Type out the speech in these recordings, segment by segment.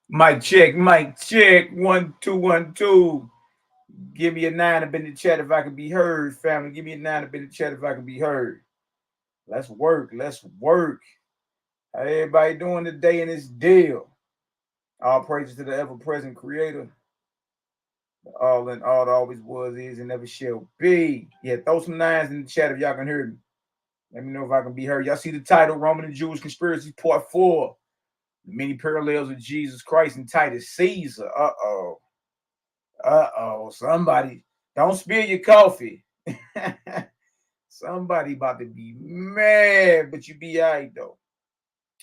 Mic check, mic check. 1 2 1 2. Give me a 9 up in the chat if I can be heard, family. Give me a 9 up in the chat if I can be heard. Let's work. Let's work. How everybody doing today in this deal? All praises to the ever-present creator. All in all, always was, is, and never shall be. Yeah, throw some nines in the chat if y'all can hear me. Let me know if I can be heard. Y'all see the title, Roman and Jewish Conspiracies, Part 4. The many parallels of Jesus Christ and Titus, Caesar. Uh-oh. Uh-oh. Somebody, don't spill your coffee. Somebody about to be mad, but you be all right, though.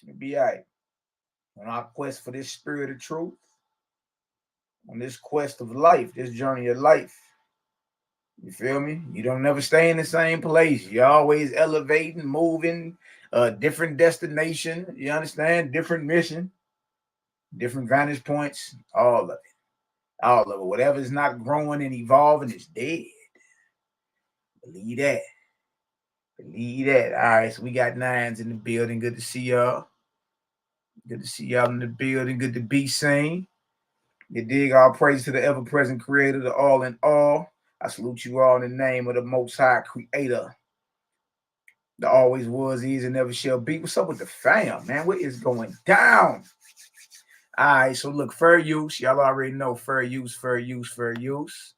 You be all right. On our quest for this spirit of truth, on this quest of life, this journey of life. You feel me? You don't never stay in the same place. You're always elevating, moving, different destination. You understand? Different mission, different vantage points, all of it. All of it. Whatever is not growing and evolving is dead. Believe that. Believe that. All right, so we got nines in the building. Good to see y'all. Good to see y'all in the building. Good to be seen. You dig? All praise to the ever-present creator, the all in all. I salute you all in the name of the Most High Creator. The always was, is, and never shall be. What's up with the fam, man? What is going down? All right, so look, fair use. Y'all already know fair use, fair use, fair use.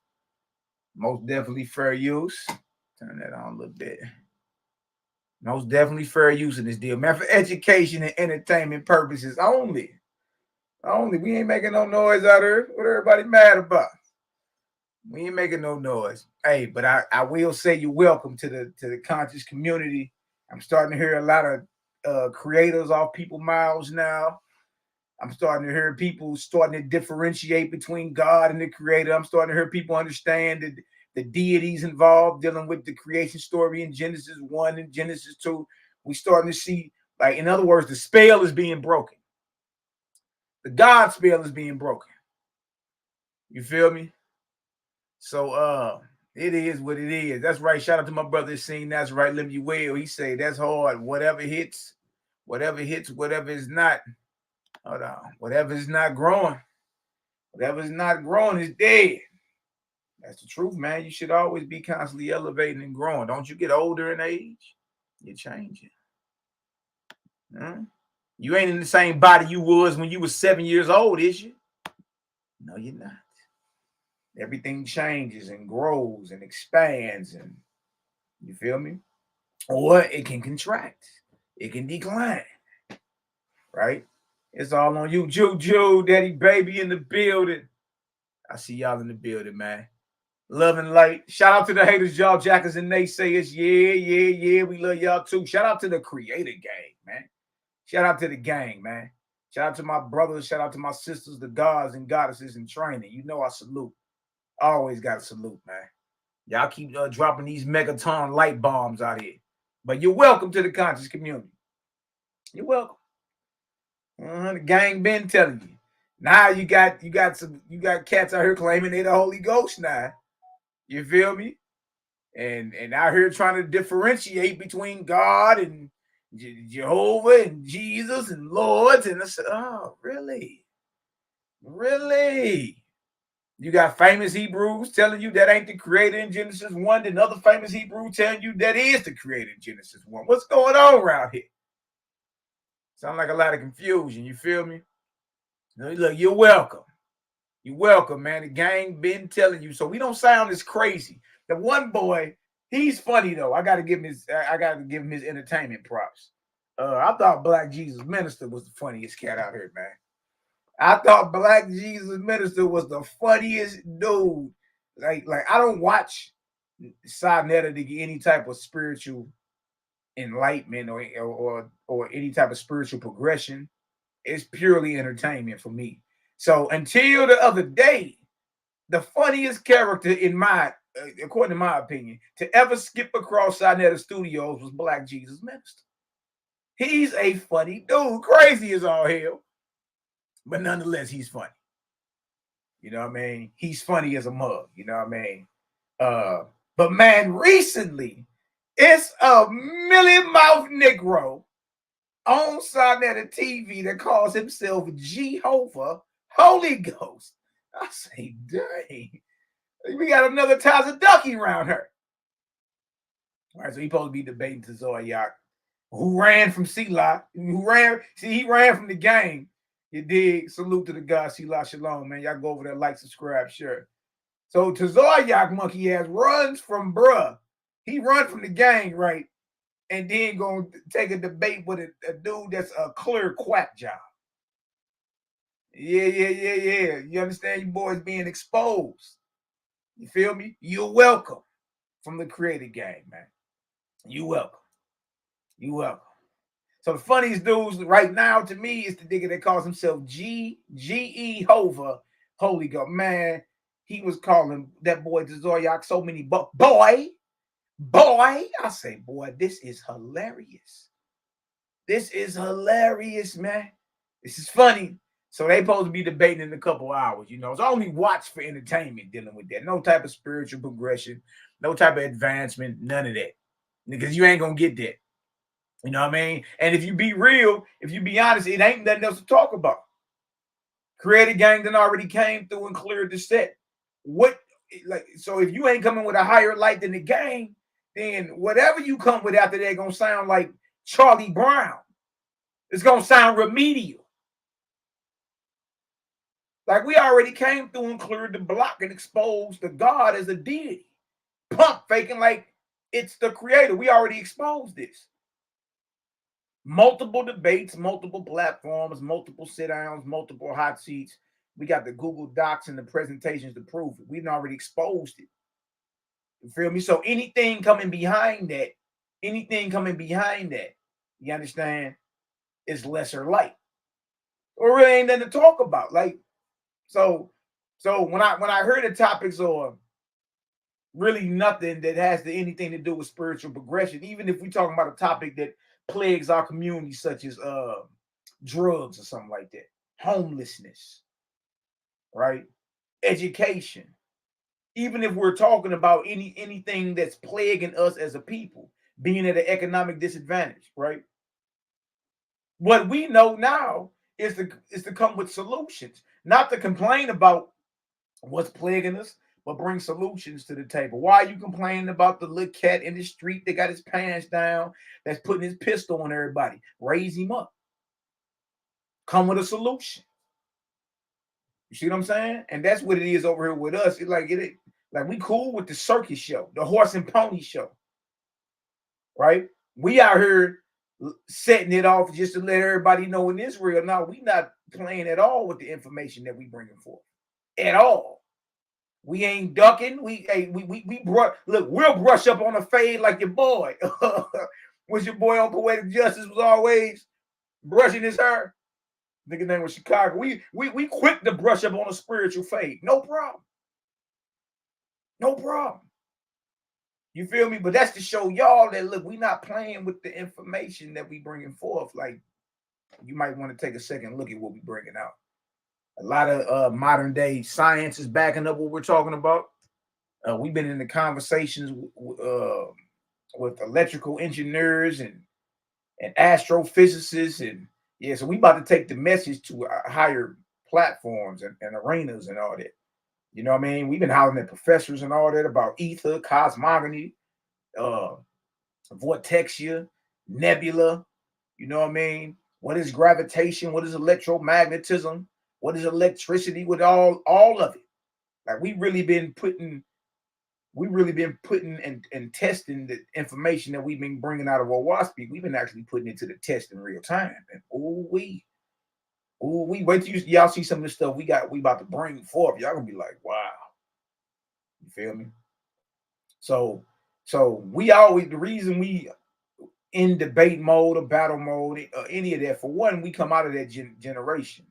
Most definitely fair use. Turn that on a little bit. Most definitely fair use in this deal, man. For education and entertainment purposes only. Only. We ain't making no noise out here. What everybody mad about? We ain't making no noise. Hey, but I will say you're welcome to the conscious community. I'm starting to hear a lot of creators off people's mouths now. I'm starting to hear people starting to differentiate between God and the creator. I'm starting to hear people understand that the deities involved dealing with the creation story in Genesis 1 and Genesis 2. We starting to see, like, in other words, the spell is being broken. The God spell is being broken. You feel me? So it is what it is. That's right. Shout out to my brother Seen. That's right, NehemiYAH. He say that's hard. Whatever hits, whatever is not. Hold on. Whatever is not growing is dead. That's the truth, man. You should always be constantly elevating and growing. Don't you get older in age? You're changing. Huh? You ain't in the same body you was when you was 7 years old, is you? No, you're not. Everything changes and grows and expands, and you feel me? Or it can contract. It can decline. Right? It's all on you. Juju, Daddy Baby in the building. I see y'all in the building, man. Love and light. Shout out to the haters, y'all jackers and naysayers. Yeah. We love y'all too. Shout out to the creator gang, man. Shout out to the gang, man. Shout out to my brothers. Shout out to my sisters, the gods and goddesses in training. You know I salute. I always got to salute, man. Y'all keep dropping these megaton light bombs out here. But you're welcome to the conscious community. You're welcome. The gang been telling you. Now you got cats out here claiming they're the Holy Ghost now. You feel me? And out here trying to differentiate between God and Jehovah and Jesus and Lords. And I said, oh, really? Really? You got famous Hebrews telling you that ain't the creator in Genesis 1. Then other famous Hebrews telling you that is the creator in Genesis 1. What's going on around here? Sound like a lot of confusion. You feel me? Look, you're welcome. You're welcome, man. The gang been telling you. So we don't sound as crazy. The one boy, he's funny though. I gotta give him his entertainment props. I thought Black Jesus Minister was the funniest cat out here, man. I thought Black Jesus Minister was the funniest dude. Like I don't watch Sinetta to get any type of spiritual enlightenment or any type of spiritual progression. It's purely entertainment for me. So until the other day, the funniest character according to my opinion, to ever skip across Sinetta Studios was Black Jesus Minister. He's a funny dude, crazy as all hell, but nonetheless, he's funny. You know what I mean? He's funny as a mug. You know what I mean? But man, recently, it's a million mouth Negro on Sinetta TV that calls himself Jehovah Holy Ghost. I say, dang. We got another Titus Ducky around her. All right, so he supposed to be debating to YAH'KI, who ran from Ceasar, he ran from the gang. You dig? Salute to the God, Shalom, man. Y'all go over there, like, subscribe, share. So to YAH'KI monkey ass runs from bruh. He run from the gang, right? And then gonna take a debate with a dude that's a clear quack job. Yeah. You understand? You boys being exposed. You feel me? You're welcome from the creative gang, man. You welcome. You welcome. So the funniest dudes right now to me is the nigga that calls himself G.E. Hova, Holy God. Man, he was calling that boy to YAH'KI so many boy. I say, boy, this is hilarious. This is hilarious, man. This is funny. So they supposed to be debating in a couple hours, you know. It's only watch for entertainment dealing with that. No type of spiritual progression, no type of advancement, none of that. Because you ain't gonna get that. You know what I mean? And if you be real, if you be honest, it ain't nothing else to talk about. Creative gang done already came through and cleared the set. So if you ain't coming with a higher light than the gang, then whatever you come with after that gonna sound like Charlie Brown. It's gonna sound remedial. Like we already came through and cleared the block and exposed the God as a deity. Pump faking like it's the creator. We already exposed this. Multiple debates, multiple platforms, multiple sit-downs, multiple hot seats. We got the Google Docs and the presentations to prove it. We've already exposed it. You feel me? So anything coming behind that, you understand, is lesser light. Or really ain't nothing to talk about. Like, so when I heard the topics or really nothing that has anything to do with spiritual progression, even if we're talking about a topic that plagues our community, such as drugs or something like that, homelessness, right? Education. Even if we're talking about anything that's plaguing us as a people, being at an economic disadvantage, right? What we know now is to come with solutions, not to complain about what's plaguing us, but bring solutions to the table. Why are you complaining about the little cat in the street that got his pants down, that's putting his pistol on everybody? Raise him up. Come with a solution. You see what I'm saying? And that's what it is over here with us. It's like like we cool with the circus show, the horse and pony show, right? We out here setting it off just to let everybody know in Israel. Now we not playing at all with the information that we bringing forth at all. We ain't ducking. Look, we'll brush up on a fade like your boy. Was your boy on Poetic Justice was always brushing his hair? Nigga name was Chicago. We quick to brush up on a spiritual fade. No problem. No problem. You feel me? But that's to show y'all that, look, we not playing with the information that we bringing forth. Like, you might want to take a second look at what we bringing out. A lot of modern day science is backing up what we're talking about. We've been in the conversations with electrical engineers and astrophysicists, and so we about to take the message to higher platforms and arenas and all that. You know what I mean? We've been hollering at professors and all that about ether, cosmogony, vortexia, nebula. You know what I mean? What is gravitation? What is electromagnetism? What is electricity? With all of it. Like we really been putting and testing the information that we've been bringing out of WASP. We've been actually putting it to the test in real time. And we wait till y'all see some of the stuff we about to bring forth. Y'all gonna be like, wow. You feel me? So we always, the reason we in debate mode or battle mode, any of that, for one, we come out of that generation,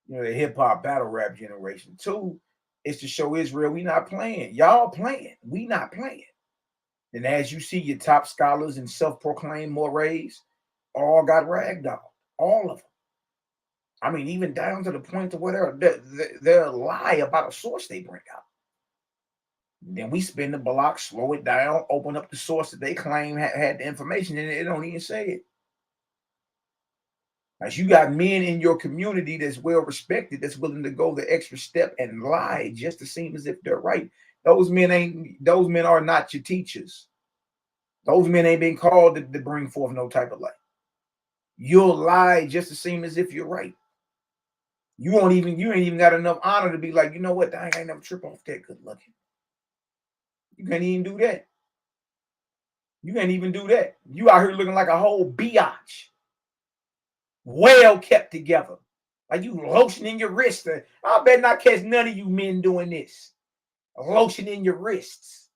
you know, the hip hop battle rap generation. Two, is to show Israel we not playing. Y'all playing. We not playing. And as you see, your top scholars and self-proclaimed mores all got ragdolled. All of them. I mean, even down to the point to where they'll lie about a source they bring out. Then we spin the block, slow it down, open up the source that they claim had the information, and it don't even say it. As you got men in your community that's well respected, that's willing to go the extra step and lie just to seem as if they're right. Those men are not your teachers. Those men ain't been called to bring forth no type of light. You'll lie just to seem as if you're right. You ain't even got enough honor to be like, you know what, dang, I ain't never trip off that good looking. You can't even do that. You can't even do that. You out here looking like a whole biatch. Well kept together. Like you lotion in your wrist. I bet not catch none of you men doing this. Lotion in your wrists.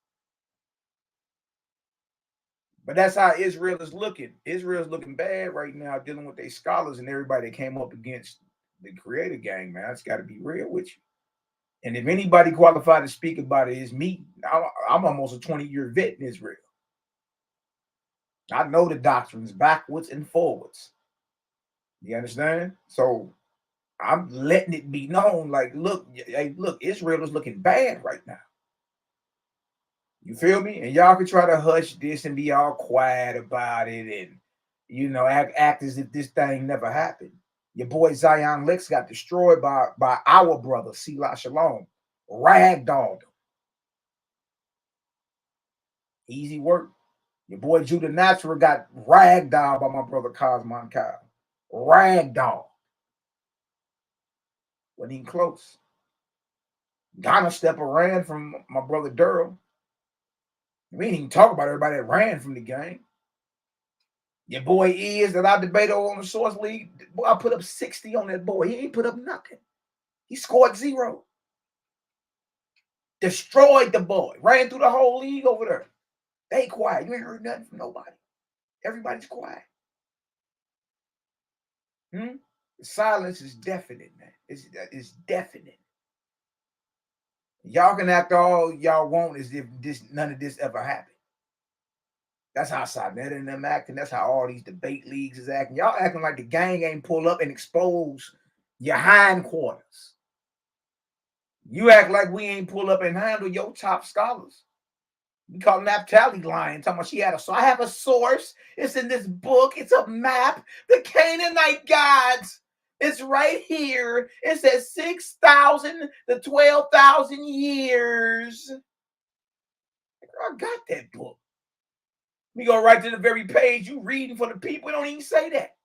But that's how Israel is looking. Israel's looking bad right now, dealing with their scholars and everybody that came up against the creator gang, man. It's got to be real with you. And if anybody qualified to speak about it, it's me. I'm almost a 20-year vet in Israel. I know the doctrines backwards and forwards. You understand? So I'm letting it be known, like, look, Israel is looking bad right now. You feel me? And y'all can try to hush this and be all quiet about it and, act as if this thing never happened. Your boy Zion Lex got destroyed by our brother, SHALOM. Ragdolled him. Easy work. Your boy Judah Natural got ragdolled by my brother Cosmon Kyle. Ragdoll. Wasn't even close. Ghana Stepper ran from my brother Durrell. We didn't even talk about everybody that ran from the game. Your boy is that I debated on the Source League. Boy, I put up 60 on that boy. He ain't put up nothing. He scored 0. Destroyed the boy. Ran through the whole league over there. They quiet. You ain't heard nothing from nobody. Everybody's quiet. The silence is deafening, man. It's deafening. Y'all can act all y'all want as if none of this ever happened. That's how Sanet and them acting. That's how all these debate leagues is acting. Y'all acting like the gang ain't pull up and expose your hindquarters. You act like we ain't pull up and handle your top scholars. We call Naphtali lying, talking about she had so I have a source. It's in this book. It's a map. The Canaanite gods. It's right here. It says 6,000 to 12,000 years. I got that book. We go right to the very page you reading for the people. We don't even say that.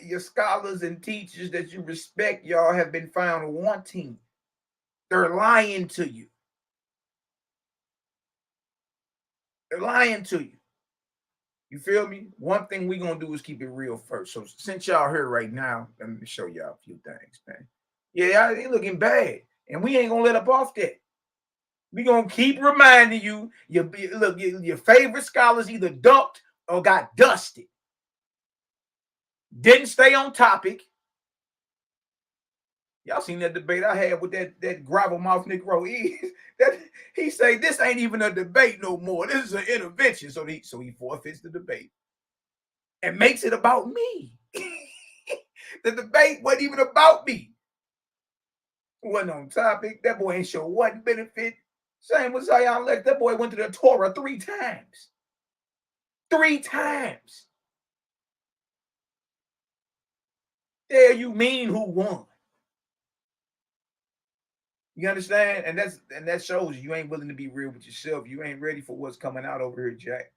Your scholars and teachers that you respect, y'all, have been found wanting. They're lying to you. They're lying to you. You feel me? One thing we're going to do is keep it real first. So since y'all here right now, let me show y'all a few things, man. Yeah, they looking bad. And we ain't going to let up off that. We're going to keep reminding you, your favorite scholars either ducked or got dusted. Didn't stay on topic. Y'all seen that debate I had with that gravel mouth Negro is that he say this ain't even a debate no more. This is an intervention. So he forfeits the debate and makes it about me. The debate wasn't even about me. Wasn't on topic. That boy ain't show what benefit. Same with Zion Lex. That boy went to the Torah 3 times. 3 times. There you mean who won? You understand? And that shows you ain't willing to be real with yourself. You ain't ready for what's coming out over here, Jack.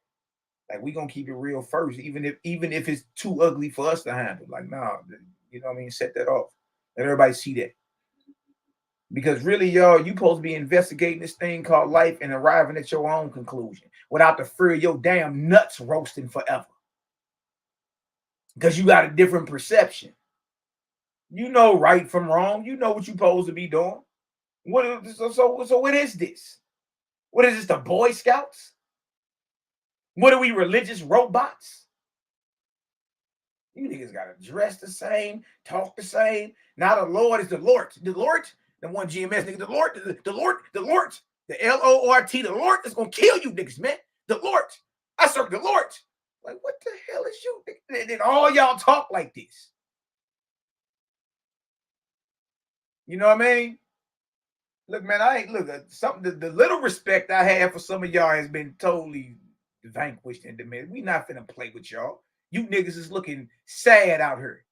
Like, we gonna keep it real first, even if it's too ugly for us to handle. Like, nah, you know what I mean? Set that off. Let everybody see that. Because really, y'all, you supposed to be investigating this thing called life and arriving at your own conclusion without the fear of your damn nuts roasting forever. Because you got a different perception. You know right from wrong. You know what you're supposed to be doing. So what is this? What is this, the Boy Scouts? What are we, religious robots? You niggas gotta dress the same, talk the same. Now the Lord is the Lord. The Lord, the one GMS nigga, the Lord, the Lord, the LORT, the Lord is gonna kill you niggas, man. The Lord. I serve the Lord. Like, what the hell is you? And then all y'all talk like this. You know what I mean? Look, man, the little respect I have for some of y'all has been totally vanquished and diminished. We not finna play with y'all. You niggas is looking sad out here.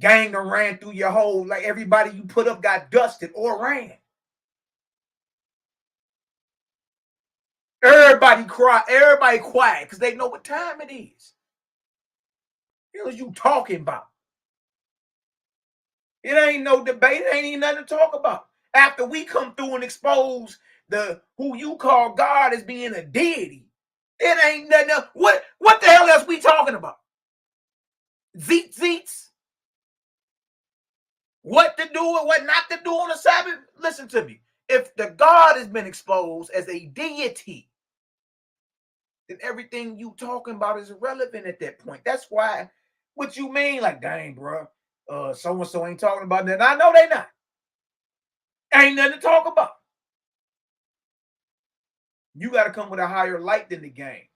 Gang done ran through your whole, like everybody you put up got dusted or ran. Everybody quiet, because they know what time it is. What are you talking about? It ain't no debate. It ain't even nothing to talk about. After we come through and expose who you call God as being a deity, it ain't nothing else. What the hell else we talking about? Zeets? What to do and what not to do on the Sabbath? Listen to me. If the God has been exposed as a deity, then everything you talking about is irrelevant at that point. That's why, what you mean? Like, dang, bro, so-and-so ain't talking about that. I know they not. Ain't nothing to talk about. You got to come with a higher light than the game.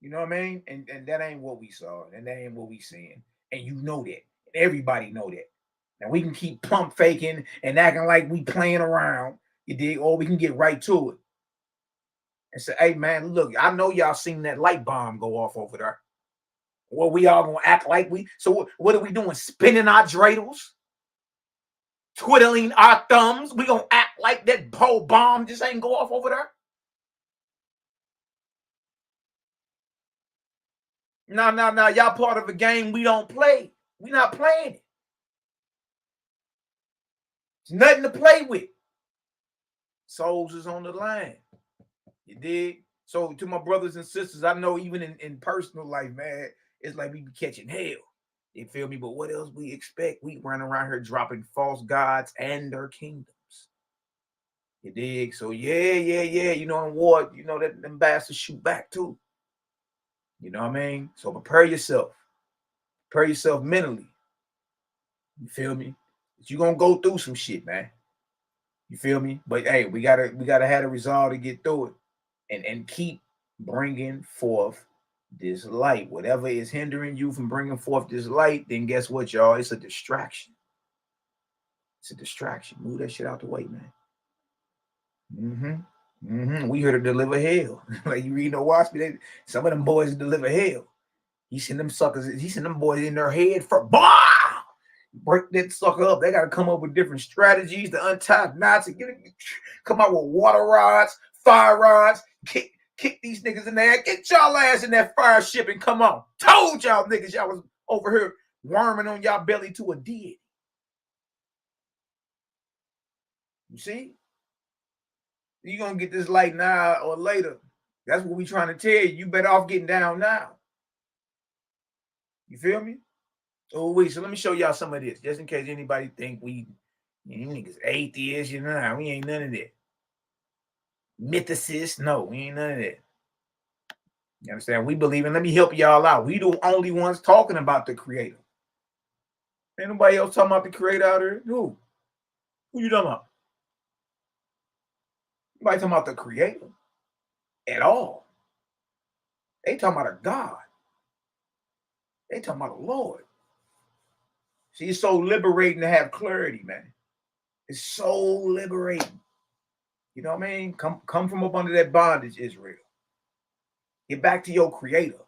You know what I mean? And that ain't what we saw. And that ain't what we seeing. And you know that. Everybody know that. Now we can keep pump faking and acting like we playing around, you dig? Or we can get right to it and say, hey man, look, I know y'all seen that light bomb go off over there. Well, we all gonna act like we, so what are we doing? Spinning our dreidels, twiddling our thumbs. We gonna act like that pole bomb just ain't go off over there? No, y'all part of a game we don't play. We not playing it. There's nothing to play with. Souls is on the line. You dig? So to my brothers and sisters, I know even in personal life, man, it's like we be catching hell. You feel me? But what else we expect? We run around here dropping false gods and their kingdoms. You dig? So yeah. You know, in war, you know that them bastards shoot back too. You know what I mean? So prepare yourself. Prepare yourself mentally. You feel me? You're gonna go through some shit, man. You feel me? But hey, we gotta have a resolve to get through it, and keep bringing forth this light. Whatever is hindering you from bringing forth this light, then guess what, y'all? It's a distraction. It's a distraction. Move that shit out the way, man. We here to deliver hell. Like you read no watch me. Some of them boys deliver hell. He send them suckers. He send them boys in their head for bah! Break that sucker up. They gotta come up with different strategies to untie knots and come out with water rods, fire rods, kick these niggas in there. Get y'all ass in that fire ship and come on. Told y'all niggas y'all was over here worming on y'all belly to a deity. You see? You're gonna get this light now or later. That's what we trying to tell you. You better off getting down now. You feel me? Oh, wait, so let me show y'all some of this, just in case anybody think we niggas atheists, you know, we ain't none of that. Mythicists, no, we ain't none of that. You understand? We believe in, let me help y'all out. We the only ones talking about the creator. Ain't nobody else talking about the creator out here. Who you talking about? Nobody talking about the creator at all. They talking about a God. They talking about a Lord. See, it's so liberating to have clarity, man. It's so liberating. You know what I mean? Come from up under that bondage, Israel. Get back to your creator.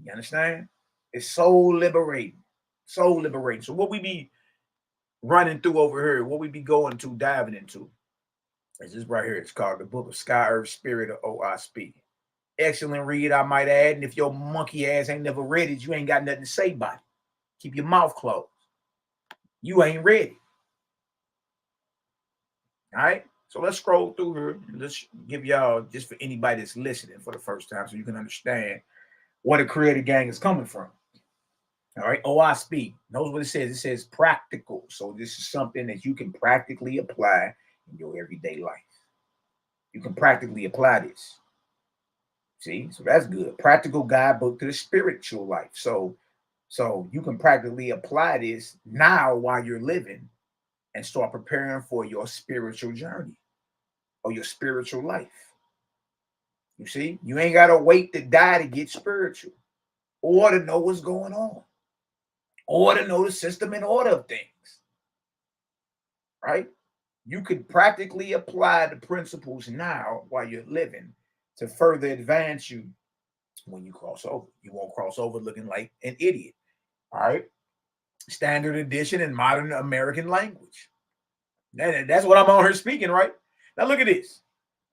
You understand? It's so liberating. So liberating. So what we be running through over here, what we be going to, diving into, is this right here. It's called the Book of Sky, Earth, Spirit of OISP. Excellent read, I might add. And if your monkey ass ain't never read it, you ain't got nothing to say about it. Keep your mouth closed. You ain't ready. All right? So let's scroll through here and let's give y'all, just for anybody that's listening for the first time, so you can understand where the creative gang is coming from. All right, OISP knows what it says. It says practical. So this is something that you can practically apply in your everyday life. You can practically apply this. See, so that's good. Practical guidebook to the spiritual life. So you can practically apply this now while you're living and start preparing for your spiritual journey or your spiritual life. You see, you ain't got to wait to die to get spiritual or to know what's going on or to know the system and order of things. Right? You could practically apply the principles now while you're living to further advance you when you cross over. You won't cross over looking like an idiot. All right. Standard edition in modern American language. That's what I'm on here speaking, right? Now look at this.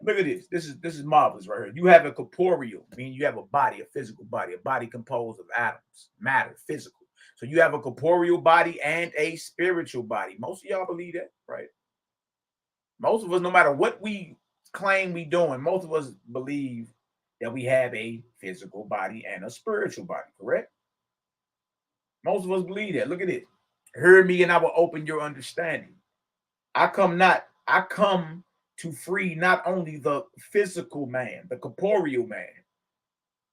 Look at this. This is marvelous right here. You have a corporeal, meaning you have a body, a physical body, a body composed of atoms, matter, physical. So you have a corporeal body and a spiritual body. Most of y'all believe that, right? Most of us, no matter what we claim we doing, most of us believe that we have a physical body and a spiritual body, correct? Most of us believe that. Look at it. Hear me and I will open your understanding. I come to free not only the physical man, the corporeal man,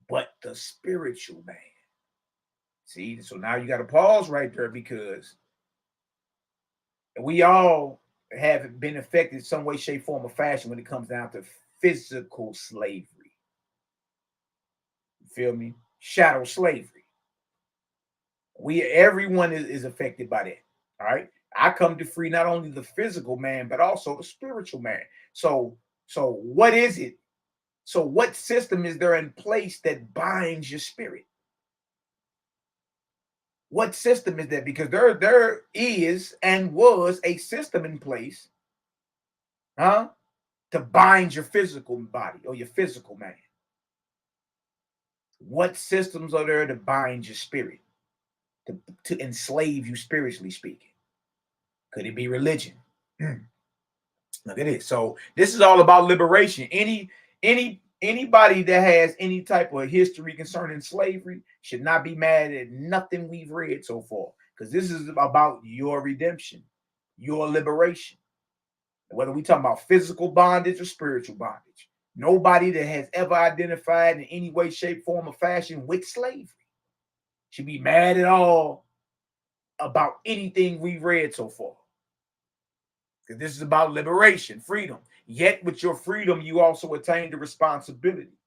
but the spiritual man. See, so now you got to pause right there, because we all have been affected some way, shape, form, or fashion when it comes down to physical slavery. You feel me? Shadow slavery. Everyone is affected by that. All right. I come to free not only the physical man, but also the spiritual man. So what is it? So what system is there in place that binds your spirit? What system is that? Because there is and was a system in place, to bind your physical body or your physical man. What systems are there to bind your spirit, to enslave you spiritually speaking? Could it be religion? Look at it. So this is all about liberation. Anybody that has any type of history concerning slavery should not be mad at nothing we've read so far, because this is about your redemption, your liberation. Whether we talk about physical bondage or spiritual bondage, nobody that has ever identified in any way, shape, form, or fashion with slavery should be mad at all about anything we've read so far. Because this is about liberation, freedom. Yet with your freedom, you also attain the responsibility.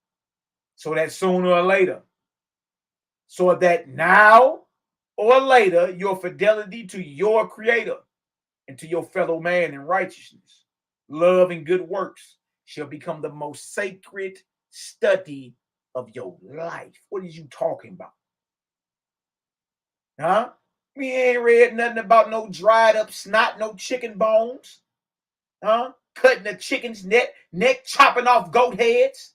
So that sooner or later, so that now or later, your fidelity to your creator and to your fellow man in righteousness, love, and good works shall become the most sacred study of your life. What are you talking about? Huh? We ain't read nothing about no dried up snot, no chicken bones. Cutting a chicken's neck, chopping off goat heads,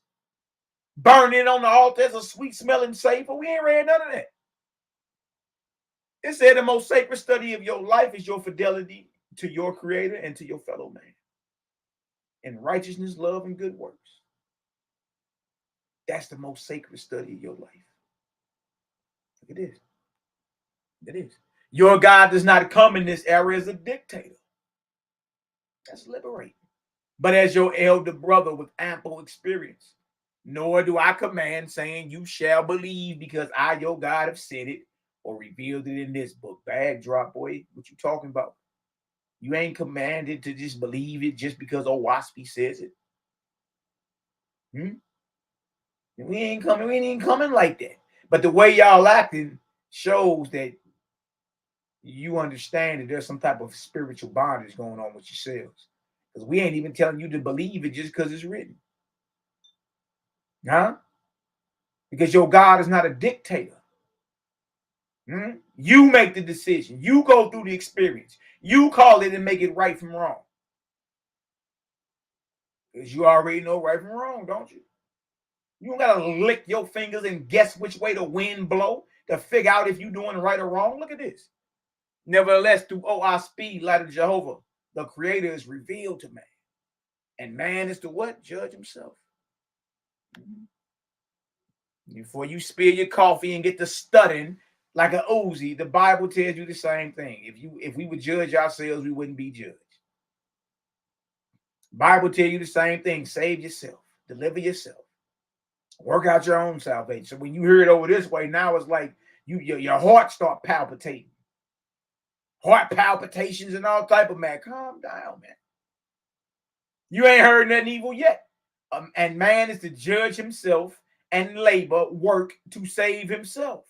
burning on the altar as a sweet smelling savor. We ain't read none of that. It said the most sacred study of your life is your fidelity to your creator and to your fellow man in righteousness, love, and good works. That's the most sacred study of your life. Look at this. It is. Your God does not come in this era as a dictator. That's liberating. But as your elder brother with ample experience, nor do I command, saying you shall believe because I, your God, have said it or revealed it in this book. Bag drop, boy. What you talking about? You ain't commanded to just believe it just because YHWH'S says it. We ain't coming like that. But the way y'all acting shows that you understand that there's some type of spiritual bondage going on with yourselves. Because we ain't even telling you to believe it just because it's written. Because your God is not a dictator. You make the decision. You go through the experience. You call it and make it right from wrong. Because you already know right from wrong, don't you? You don't got to lick your fingers and guess which way the wind blow to figure out if you're doing right or wrong. Look at this. Nevertheless, through our speed, light of Jehovah, the Creator is revealed to man. And man is to what? Judge himself. Before you spill your coffee and get to studying like an Uzi, the Bible tells you the same thing. If we would judge ourselves, we wouldn't be judged. Bible tells you the same thing. Save yourself. Deliver yourself. Work out your own salvation. So when you hear it over this way, now it's like your heart start palpitating. Heart palpitations and all type of man. Calm down, man. You ain't heard nothing evil yet. And man is to judge himself and labor, work to save himself,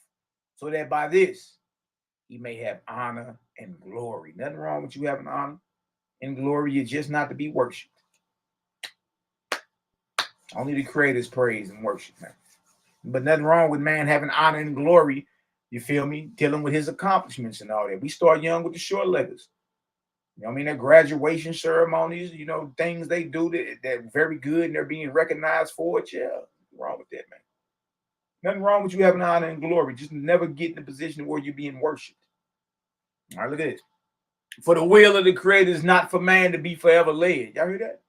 so that by this he may have honor and glory. Nothing wrong with you having honor and glory is just not to be worshipped. Only the Creator's praise and worship, man. But nothing wrong with man having honor and glory, you feel me, dealing with his accomplishments and all that. We start young with the short letters. You know what I mean? Their graduation ceremonies, you know, things they do that very good and they're being recognized for it. Yeah, nothing wrong with that, man. Nothing wrong with you having honor and glory. Just never get in a position where you're being worshipped. All right, look at this. For the will of the Creator is not for man to be forever led. Y'all hear that?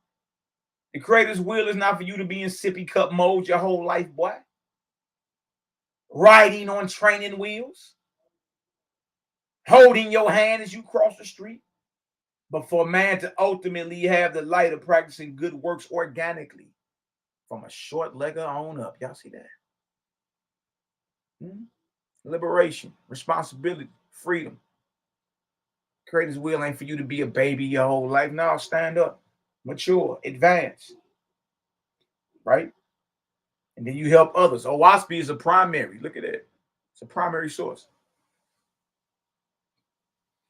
The Creator's will is not for you to be in sippy cup mode your whole life, boy. Riding on training wheels. Holding your hand as you cross the street. But for man to ultimately have the light of practicing good works organically from a short legger on up. Y'all see that? Liberation, responsibility, freedom. Creator's will ain't for you to be a baby your whole life. No, stand up, mature, advance. Right? And then you help others. OWASP is a primary. Look at that. It's a primary source.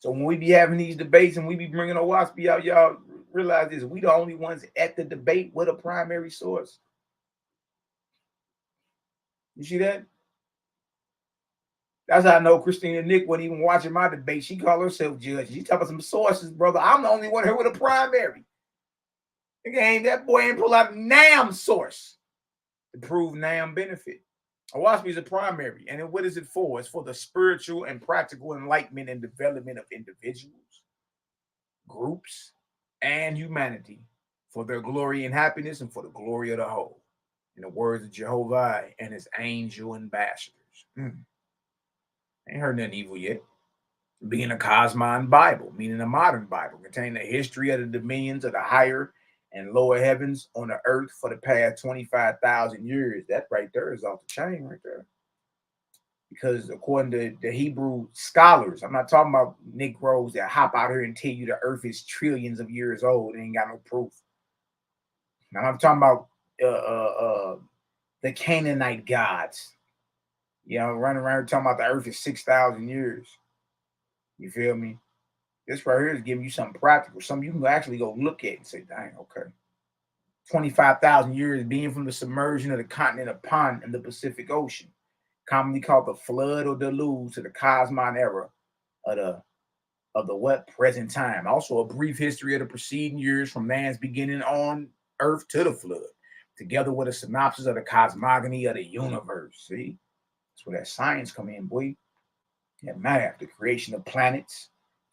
So when we be having these debates and we be bringing OWASP out, y'all realize this. We the only ones at the debate with a primary source. You see that? That's how I know Christina Nick wasn't even watching my debate. She called herself judge. She talking about some sources, brother. I'm the only one here with a primary. Again, that boy ain't pull out NAM source to prove NAM benefit. OWASP is a primary. And then what is it for? It's for the spiritual and practical enlightenment and development of individuals, groups, and humanity for their glory and happiness and for the glory of the whole. In the words of Jehovah and his angel ambassadors. Ain't heard nothing evil yet. Being a Cosmon Bible, meaning a modern Bible, containing the history of the dominions of the higher and lower heavens on the earth for the past 25,000 years. That right there is off the chain right there. Because according to the Hebrew scholars, I'm not talking about Negroes that hop out here and tell you the earth is trillions of years old. They ain't got no proof. Now I'm talking about the Canaanite gods. You know, running around talking about the earth is 6,000 years. You feel me? This right here is giving you something practical, something you can actually go look at and say, dang, okay. 25,000 years being from the submersion of the continent of Pond in the Pacific Ocean, commonly called the flood or deluge, to the Cosmon era of the what? Present time. Also a brief history of the preceding years from man's beginning on earth to the flood, together with a synopsis of the cosmogony of the universe. See? That's where that science come in, boy. That math, the creation of planets,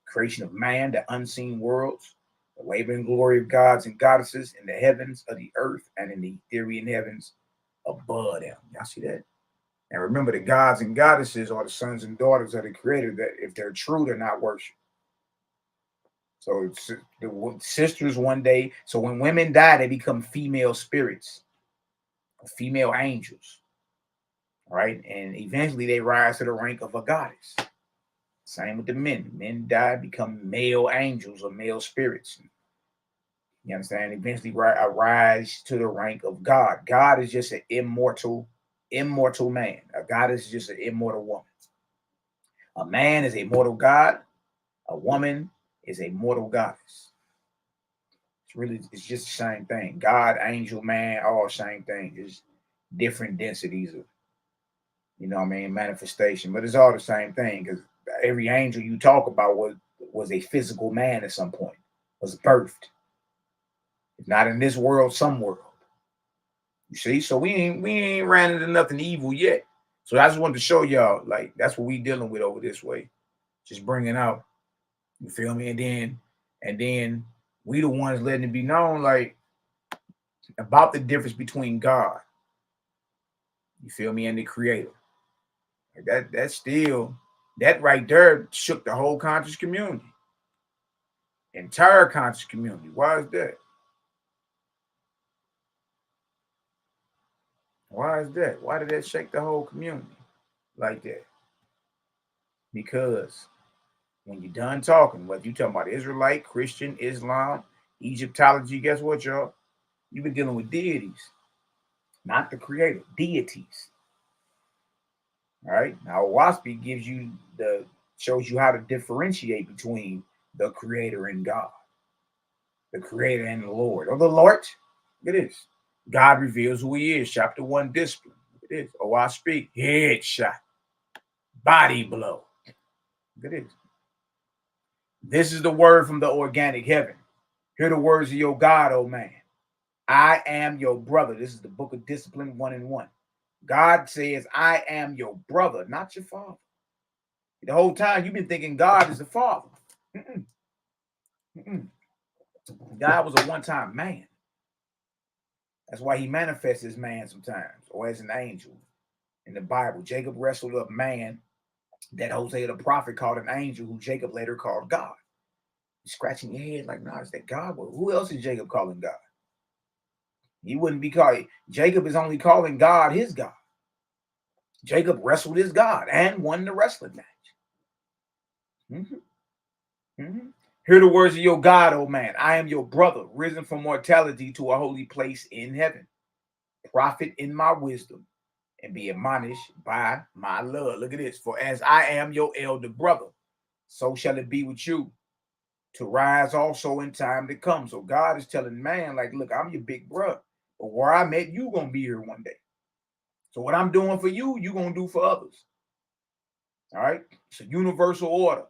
creation of man, the unseen worlds, the labor and glory of gods and goddesses in the heavens of the earth and in the ethereal heavens above them. Y'all see that? And remember, the gods and goddesses are the sons and daughters of the Creator, that if they're true, they're not worshipped. So the sisters one day, so when women die, they become female spirits, female angels. Right? And eventually they rise to the rank of a goddess. Same with the men. Men die, become male angels or male spirits. You understand? Eventually rise to the rank of God. God is just an immortal man. A goddess is just an immortal woman. A man is a mortal god. A woman is a mortal goddess. It's just the same thing. God, angel, man, all same thing. Just different densities of, you know what I mean, manifestation. But it's all the same thing, because every angel you talk about was a physical man at some point, was birthed. If not in this world, some world. You see? So we ain't ran into nothing evil yet. So I just wanted to show y'all, like, that's what we dealing with over this way. Just bringing out, you feel me? And then we the ones letting it be known, like, about the difference between God, you feel me, and the Creator. Like that's still, that right there shook the whole conscious community. Entire conscious community. Why is that? Why is that? Why did that shake the whole community like that? Because when you're done talking, whether you're talking about Israelite, Christian, Islam, Egyptology, guess what, y'all? You've been dealing with deities, not the Creator, deities. All right. Now, WASP shows you how to differentiate between the Creator and God. the creator and the Lord. Or the Lord. Look at this. God reveals who he is. Chapter 1, discipline. Look at this. Oh, I speak. Headshot. Body blow. Look at this. This is the word from the organic heaven. Hear the words of your God, oh man. I am your brother. This is the book of discipline 1 and 1. God says, I am your brother, not your father. The whole time you've been thinking God is the father. God was a one-time man. That's why he manifests as man sometimes, or as an angel. In the Bible, Jacob wrestled up man that Hosea the prophet called an angel, who Jacob later called God. You're scratching your head like, nah, is that God? Well, who else is Jacob calling God? He wouldn't be calling. Jacob is only calling God his God. Jacob wrestled his God and won the wrestling match. Hear the words of your God, oh man. I am your brother, risen from mortality to a holy place in heaven. Profit in my wisdom and be admonished by my love. Look at this. For as I am your elder brother, so shall it be with you, to rise also in time to come. So God is telling man, like, look, I'm your big brother. But where I'm at, you going to be here one day. So what I'm doing for you, you're going to do for others. All right? It's a universal order.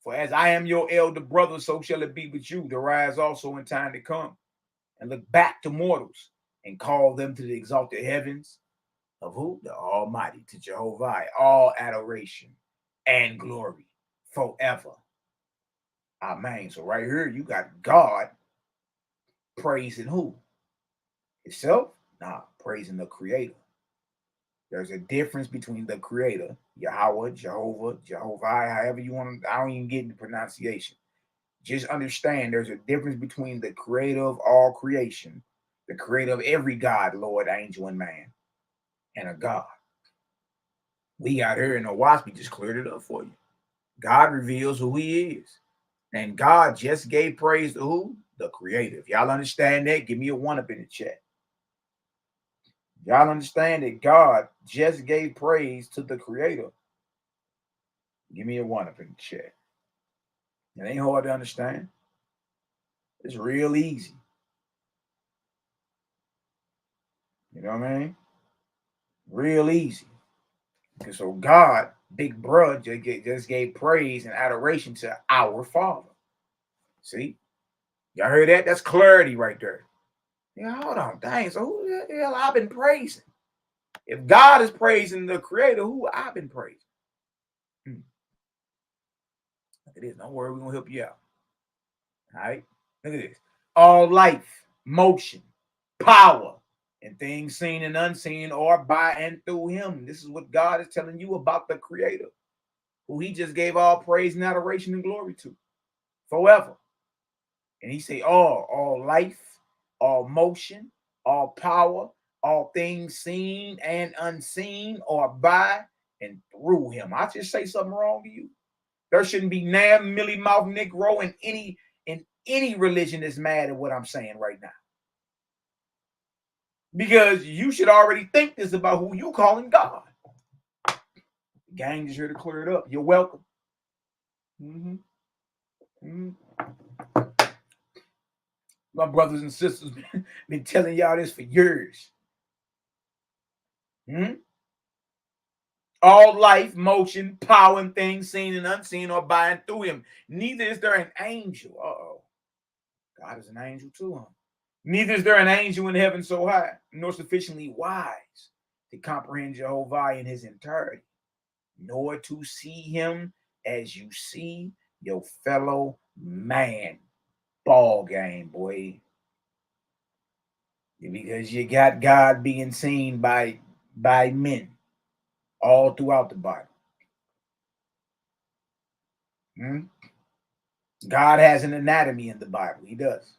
For as I am your elder brother, so shall it be with you, to rise also in time to come, and look back to mortals and call them to the exalted heavens of who? The Almighty, to Jehovah, all adoration and glory forever. Amen. So right here, you got God praising who? Himself? Nah, praising the creator. There's a difference between the creator, Yahweh, Jehovah, Jehovah, however you want to, I don't even get the pronunciation. Just understand there's a difference between the creator of all creation, the creator of every God, Lord, angel, and man, and a God. We got here in the WAH'S, we just cleared it up for you. God reveals who he is. And God just gave praise to who? The creator. If y'all understand that, give me a 1 up in the chat. Y'all understand that God just gave praise to the creator? Give me a 1 up in the chat. It ain't hard to understand. It's real easy. You know what I mean? Real easy. Because so God, big bro, just gave praise and adoration to our Father. See? Y'all heard that? That's clarity right there. Yeah, hold on. Dang, so who the hell I've been praising? If God is praising the creator, who I've been praising? Look at this. Don't worry, we're going to help you out. All right? Look at this. All life, motion, power, and things seen and unseen are by and through him. This is what God is telling you about the creator, who he just gave all praise and adoration and glory to forever. And he say all life, all motion, all power, all things seen and unseen are by and through him. I just say something wrong to you. There shouldn't be damn milly mouth Negro in any religion that's mad at what I'm saying right now. Because you should already think this about who you calling God. The gang is here to clear it up. You're welcome. My brothers and sisters been telling y'all this for years. All life, motion, power, and things seen and unseen are by and through him. Neither is there an angel. God is an angel too, huh? Neither is there an angel in heaven so high, nor sufficiently wise to comprehend Jehovah in his entirety, nor to see him as you see your fellow man. Ball game, boy. Because you got God being seen by men all throughout the Bible. God has an anatomy in the Bible. He does.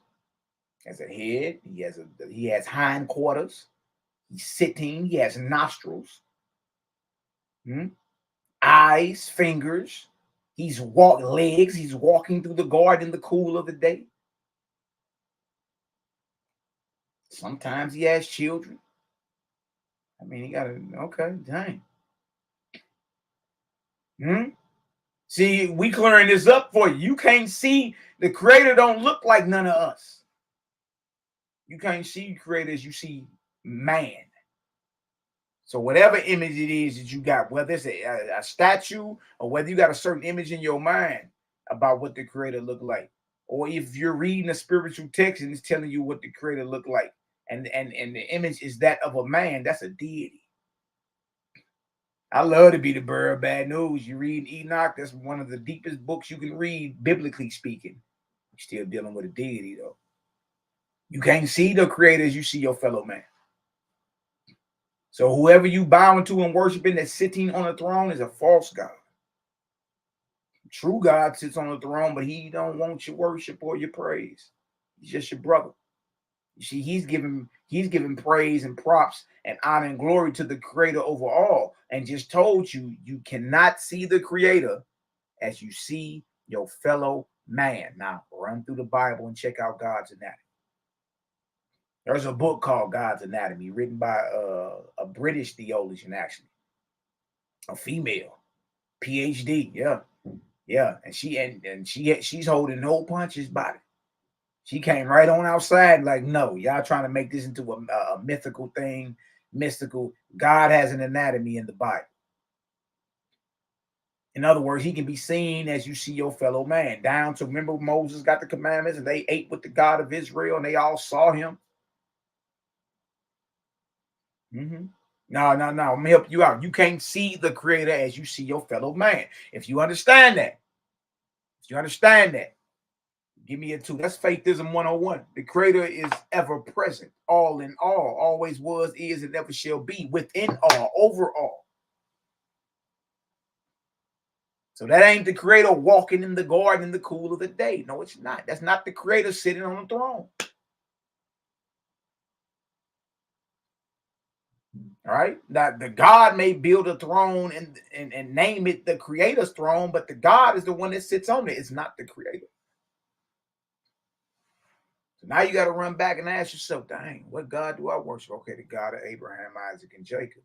He has a head. He has hindquarters. He's sitting. He has nostrils. Eyes, fingers. He's legs. He's walking through the garden in the cool of the day. Sometimes he has children. I mean, he got okay, dang. See, we clearing this up for you. You can't see the creator don't look like none of us. You can't see creator as you see man. So whatever image it is that you got, whether it's a statue or whether you got a certain image in your mind about what the creator looked like, or if you're reading a spiritual text and it's telling you what the creator looked like, and the image is that of a man, that's a deity. I love to be the bearer of bad news. You read Enoch, that's one of the deepest books you can read, biblically speaking. You're still dealing with a deity, though. You can't see the creator as you see your fellow man. So whoever you bowing to and worshiping that's sitting on the throne is a false god. True God sits on the throne, but he don't want your worship or your praise. He's just your brother. You see, he's giving praise and props and honor and glory to the creator over all, and just told you you cannot see the creator as you see your fellow man. Now run through the Bible and check out God's anatomy. There's a book called God's Anatomy written by a British theologian, actually, a female, PhD. Yeah, and she's holding no punches about it. She came right on outside like, no, y'all trying to make this into a mythical thing, mystical. God has an anatomy in the Bible. In other words, he can be seen as you see your fellow man. Down to, remember Moses got the commandments and they ate with the God of Israel and they all saw him. No. I'm gonna help you out. You can't see the creator as you see your fellow man. If you understand that, give me a 2. That's Faithism 101. The creator is ever present, all in all, always was, is, and never shall be, within all, over all. So that ain't the creator walking in the garden in the cool of the day. No, it's not. That's not the creator sitting on the throne. All right. Now, the God may build a throne and name it the creator's throne, but the God is the one that sits on it. It's not the creator. So now you got to run back and ask yourself, dang, what God do I worship? Okay, the God of Abraham, Isaac, and Jacob.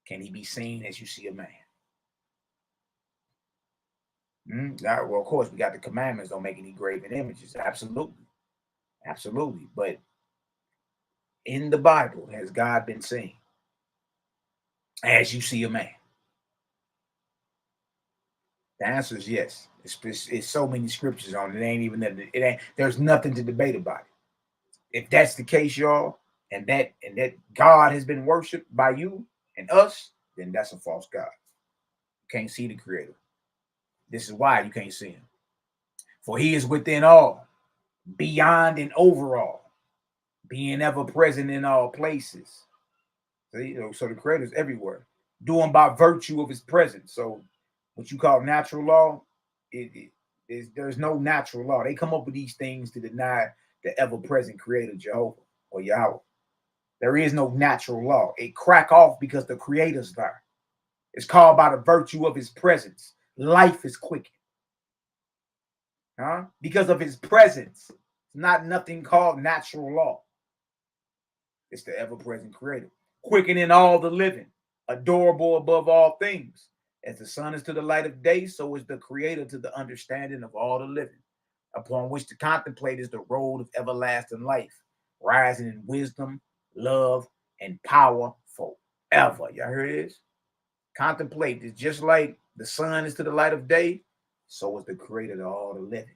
Can he be seen as you see a man? Now, well, of course, we got the commandments, don't make any graven images. Absolutely. But in the Bible, has God been seen as you see a man? The answer is yes. It's so many scriptures on it. It ain't. There's nothing to debate about it. If that's the case, y'all, and that God has been worshipped by you and us, then that's a false God. You can't see the creator. This is why you can't see him. For he is within all, beyond and over all, being ever present in all places. See? So the creator is everywhere, doing by virtue of his presence. So what you call natural law, there's no natural law. They come up with these things to deny the ever-present creator, Jehovah or Yahweh. There is no natural law. It crack off because the creator's there. It's called by the virtue of his presence. Life is quickened. Because of his presence. It's not nothing called natural law. It's the ever-present creator. Quickening all the living, adorable above all things. As the sun is to the light of day, so is the creator to the understanding of all the living, upon which to contemplate is the road of everlasting life, rising in wisdom, love, and power forever. Y'all hear this? Contemplate is just like the sun is to the light of day, so is the creator to all the living.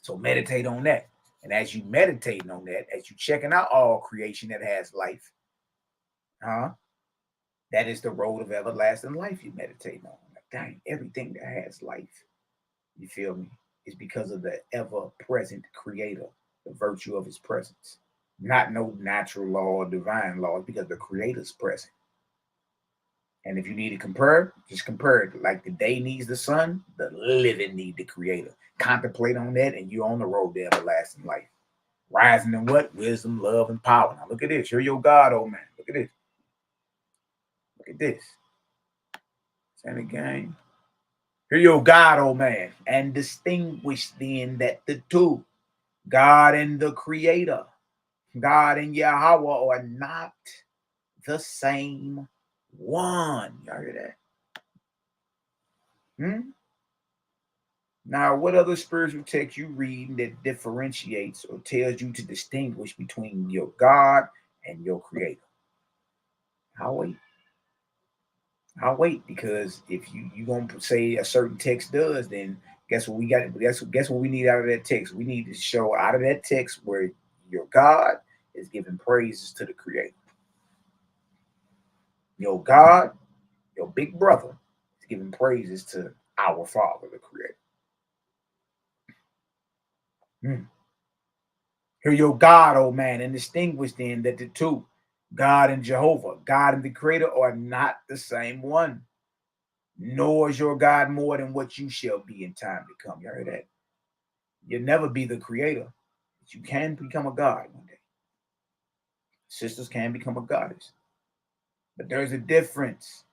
So meditate on that. And as you meditate on that, as you checking out all creation that has life, that is the road of everlasting life you meditate on. Like, dang, everything that has life, you feel me, is because of the ever-present creator, the virtue of his presence. Not no natural law or divine law. It's because the creator's present. And if you need to compare, just compare it. Like the day needs the sun, the living need the creator. Contemplate on that, and you're on the road to everlasting life. Rising in what? Wisdom, love, and power. Now look at this. You're your God, oh man. Look at this. Look at this. Send a game. Hear your God, oh man, and distinguish then that the two, God and the creator, God and Yahweh, are not the same one. Y'all hear that? Now, what other spiritual text you read that differentiates or tells you to distinguish between your God and your creator? I'll wait. I'll wait, because if you gonna say a certain text does, then guess what we got? Guess what we need out of that text? We need to show out of that text where your God is giving praises to the creator. Your God, your big brother, is giving praises to our Father, the creator. Hear your God, old man, and distinguish then that the two, God and Jehovah, God and the creator, are not the same one. Nor is your God more than what you shall be in time to come. You heard that? You'll never be the creator, but you can become a God one day. Sisters can become a goddess. But there's a difference.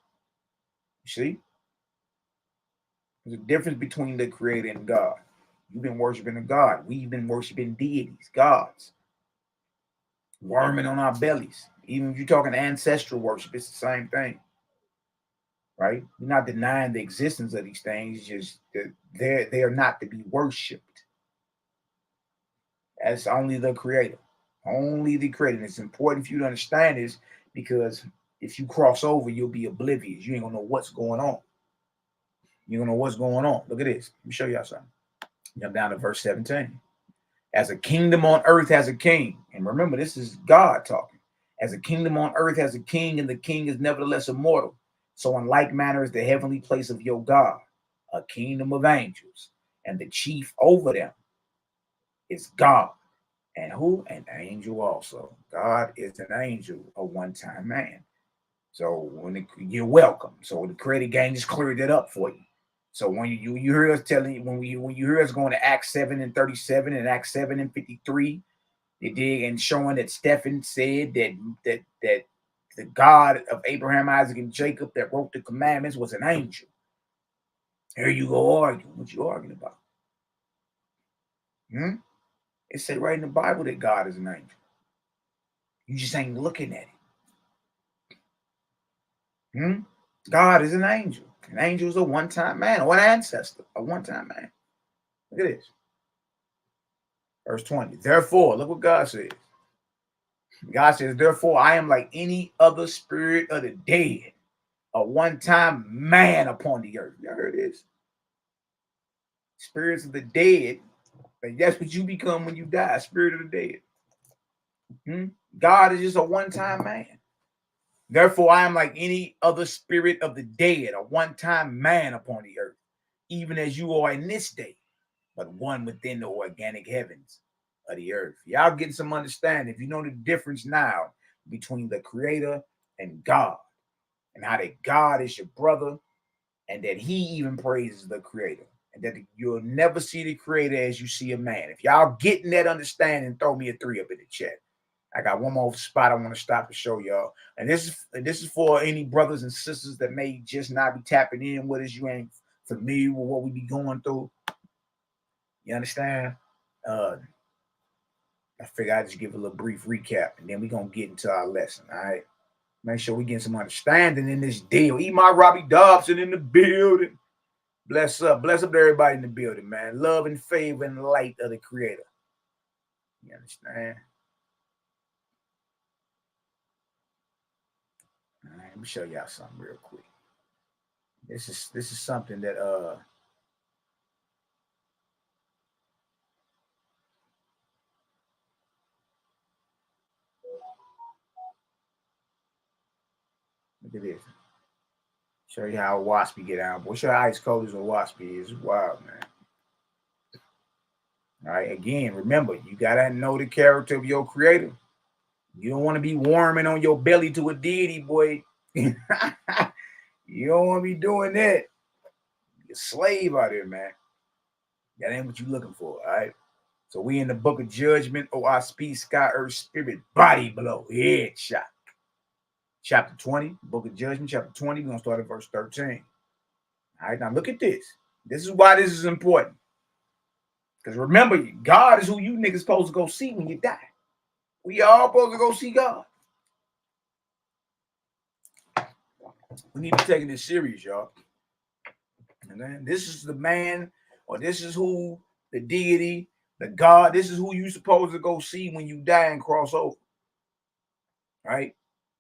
You see? There's a difference between the creator and God. You've been worshiping a God. We've been worshiping deities, gods, worming on our bellies. Even if you're talking ancestral worship, it's the same thing. Right? You're not denying the existence of these things, just that they are not to be worshipped. As only the creator. Only the creator. And it's important for you to understand this, because if you cross over, you'll be oblivious. You ain't gonna know what's going on. You don't know what's going on. Look at this. Let me show y'all something. Jump down to verse 17. As a kingdom on earth has a king. And remember, this is God talking. As a kingdom on earth has a king, and the king is nevertheless immortal. So in like manner is the heavenly place of your God, a kingdom of angels, and the chief over them is God. And who? An angel also. God is an angel, a one-time man. So you're welcome. So the creative gang just cleared it up for you. So when you hear us telling you, when you hear us going to Acts 7 and 37 and Acts 7 and 53, they did, and showing that Stephen said that the God of Abraham, Isaac, and Jacob that wrote the commandments was an angel. Here you go arguing. What you arguing about? It said right in the Bible that God is an angel. You just ain't looking at it. God is an angel. An angel is a one-time man, or an ancestor, a one-time man. Look at this. Verse 20. Therefore, look what God says. God says, therefore, I am like any other spirit of the dead, a one-time man upon the earth. You heard this? Spirits of the dead. That's what you become when you die, spirit of the dead. God is just a one-time man. Therefore, I am like any other spirit of the dead, a one-time man upon the earth, even as you are in this day, but one within the organic heavens of the earth. Y'all getting some understanding. If you know the difference now between the creator and God, and how that God is your brother, and that he even praises the creator, and that you'll never see the creator as you see a man. If y'all getting that understanding, throw me a 3 up in the chat. I got one more spot I want to stop to show y'all. And this is for any brothers and sisters that may just not be tapping in with us. You ain't familiar with what we be going through. You understand? I figure I just give a little brief recap, and then we're going to get into our lesson, all right? Make sure we get some understanding in this deal. Eat my Robbie Dobson in the building. Bless up to everybody in the building, man. Love and favor and light of the creator. You understand? All right, let me show y'all something real quick. This is something that look at this. Show you how a waspy get out. Boy, show you how ice cold as a waspy is. Wild, man. All right, again, remember, you gotta know the character of your creator. You don't want to be warming on your belly to a deity, boy. You don't want to be doing that. You're a slave out here, man. That ain't what you're looking for, all right? So we in the book of judgment, OSP, sky, earth, spirit, body blow, headshot. Chapter 20, book of judgment, chapter 20. We're going to start at verse 13. All right, now look at this. This is why this is important. Because remember, God is who you niggas supposed to go see when you die. We all supposed to go see God. We need to be taking this serious, y'all. And then this is the man or this is who the deity, the God, this is who you're supposed to go see when you die and cross over. Right?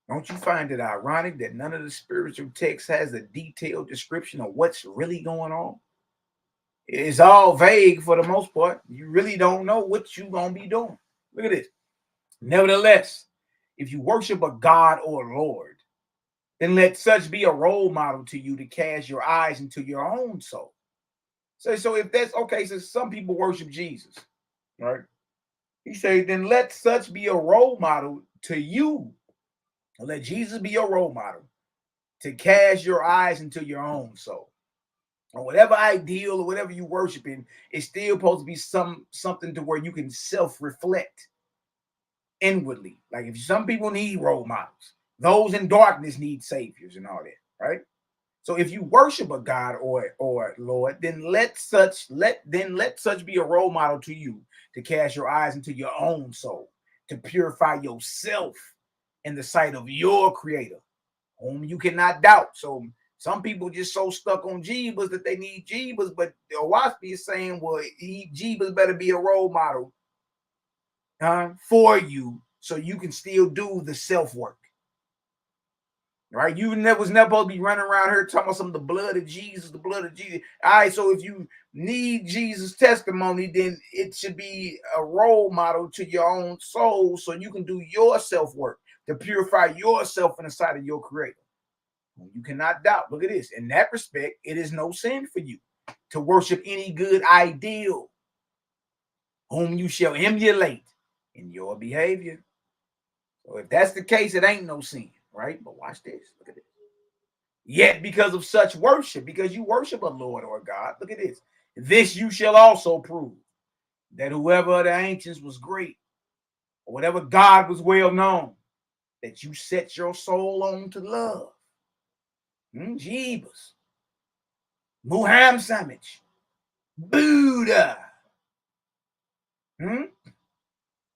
Don't you find it ironic that none of the spiritual text has a detailed description of what's really going on? It's all vague for the most part. You really don't know what you're going to be doing. Look at this. Nevertheless, if you worship a God or Lord, then let such be a role model to you to cast your eyes into your own soul. So if that's okay, so some people worship Jesus, right? He said, then let such be a role model to you. Let Jesus be your role model to cast your eyes into your own soul. Or whatever ideal or whatever you worshiping, it's still supposed to be something to where you can self-reflect inwardly. Like if some people need role models, those in darkness need saviors and all that, right? So if you worship a God or Lord, then let such be a role model to you to cast your eyes into your own soul, to purify yourself in the sight of your creator, whom you cannot doubt. So some people just so stuck on Jeebus that they need Jeebus, but YHWH's is saying, well, Jeebus better be a role model for you so you can still do the self-work. Right? You was never supposed to be running around here talking about some of the blood of Jesus, the blood of Jesus. All right, so if you need Jesus' testimony, then it should be a role model to your own soul so you can do your self-work to purify yourself in the sight of your creator. You cannot doubt. Look at this. In that respect, it is no sin for you to worship any good ideal whom you shall emulate in your behavior. So if that's the case, it ain't no sin, right? But watch this. Look at this. Yet because of such worship, because you worship a Lord or a God, look at this. This you shall also prove, that whoever of the ancients was great, or whatever God was well known, that you set your soul on to love. Jeebus. Muhammad, Buddha.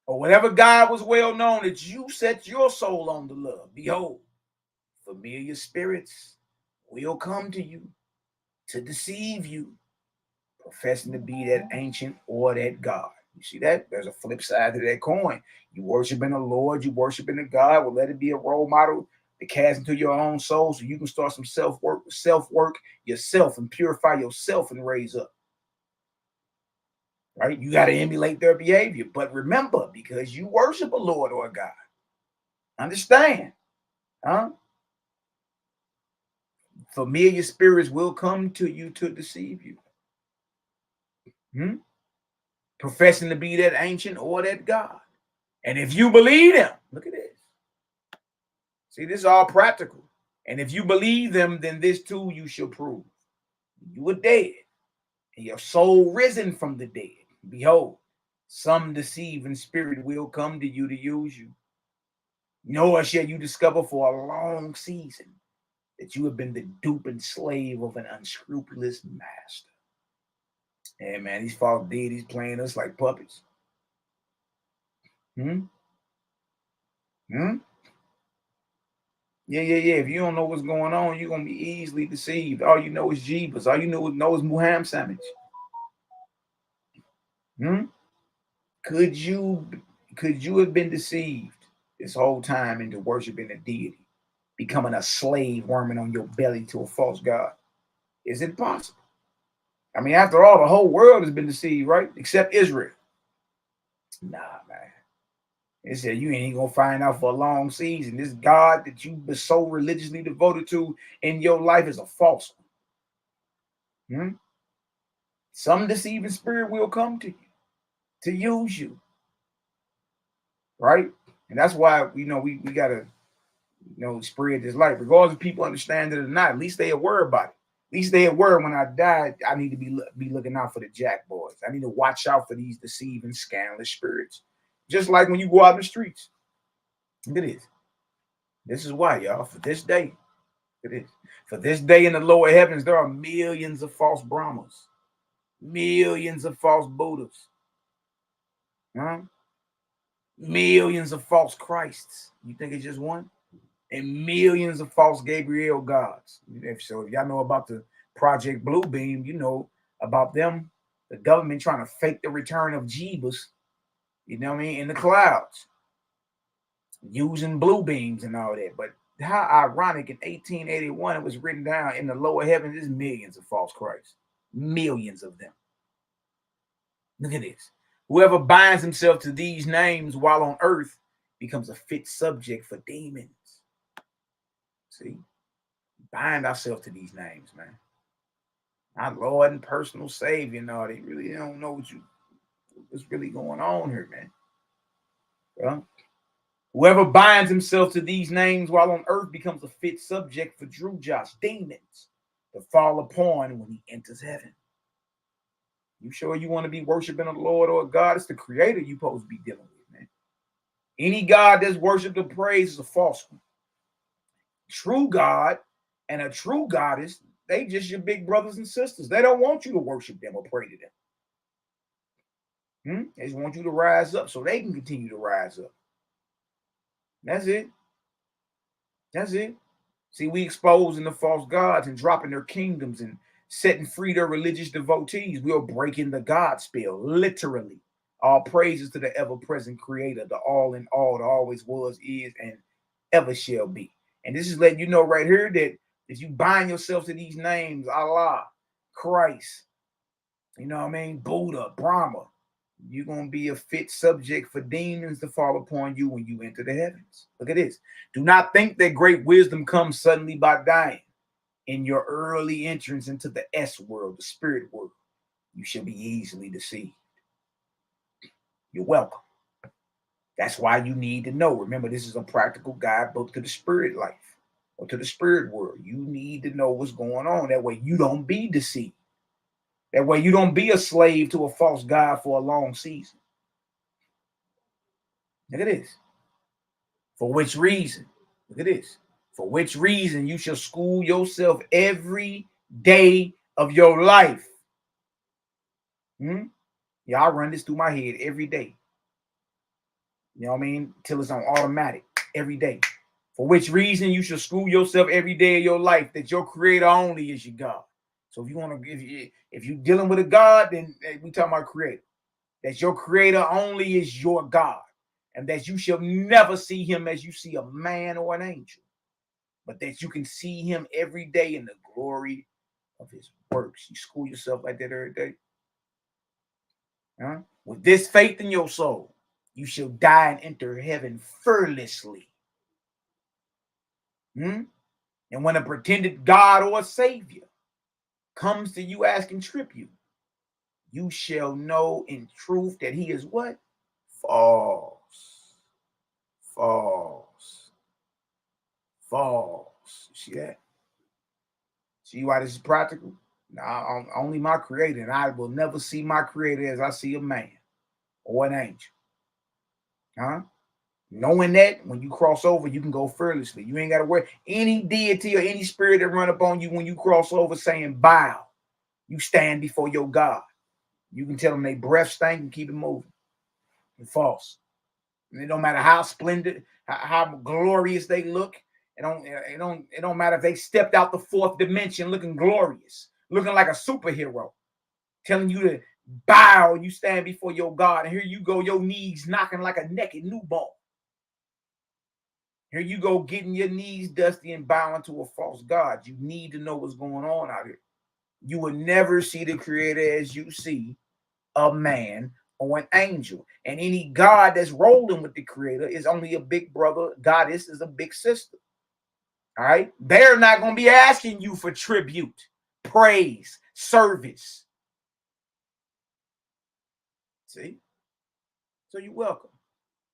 Or whatever God was well known, that you set your soul on to love. Behold, familiar spirits will come to you to deceive you, professing to be that ancient or that God. You see that? There's a flip side to that coin. You worshiping the Lord, you worshiping the God. Well, let it be a role model to cast into your own soul so you can start some self-work yourself and purify yourself and raise up. Right? You got to emulate their behavior. But remember, because you worship a Lord or a God, understand, familiar spirits will come to you to deceive you. Professing to be that ancient or that God. And if you believe them, look at this. See, this is all practical. And if you believe them, then this too you shall prove. You are dead, and your soul risen from the dead. Behold, some deceiving spirit will come to you to use you. Nor shall you discover for a long season that you have been the dupe and slave of an unscrupulous master. Hey, man, these false deities playing us like puppets. Yeah. If you don't know what's going on, you're going to be easily deceived. All you know is Jeebus. All you know is Muhammad. Could you have been deceived this whole time into worshiping a deity, becoming a slave worming on your belly to a false god? Is it possible? I mean, after all, the whole world has been deceived, right? Except Israel. Nah, man. It said you ain't gonna find out for a long season. This God that you've been so religiously devoted to in your life is a false one. Some deceiving spirit will come to you to use you, right? And that's why we gotta spread this light, regardless if people understand it or not. At least they aware about it. At least they aware when I die, I need to be looking out for the jack boys. I need to watch out for these deceiving, scandalous spirits. Just like when you go out in the streets. Look at this. This is why, y'all, for this day, for this day in the lower heavens, there are millions of false Brahmas, millions of false Buddhas, millions of false Christs. You think it's just one? And millions of false Gabriel gods. So if y'all know about the Project Bluebeam, you know about them The government trying to fake the return of Jeebus, you know what I mean, in the clouds, using blue beams and all that. But how ironic, in 1881, it was written down in the lower heavens, there's millions of false Christs. Millions of them. Look at this. Whoever binds himself to these names while on earth becomes a fit subject for demons. See? Bind ourselves to these names, man. Our Lord and personal Savior, no, they really don't know what's really going on here, man. Well, whoever binds himself to these names while on earth becomes a fit subject for Drew Josh, demons, to fall upon when he enters heaven. You sure you want to be worshiping a Lord or a God? It's the creator you're supposed to be dealing with, man. Any God that's worshiped or praised is a false one. True God and a true goddess, they just your big brothers and sisters. They don't want you to worship them or pray to them. They just want you to rise up so they can continue to rise up. That's it. That's it. See, we exposing the false gods and dropping their kingdoms and setting free their religious devotees. We are breaking the God spell, literally. All praises to the ever-present creator, the all in all, the always was, is, and ever shall be. And this is letting you know right here that if you bind yourself to these names, Allah, Christ, you know what I mean, Buddha, Brahma, you're going to be a fit subject for demons to fall upon you when you enter the heavens. Look at this. Do not think that great wisdom comes suddenly by dying. In your early entrance into the S world, the spirit world, you shall be easily deceived. You're welcome. That's why you need to know. Remember, this is a practical guidebook to the spirit life or to the spirit world. You need to know what's going on. That way you don't be deceived. That way you don't be a slave to a false god for a long season. Look at this. For which reason? Look at this. For which reason you shall school yourself every day of your life. Yeah, I run this through my head every day. You know what I mean? Till it's on automatic every day. For which reason you should school yourself every day of your life that your creator only is your God. So if you want to, if you're dealing with a God, then we talking about creator. That your creator only is your God. And that you shall never see him as you see a man or an angel. But that you can see him every day in the glory of his works. You school yourself like that every day. With this faith in your soul, you shall die and enter heaven fearlessly. And when a pretended God or a savior comes to you asking tribute, you shall know in truth that he is what? False. False. False. See that? See why this is practical? Now, only my creator, and I will never see my creator as I see a man or an angel. Knowing that when you cross over, you can go fearlessly. You ain't got to worry. Any deity or any spirit that run up on you when you cross over saying bow, you stand before your God. You can tell them they breath stank and keep it moving. It's false. And it don't matter how splendid, how glorious they look. It don't matter if they stepped out the fourth dimension looking glorious, looking like a superhero, telling you to bow. You stand before your God, and here you go, your knees knocking like a naked newborn. Here you go, getting your knees dusty and bowing to a false god. You need to know what's going on out here. You will never see the creator as you see a man or an angel. And any god that's rolling with the creator is only a big brother. Goddess is a big sister. All right? They're not going to be asking you for tribute, praise, service. See? So you're welcome.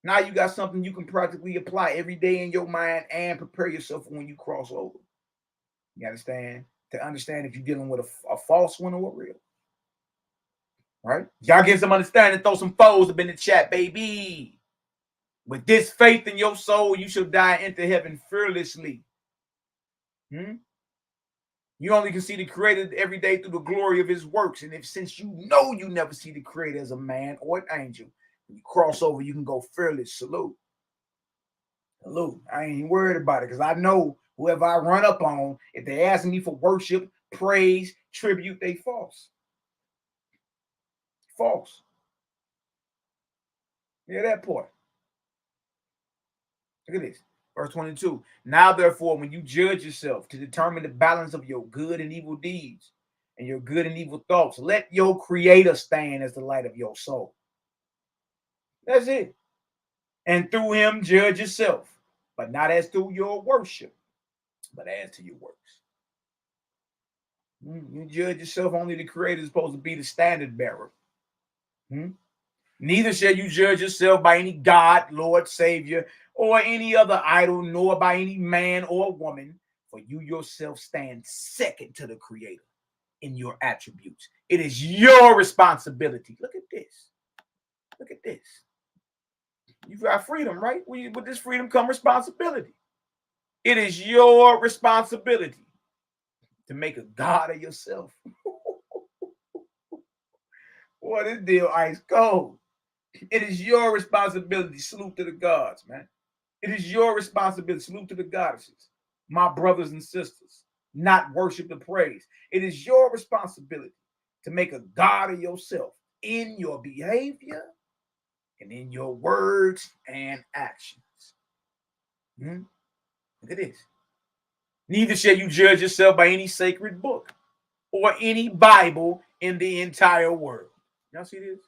Now you got something you can practically apply every day in your mind and prepare yourself for when you cross over. You understand? To understand if you're dealing with a false one or a real. Right? Y'all get some understanding. Throw some foes up in the chat, baby. With this faith in your soul, you shall die and enter heaven fearlessly. You only can see the creator every day through the glory of his works. And since you know you never see the creator as a man or an angel, when you cross over, you can go fearless. Salute. Salute. I ain't worried about it because I know whoever I run up on, if they ask me for worship, praise, tribute, they false. false. Hear that part. Look at this. Verse 22. Now, therefore, when you judge yourself to determine the balance of your good and evil deeds and your good and evil thoughts, let your Creator stand as the light of your soul. That's it. And through him judge yourself, but not as through your worship, but as to your works. You judge yourself, only the Creator is supposed to be the standard bearer. Neither shall you judge yourself by any God, Lord, Savior, or any other idol, nor by any man or woman, for you yourself stand second to the Creator in your attributes. It is your responsibility. Look at this. Look at this. You've got freedom, right? With this freedom come responsibility. It is your responsibility to make a God of yourself. Boy, this deal ice cold. It is your responsibility. Salute to the gods, man. It is your responsibility. Salute to the goddesses, my brothers and sisters. Not worship the praise. It is your responsibility to make a God of yourself in your behavior and in your words and actions. Look at this. Neither shall you judge yourself by any sacred book or any Bible in the entire world. Y'all see this?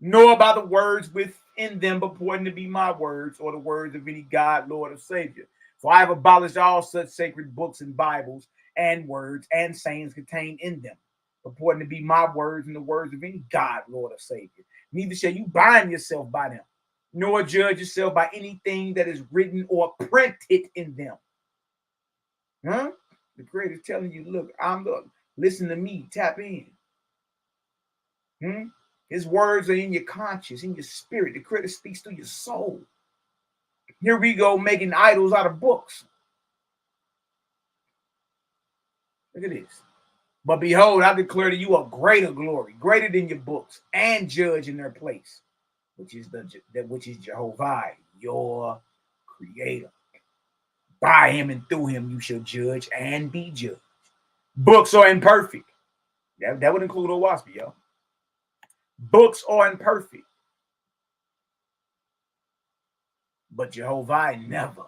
Nor by the words within them purporting to be my words or the words of any God, Lord, or Savior. For I have abolished all such sacred books and Bibles and words and sayings contained in them, purporting to be my words and the words of any God, Lord, or Savior. Neither shall you bind yourself by them, nor judge yourself by anything that is written or printed in them. The Creator is telling you, look, listen to me, tap in. His words are in your conscience, in your spirit. The Creator speaks through your soul. Here we go, making idols out of books. Look at this. But behold, I declare to you a greater glory, greater than your books, and judge in their place, which is Jehovah, your Creator. By him and through him you shall judge and be judged. Books are imperfect. That would include Owaski, yo. Books are imperfect. But Jehovah never.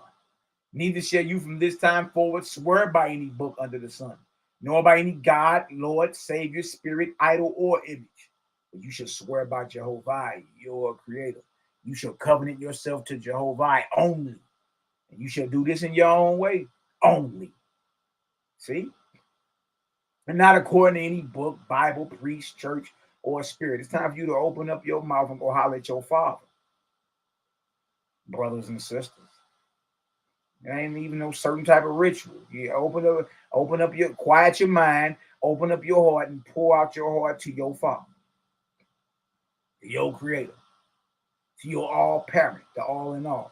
Neither shall you from this time forward swear by any book under the sun, nor by any God, Lord, Savior, Spirit, idol, or image. But you shall swear by Jehovah, your Creator. You shall covenant yourself to Jehovah only. And you shall do this in your own way only. See? And not according to any book, Bible, priest, church, or spirit. It's time for you to open up your mouth and go holler at your Father. Brothers and sisters. There ain't even no certain type of ritual. You quiet your mind, open up your heart, and pour out your heart to your Father, to your Creator, to your all parent, the all in all.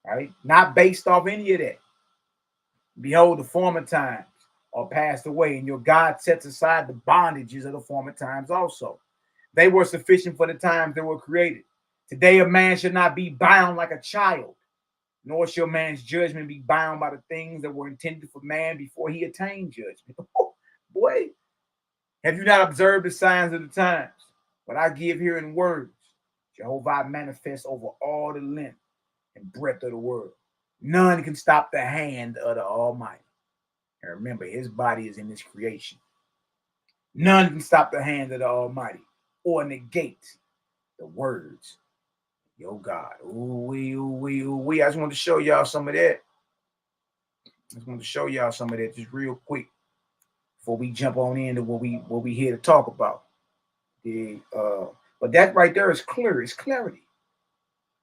Right? Not based off any of that. Behold, the former times are passed away, and your God sets aside the bondages of the former times also. They were sufficient for the times they were created. Today a man should not be bound like a child, nor shall man's judgment be bound by the things that were intended for man before he attained judgment. Boy, have you not observed the signs of the times? But I give here in words. Jehovah manifests over all the length and breadth of the world. None can stop the hand of the Almighty. And remember, his body is in his creation. None can stop the hand of the Almighty or negate the words of your God. Ooh-wee, ooh-wee, ooh-wee. I just want to show y'all some of that. Just real quick before we jump on into what we here to talk about. But that right there is clear. It's clarity.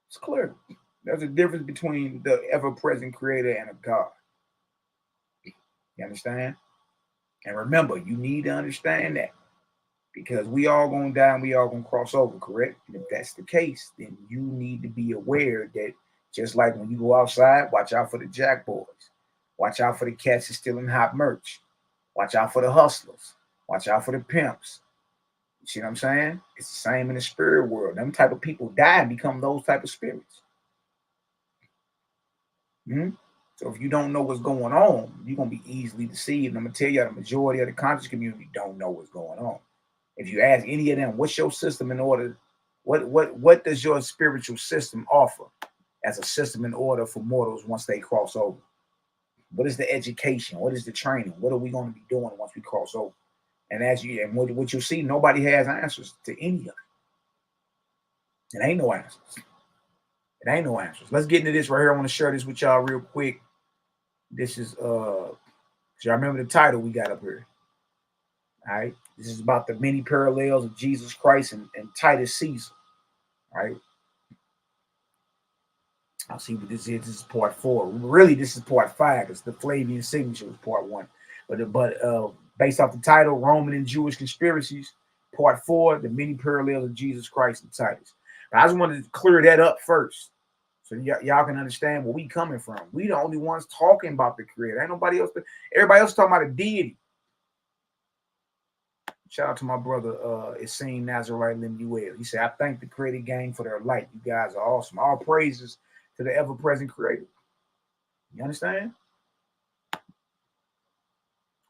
It's clear. There's a difference between the ever-present Creator and a God. You understand? And remember, you need to understand that, because we all gonna die and we all gonna cross over, correct? And if that's the case, then you need to be aware that just like when you go outside, watch out for the jack boys. Watch out for the cats that's stealing hot merch. Watch out for the hustlers. Watch out for the pimps. You see what I'm saying? It's the same in the spirit world. Them type of people die and become those type of spirits. So if you don't know what's going on, you're going to be easily deceived. And I'm going to tell you, the majority of the conscious community don't know what's going on. If you ask any of them, what's your system in order? What does your spiritual system offer as a system in order for mortals once they cross over? What is the education? What is the training? What are we going to be doing once we cross over? And what you see, nobody has answers to any of it. It ain't no answers. It ain't no answers. Let's get into this right here. I want to share this with y'all real quick. This is y'all remember the title we got up here. All right. This is about the many parallels of Jesus Christ and Titus Ceasar. All right. I'll see what this is. This is part 4. Really, this is part 5 because the Flavian signature was part 1. But based off the title, Roman and Jewish Conspiracies, part 4, the many parallels of Jesus Christ and Titus. But I just wanted to clear that up first so y'all can understand where we coming from. We the only ones talking about the Creator. Ain't nobody else. Everybody else talking about a deity. Shout out to my brother, Essene Nazarite Lemuel. He said, I thank the Creator Gang for their light. You guys are awesome. All praises to the ever-present Creator. You understand?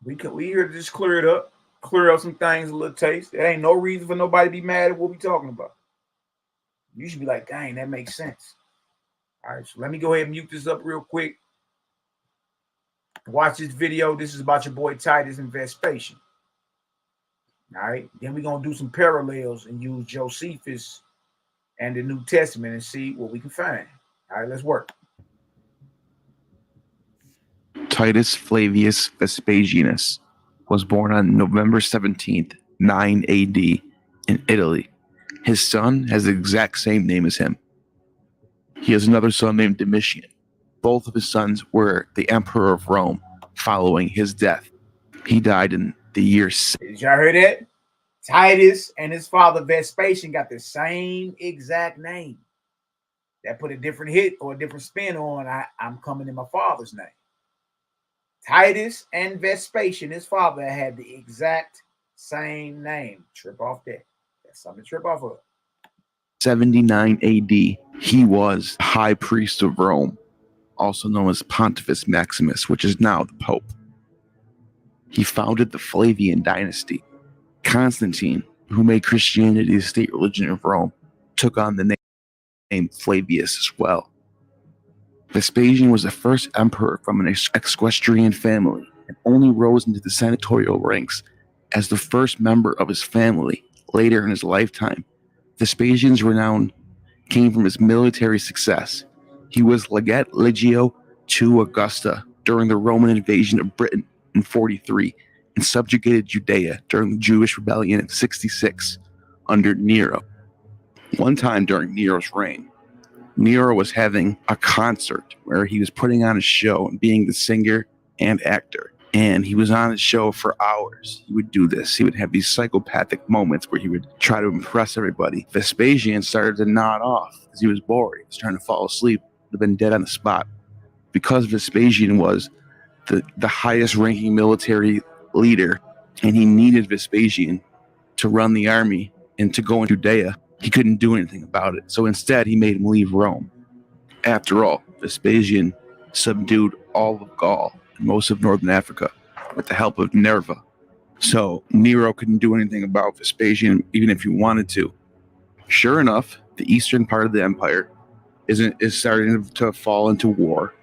We here to just clear it up, clear up some things, a little taste. There ain't no reason for nobody to be mad at what we talking about. You should be like, dang, that makes sense. All right, so let me go ahead and mute this up real quick. Watch this video. This is about your boy Titus and Vespasian. All right, then we're going to do some parallels and use Josephus and the New Testament and see what we can find. All right, let's work. Titus Flavius Vespasianus was born on November 17th, 9 AD in Italy. His son has the exact same name as him. He has another son named Domitian. Both of his sons were the Emperor of Rome following his death. He died in the year... Did y'all hear that? Titus and his father Vespasian got the same exact name. That put a different hit or a different spin on I'm coming in my father's name. Titus and Vespasian, his father, had the exact same name. Trip off that. That's something to trip off of. 79 AD, he was high priest of Rome, also known as Pontifex Maximus, which is now the Pope. He founded the Flavian dynasty. Constantine, who made Christianity the state religion of Rome, took on the name Flavius as well. Vespasian was the first emperor from an equestrian family and only rose into the senatorial ranks as the first member of his family later in his lifetime. Vespasian's renown came from his military success. He was legate legio to Augusta during the Roman invasion of Britain in 43 and subjugated Judea during the Jewish rebellion in 66 under Nero. One time during Nero's reign, Nero was having a concert where he was putting on a show and being the singer and actor. And he was on his show for hours. He would do this. He would have these psychopathic moments where he would try to impress everybody. Vespasian started to nod off because he was bored. He was trying to fall asleep. Would have been dead on the spot. Because Vespasian was the highest ranking military leader and he needed Vespasian to run the army and to go in Judea, he couldn't do anything about it. So instead, he made him leave Rome. After all, Vespasian subdued all of Gaul and most of northern Africa with the help of Nerva. So Nero couldn't do anything about Vespasian, even if he wanted to. Sure enough, the eastern part of the empire is starting to fall into war.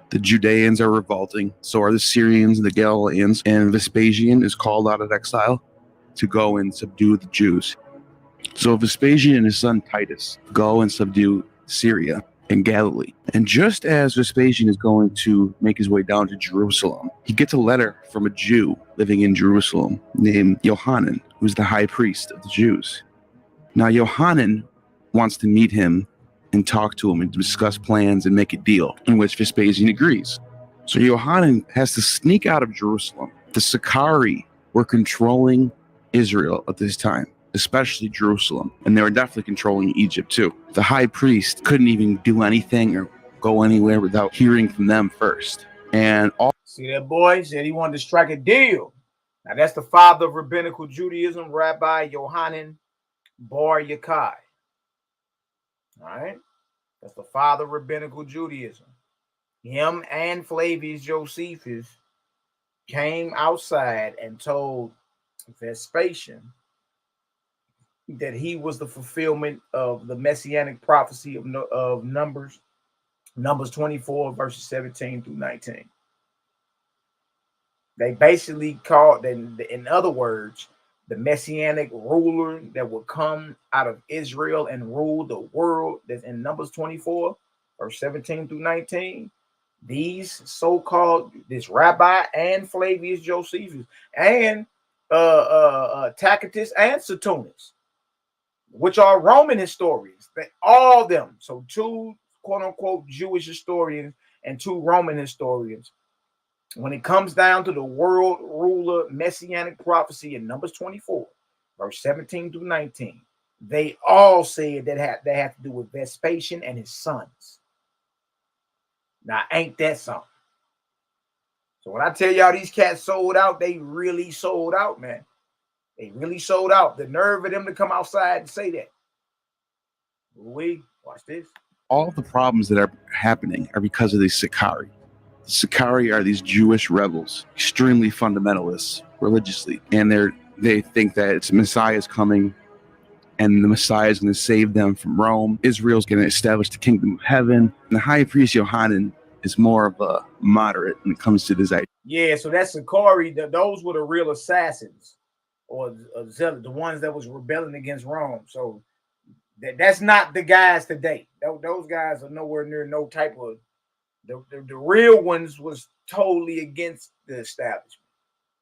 The Judeans are revolting, so are the Syrians and the Galileans, and Vespasian is called out of exile to go and subdue the Jews. So Vespasian and his son Titus go and subdue Syria and Galilee. And just as Vespasian is going to make his way down to Jerusalem, he gets a letter from a Jew living in Jerusalem named Yohanan, who's the high priest of the Jews. Now Yohanan wants to meet him and talk to him and discuss plans and make a deal, in which Vespasian agrees. So Yohanan has to sneak out of Jerusalem. The Sicarii were controlling Israel at this time, especially Jerusalem, and they were definitely controlling Egypt too. The high priest couldn't even do anything or go anywhere without hearing from them first. And see that boy said he wanted to strike a deal. Now that's the father of rabbinical Judaism, Rabbi Yohanan Bar YAH'KI. All right, that's the father of rabbinical Judaism. Him and Flavius Josephus came outside and told Vespasian that he was the fulfillment of the messianic prophecy of Numbers 24, verses 17 through 19. They basically called, in other words, the messianic ruler that would come out of Israel and rule the world, that's in Numbers 24, verse 17 through 19. These so-called, this Rabbi and Flavius Josephus and Tacitus and Suetonius, which are Roman historians, all of them. So 2 quote-unquote Jewish historians and 2 Roman historians. When it comes down to the world ruler messianic prophecy in Numbers 24, verse 17 through 19, they all said that they have to do with Vespasian and his sons. Now, ain't that something? So when I tell y'all these cats sold out, they really sold out, man. They really sold out. The nerve of them to come outside and say that. Watch this. All of the problems that are happening are because of these Sicarii. The Sicarii are these Jewish rebels, extremely fundamentalists religiously, and they think that it's Messiah is coming, and the Messiah is going to save them from Rome. Israel's going to establish the kingdom of heaven. And the high priest Yohanan is more of a moderate when it comes to this idea. Yeah, so that's Sicarii. Those were the real assassins, or zealots, the ones that was rebelling against Rome. So that's not the guys today. Those guys are nowhere near no type of. The real ones was totally against the establishment.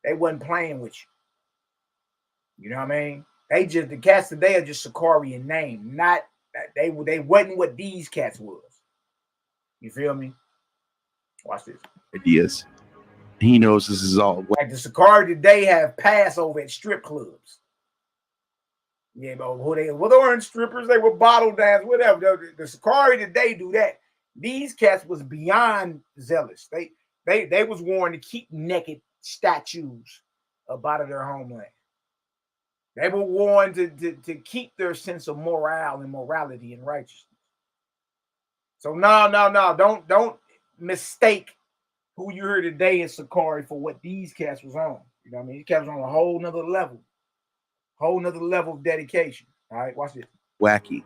They wasn't playing with you. You know what I mean? The cats today are just Sicarii in name. Not they wasn't what these cats was. You feel me? Watch this. Ideas. He knows this is all. Like the Sicarii today have Passover at strip clubs. Yeah, but they weren't strippers, they were bottle dancers, whatever. The Sicarii today do that. These cats was beyond zealous. They was warned to keep naked statues up out of their homeland. They were warned to keep their sense of morale and morality and righteousness. So no, don't mistake who you heard today in Sicarii for what these cats was on. You know what I mean? These cats was on a whole nother level of dedication. All right, watch this. YAH'KI.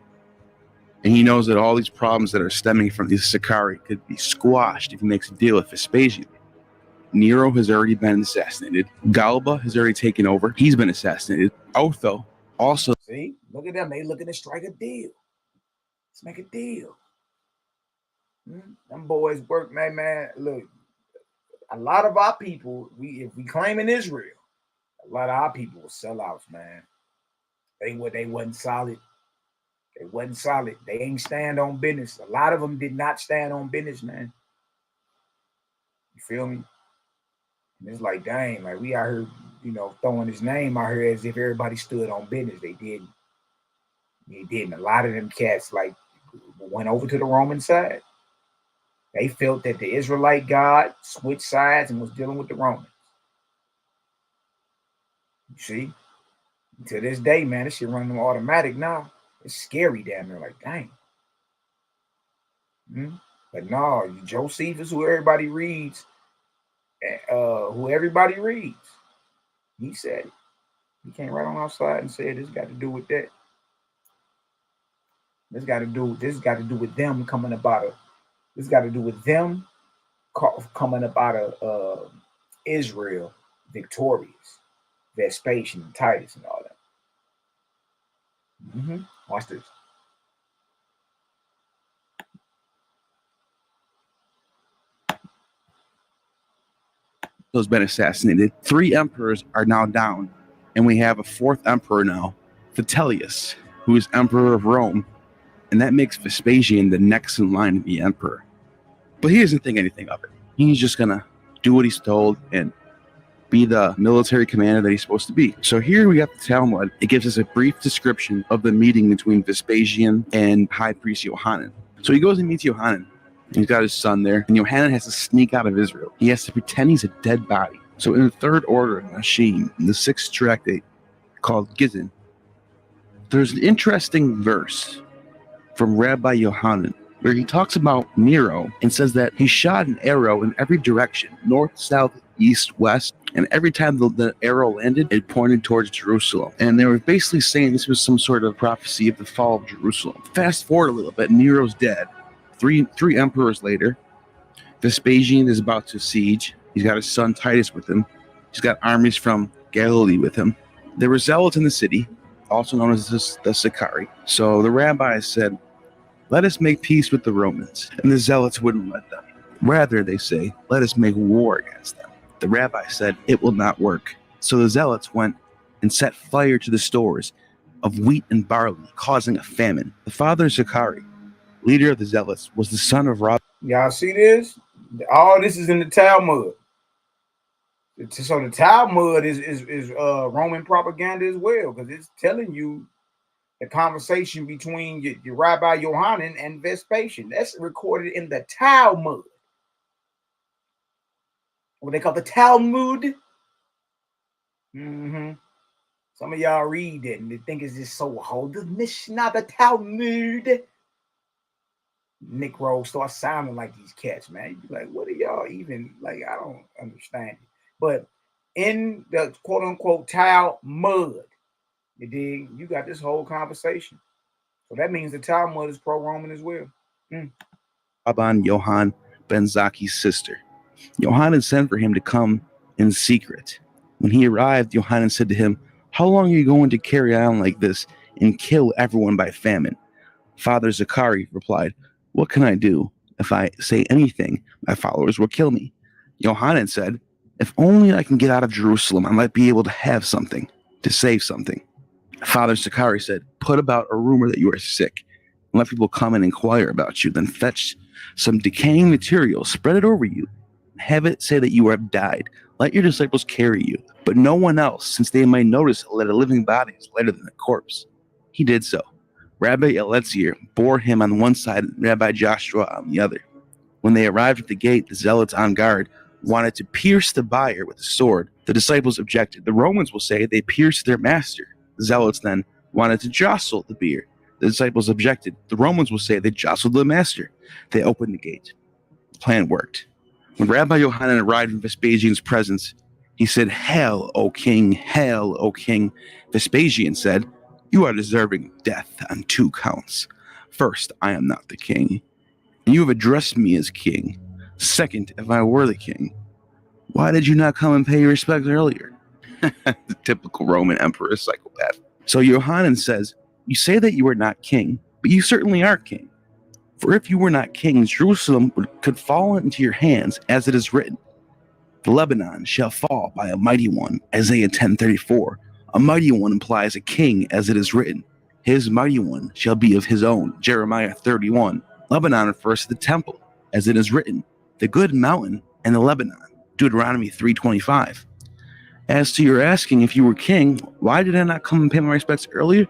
And he knows that all these problems that are stemming from these Sicarii could be squashed if he makes a deal with Vespasian. Nero has already been assassinated. Galba has already taken over. He's been assassinated. Otho also. See, look at them. They looking to strike a deal. Let's make a deal. Them boys work, man. Look, a lot of our people, if we claim in Israel, a lot of our people were sellouts, man. They wasn't solid. They wasn't solid. They ain't stand on business. A lot of them did not stand on business, man. You feel me? And it's like, dang, like we out here, throwing his name out here as if everybody stood on business. They didn't. They didn't. A lot of them cats like went over to the Roman side. They felt that the Israelite God switched sides and was dealing with the Romans. You see? To this day, man, this shit running them automatic now. It's scary down there, like, dang. But no, Josephus, who everybody reads, he said it. He came right on outside and said, this got to do with that. This got to do with them coming up out of, this got to do with them coming up out of Israel victorious. Vespasian and Titus and all that. Watch this. Has been assassinated. 3 emperors are now down, and we have a 4th emperor now, Vitellius, who is emperor of Rome, and that makes Vespasian the next in line to be emperor. But he doesn't think anything of it. He's just gonna do what he's told and be the military commander that he's supposed to be. So here we got the Talmud. It gives us a brief description of the meeting between Vespasian and high priest Yohanan. So he goes and meets Yohanan. He's got his son there, and Yohanan has to sneak out of Israel. He has to pretend he's a dead body. So in the 3rd order, Nashim, in the 6th tractate called Gizon, there's an interesting verse from Rabbi Yohanan where he talks about Nero and says that he shot an arrow in every direction, north, south, east, west, And every time the arrow landed, it pointed towards Jerusalem. And they were basically saying this was some sort of prophecy of the fall of Jerusalem. Fast forward a little bit, Nero's dead. Three emperors later, Vespasian is about to siege. He's got his son Titus with him. He's got armies from Galilee with him. There were zealots in the city, also known as the Sicarii. So the rabbis said, let us make peace with the Romans. And the zealots wouldn't let them. Rather, they say, let us make war against them. The rabbi said, it will not work. So the zealots went and set fire to the stores of wheat and barley, causing a famine. The father of Sicarii, leader of the zealots, was the son of Rob. Y'all see this? All this is in the Talmud. So the Talmud is Roman propaganda as well, because it's telling you the conversation between your Rabbi Yohanan and Vespasian. That's recorded in the Talmud. What they call the Talmud. Some of y'all read it and they think it's just so hold the Mishnah, the Talmud. Nick Rose starts sounding like these cats, man. You be like, what are y'all even like? I don't understand it. But in the quote unquote Talmud, you dig, you got this whole conversation. So that means the Talmud is pro-Roman as well. Rabban Yohan ben Zaki's sister. Yohanan sent for him to come in secret. When he arrived, Yohanan said to him, how long are you going to carry on like this and kill everyone by famine? Father Zachari replied, what can I do? If I say anything, my followers will kill me. Yohanan said, if only I can get out of Jerusalem, I might be able to have something, to save something. Father Zachari said, put about a rumor that you are sick, and let people come and inquire about you. Then fetch some decaying material, spread it over you, have it say that you have died. Let your disciples carry you, but no one else, since they might notice that a living body is lighter than a corpse. He did so. Rabbi Eliezer bore him on one side and Rabbi Joshua on the other. When they arrived at the gate, the zealots on guard wanted to pierce the buyer with a sword. The disciples objected. The Romans will say they pierced their master. The zealots then wanted to jostle the buyer. The disciples objected. The Romans will say they jostled the master. They opened the gate. The plan worked. When Rabbi Yohanan arrived in Vespasian's presence, he said, hail, O king, hail, O king. Vespasian said, you are deserving of death on 2 counts. First, I am not the king, and you have addressed me as king. Second, if I were the king, why did you not come and pay your respects earlier? The typical Roman emperor psychopath. So Yohanan says, you say that you are not king, but you certainly are king. For if you were not king, Jerusalem could fall into your hands, as it is written. The Lebanon shall fall by a mighty one, Isaiah 10:34. A mighty one implies a king, as it is written. His mighty one shall be of his own, Jeremiah 31. Lebanon refers to the temple, as it is written. The good mountain and the Lebanon, Deuteronomy 3:25. As to your asking if you were king, why did I not come and pay my respects earlier?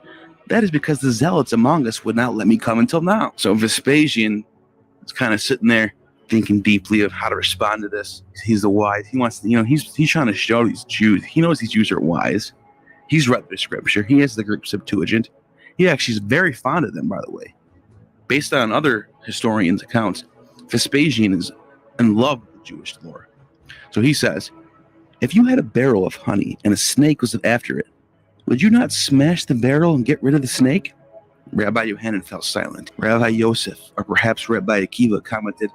That is because the zealots among us would not let me come until now. So Vespasian is kind of sitting there thinking deeply of how to respond to this. He's the wise. He wants to, he's trying to show these Jews. He knows these Jews are wise. He's read the scripture. He has the Greek Septuagint. He actually is very fond of them, by the way. Based on other historians' accounts, Vespasian is in love with the Jewish lore. So he says, if you had a barrel of honey and a snake was after it, would you not smash the barrel and get rid of the snake? Rabbi Yohanan fell silent. Rabbi Yosef, or perhaps Rabbi Akiva, commented,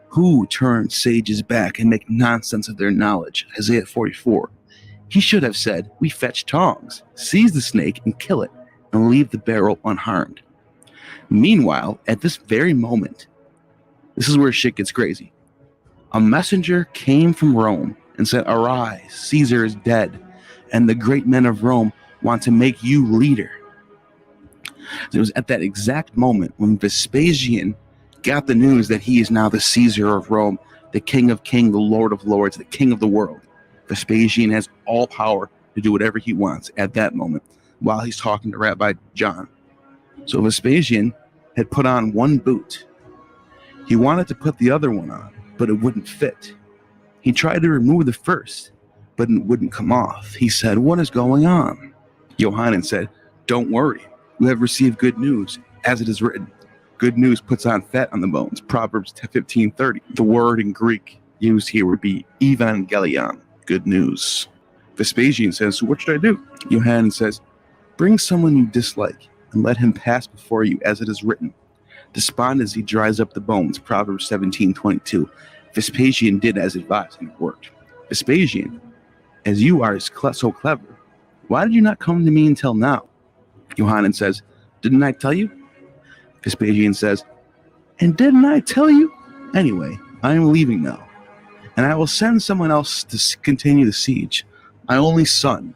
who turns sages back and make nonsense of their knowledge? Isaiah 44. He should have said, we fetch tongs, seize the snake and kill it, and leave the barrel unharmed. Meanwhile, at this very moment, this is where shit gets crazy. A messenger came from Rome and said, arise, Caesar is dead, and the great men of Rome want to make you leader. It was at that exact moment when Vespasian got the news that he is now the Caesar of Rome, the king of kings, the lord of lords, the king of the world. Vespasian has all power to do whatever he wants at that moment while he's talking to Rabbi John. So Vespasian had put on one boot. He wanted to put the other one on, but it wouldn't fit. He tried to remove the first, but it wouldn't come off. He said, what is going on? Yohanan said, don't worry. You have received good news, as it is written. Good news puts on fat on the bones. Proverbs 15:30. The word in Greek used here would be evangelion. good news. Vespasian says, so what should I do? Yohanan says, bring someone you dislike and let him pass before you as it is written. Despondency dries up the bones, Proverbs 17:22. Vespasian did as advised, and it worked. Vespasian, as you are so clever, why did you not come to me until now? Yohanan says, didn't I tell you? Vespasian says, and didn't I tell you? Anyway, I am leaving now, and I will send someone else to continue the siege. My only son,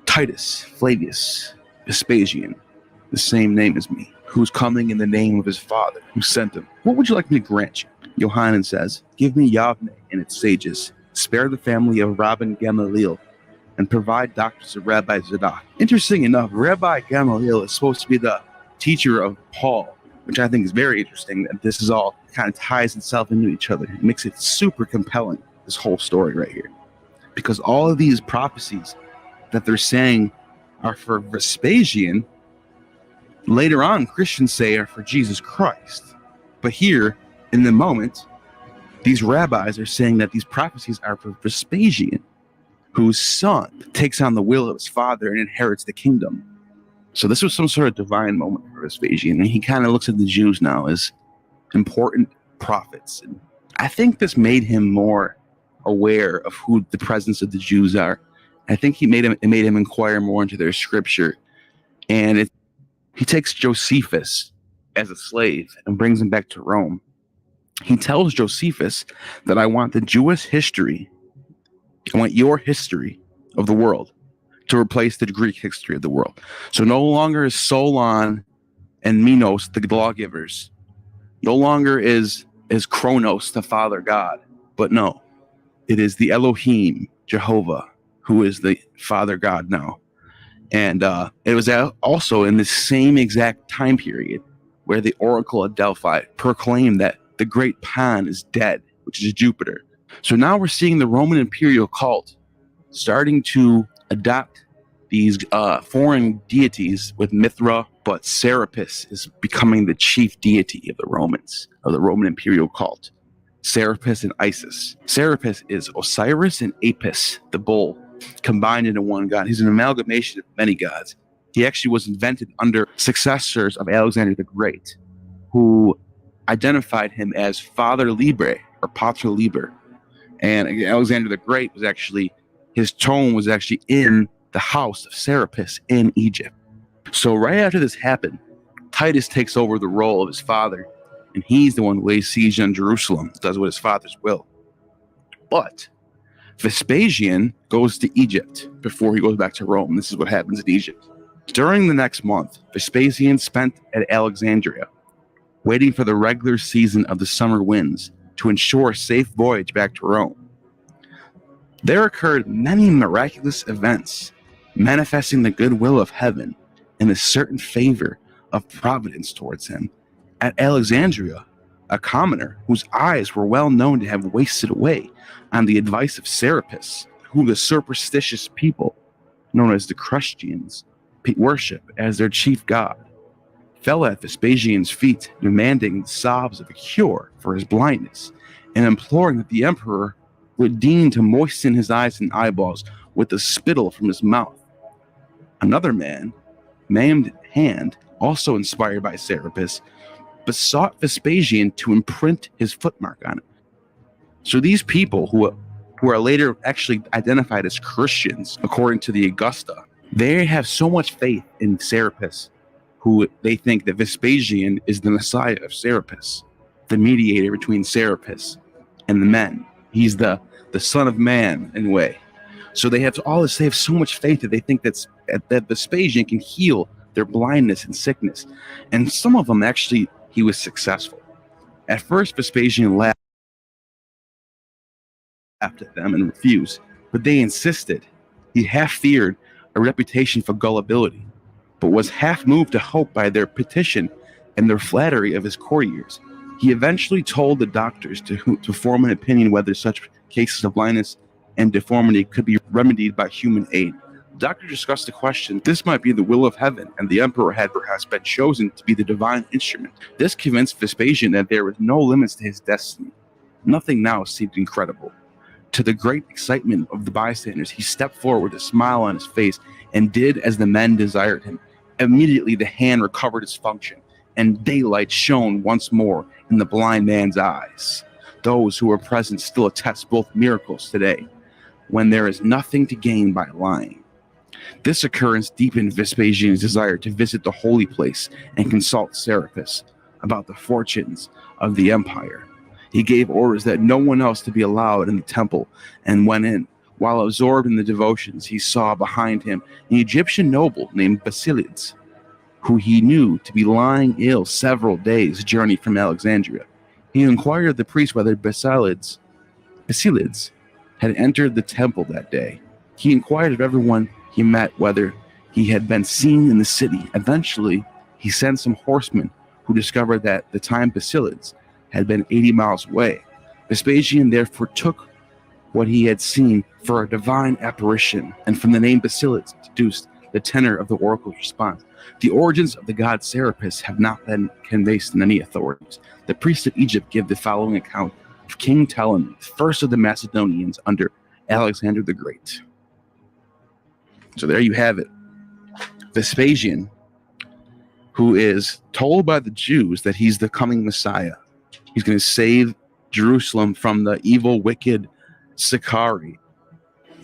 Titus Flavius Vespasian, the same name as me, who's coming in the name of his father, who sent him. What would you like me to grant you? Yohanan says, give me Yavne and its sages, spare the family of Rabban Gamaliel, and provide doctors of Rabbi Zadok. Interesting enough, Rabbi Gamaliel is supposed to be the teacher of Paul, which I think is very interesting, that this is all kind of ties itself into each other. It makes it super compelling, this whole story right here. Because all of these prophecies that they're saying are for Vespasian, later on Christians say are for Jesus Christ. But here, in the moment, these rabbis are saying that these prophecies are for Vespasian, whose son takes on the will of his father and inherits the kingdom. So this was some sort of divine moment for Vespasian, and he kind of looks at the Jews now as important prophets. And I think this made him more aware of who the presence of the Jews are. I think it made him inquire more into their scripture. And he takes Josephus as a slave and brings him back to Rome. He tells Josephus that I want the Jewish history, I want your history of the world to replace the Greek history of the world. So no longer is Solon and Minos the lawgivers. No longer is Kronos the Father God. But no, it is the Elohim, Jehovah, who is the Father God now. And it was also in the same exact time period where the Oracle of Delphi proclaimed that the great Pan is dead, which is Jupiter. So now we're seeing the Roman imperial cult starting to adopt these foreign deities with Mithra, but Serapis is becoming the chief deity of the Romans, of the Roman imperial cult. Serapis and Isis. Serapis is Osiris and Apis, the bull, combined into one god. He's an amalgamation of many gods. He actually was invented under successors of Alexander the Great, who identified him as Father Liber or Pater Liber. And Alexander the Great was actually, his tomb was actually in the house of Serapis in Egypt. So right after this happened, Titus takes over the role of his father, and he's the one who lays siege on Jerusalem, does what his father's will. But Vespasian goes to Egypt before he goes back to Rome. This is what happens in Egypt. During the next month, Vespasian spent at Alexandria, waiting for the regular season of the summer winds to ensure a safe voyage back to Rome. There occurred many miraculous events, manifesting the goodwill of heaven and a certain favor of providence towards him. At Alexandria, a commoner whose eyes were well known to have wasted away on the advice of Serapis, who the superstitious people, known as the Christians, worship as their chief god, fell at Vespasian's feet, demanding the sobs of a cure for his blindness, and imploring that the emperor would deign to moisten his eyes and eyeballs with the spittle from his mouth. Another man, named Hand, also inspired by Serapis, besought Vespasian to imprint his footmark on it. So these people, who are later actually identified as Christians, according to the Augusta, they have so much faith in Serapis, who they think that Vespasian is the Messiah of Serapis, the mediator between Serapis and the men. He's the son of man in a way. So they have so much faith that they think that Vespasian can heal their blindness and sickness. And some of them actually, he was successful. At first, Vespasian laughed at them and refused, but they insisted. He half feared a reputation for gullibility, but was half moved to hope by their petition and their flattery of his courtiers. He eventually told the doctors to form an opinion whether such cases of blindness and deformity could be remedied by human aid. The doctor discussed the question. This might be the will of heaven, and the emperor had perhaps been chosen to be the divine instrument. This convinced Vespasian that there was no limits to his destiny. Nothing now seemed incredible. To the great excitement of the bystanders, he stepped forward with a smile on his face and did as the men desired him. Immediately the hand recovered its function, and daylight shone once more in the blind man's eyes. Those who were present still attest both miracles today, when there is nothing to gain by lying. This occurrence deepened Vespasian's desire to visit the holy place and consult Serapis about the fortunes of the empire. He gave orders that no one else to be allowed in the temple, and went in. While absorbed in the devotions, he saw behind him an Egyptian noble named Basilides, who he knew to be lying ill several days' journey from Alexandria. He inquired of the priest whether Basilides had entered the temple that day. He inquired of everyone he met whether he had been seen in the city. Eventually, he sent some horsemen who discovered that the time Basilides had been 80 miles away. Vespasian therefore took what he had seen for a divine apparition, and from the name Basilides deduced the tenor of the oracle's response. The origins of the god Serapis have not been conveyed in any authorities. The priests of Egypt give the following account of King Ptolemy, first of the Macedonians under Alexander the Great. So there you have it. Vespasian, who is told by the Jews that he's the coming Messiah. He's going to save Jerusalem from the evil, wicked Sicarii.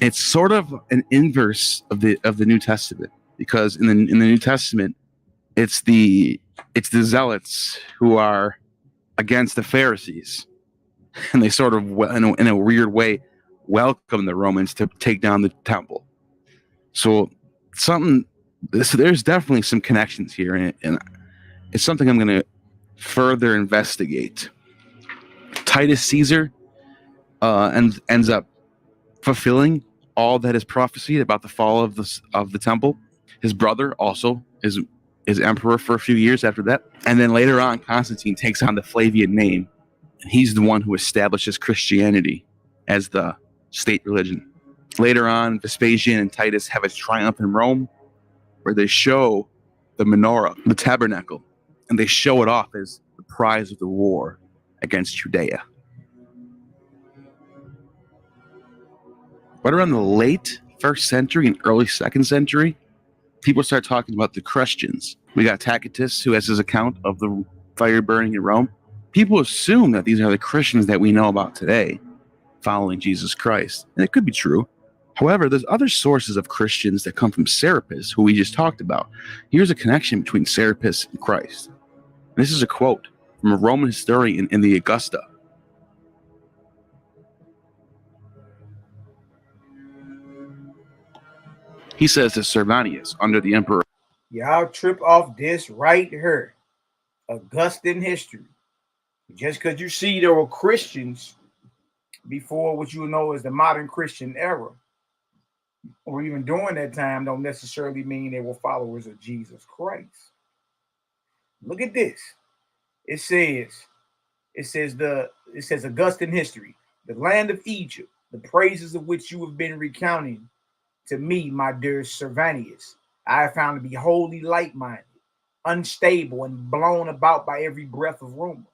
It's sort of an inverse of the New Testament, because in the New Testament, it's the zealots who are against the Pharisees, and they sort of, in a weird way, welcome the Romans to take down the temple. So there's definitely some connections here, and it's something I'm going to further investigate. Titus Caesar ends up fulfilling all that is prophesied about the fall of the temple. His brother also is emperor for a few years after that, and then later on, Constantine takes on the Flavian name, and he's the one who establishes Christianity as the state religion. Later on, Vespasian and Titus have a triumph in Rome, where they show the menorah, the tabernacle, and they show it off as the prize of the war against Judea. Right around the late 1st century and early 2nd century, people start talking about the Christians. We got Tacitus, who has his account of the fire burning in Rome. People assume that these are the Christians that we know about today, following Jesus Christ. And it could be true. However, there's other sources of Christians that come from Serapis, who we just talked about. Here's a connection between Serapis and Christ. And this is a quote from a Roman historian in the Augusta. He says that Servanius, under the emperor... Y'all trip off this right here. Augustan history. Just because you see there were Christians before what you know as the modern Christian era, or even during that time, don't necessarily mean they were followers of Jesus Christ. Look at this. It says Augustan history, the land of Egypt, the praises of which you have been recounting to me, my dear Servanius, I have found to be wholly light-minded, unstable, and blown about by every breath of rumor.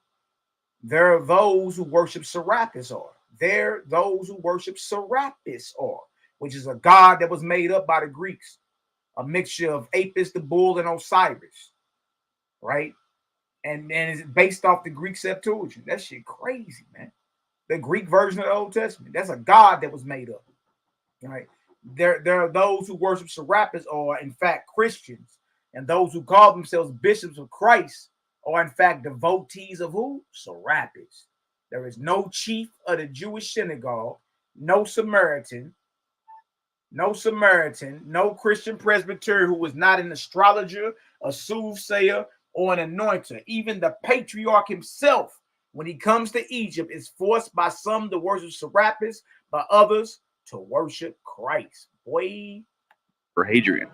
There are those who worship Serapis, which is a god that was made up by the Greeks, a mixture of Apis, the bull, and Osiris, right? And it's based off the Greek Septuagint. That shit crazy, man. The Greek version of the Old Testament. That's a god that was made up, right? There are those who worship Serapis are in fact Christians, and those who call themselves bishops of Christ are in fact devotees of who? Serapis. There is no chief of the Jewish synagogue, no Samaritan, no Christian presbyter who was not an astrologer, a soothsayer, or an anointer. Even the patriarch himself, when he comes to Egypt, is forced by some to worship Serapis, by others to worship Christ. Boy. For Hadrian.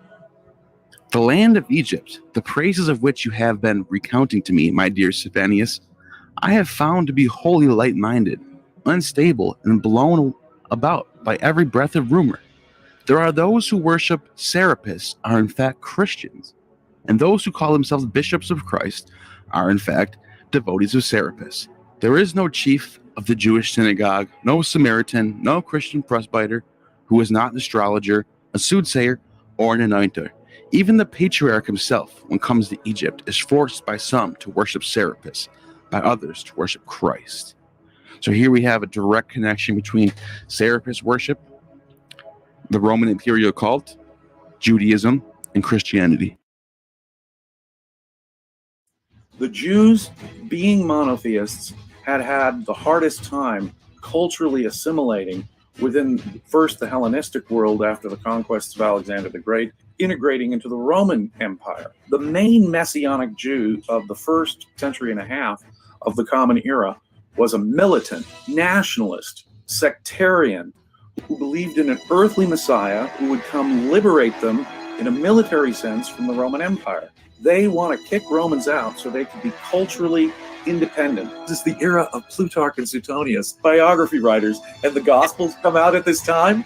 The land of Egypt, the praises of which you have been recounting to me, my dear Servanius, I have found to be wholly light-minded, unstable, and blown about by every breath of rumor. There are those who worship Serapis are in fact Christians, and those who call themselves bishops of Christ are in fact devotees of Serapis. There is no chief of the Jewish synagogue, no Samaritan, no Christian presbyter who was not an astrologer, a soothsayer, or an anointer. Even the patriarch himself, when it comes to Egypt, is forced by some to worship Serapis, by others to worship Christ. So here we have a direct connection between Serapis worship, the Roman imperial cult, Judaism, and Christianity. The Jews, being monotheists, had the hardest time culturally assimilating within first the Hellenistic world after the conquests of Alexander the Great, integrating into the Roman Empire. The main Messianic Jew of the first century and a half of the Common Era was a militant, nationalist, sectarian, who believed in an earthly Messiah who would come liberate them in a military sense from the Roman Empire. They want to kick Romans out so they can be culturally independent. This is the era of Plutarch and Suetonius, biography writers, and the Gospels come out at this time.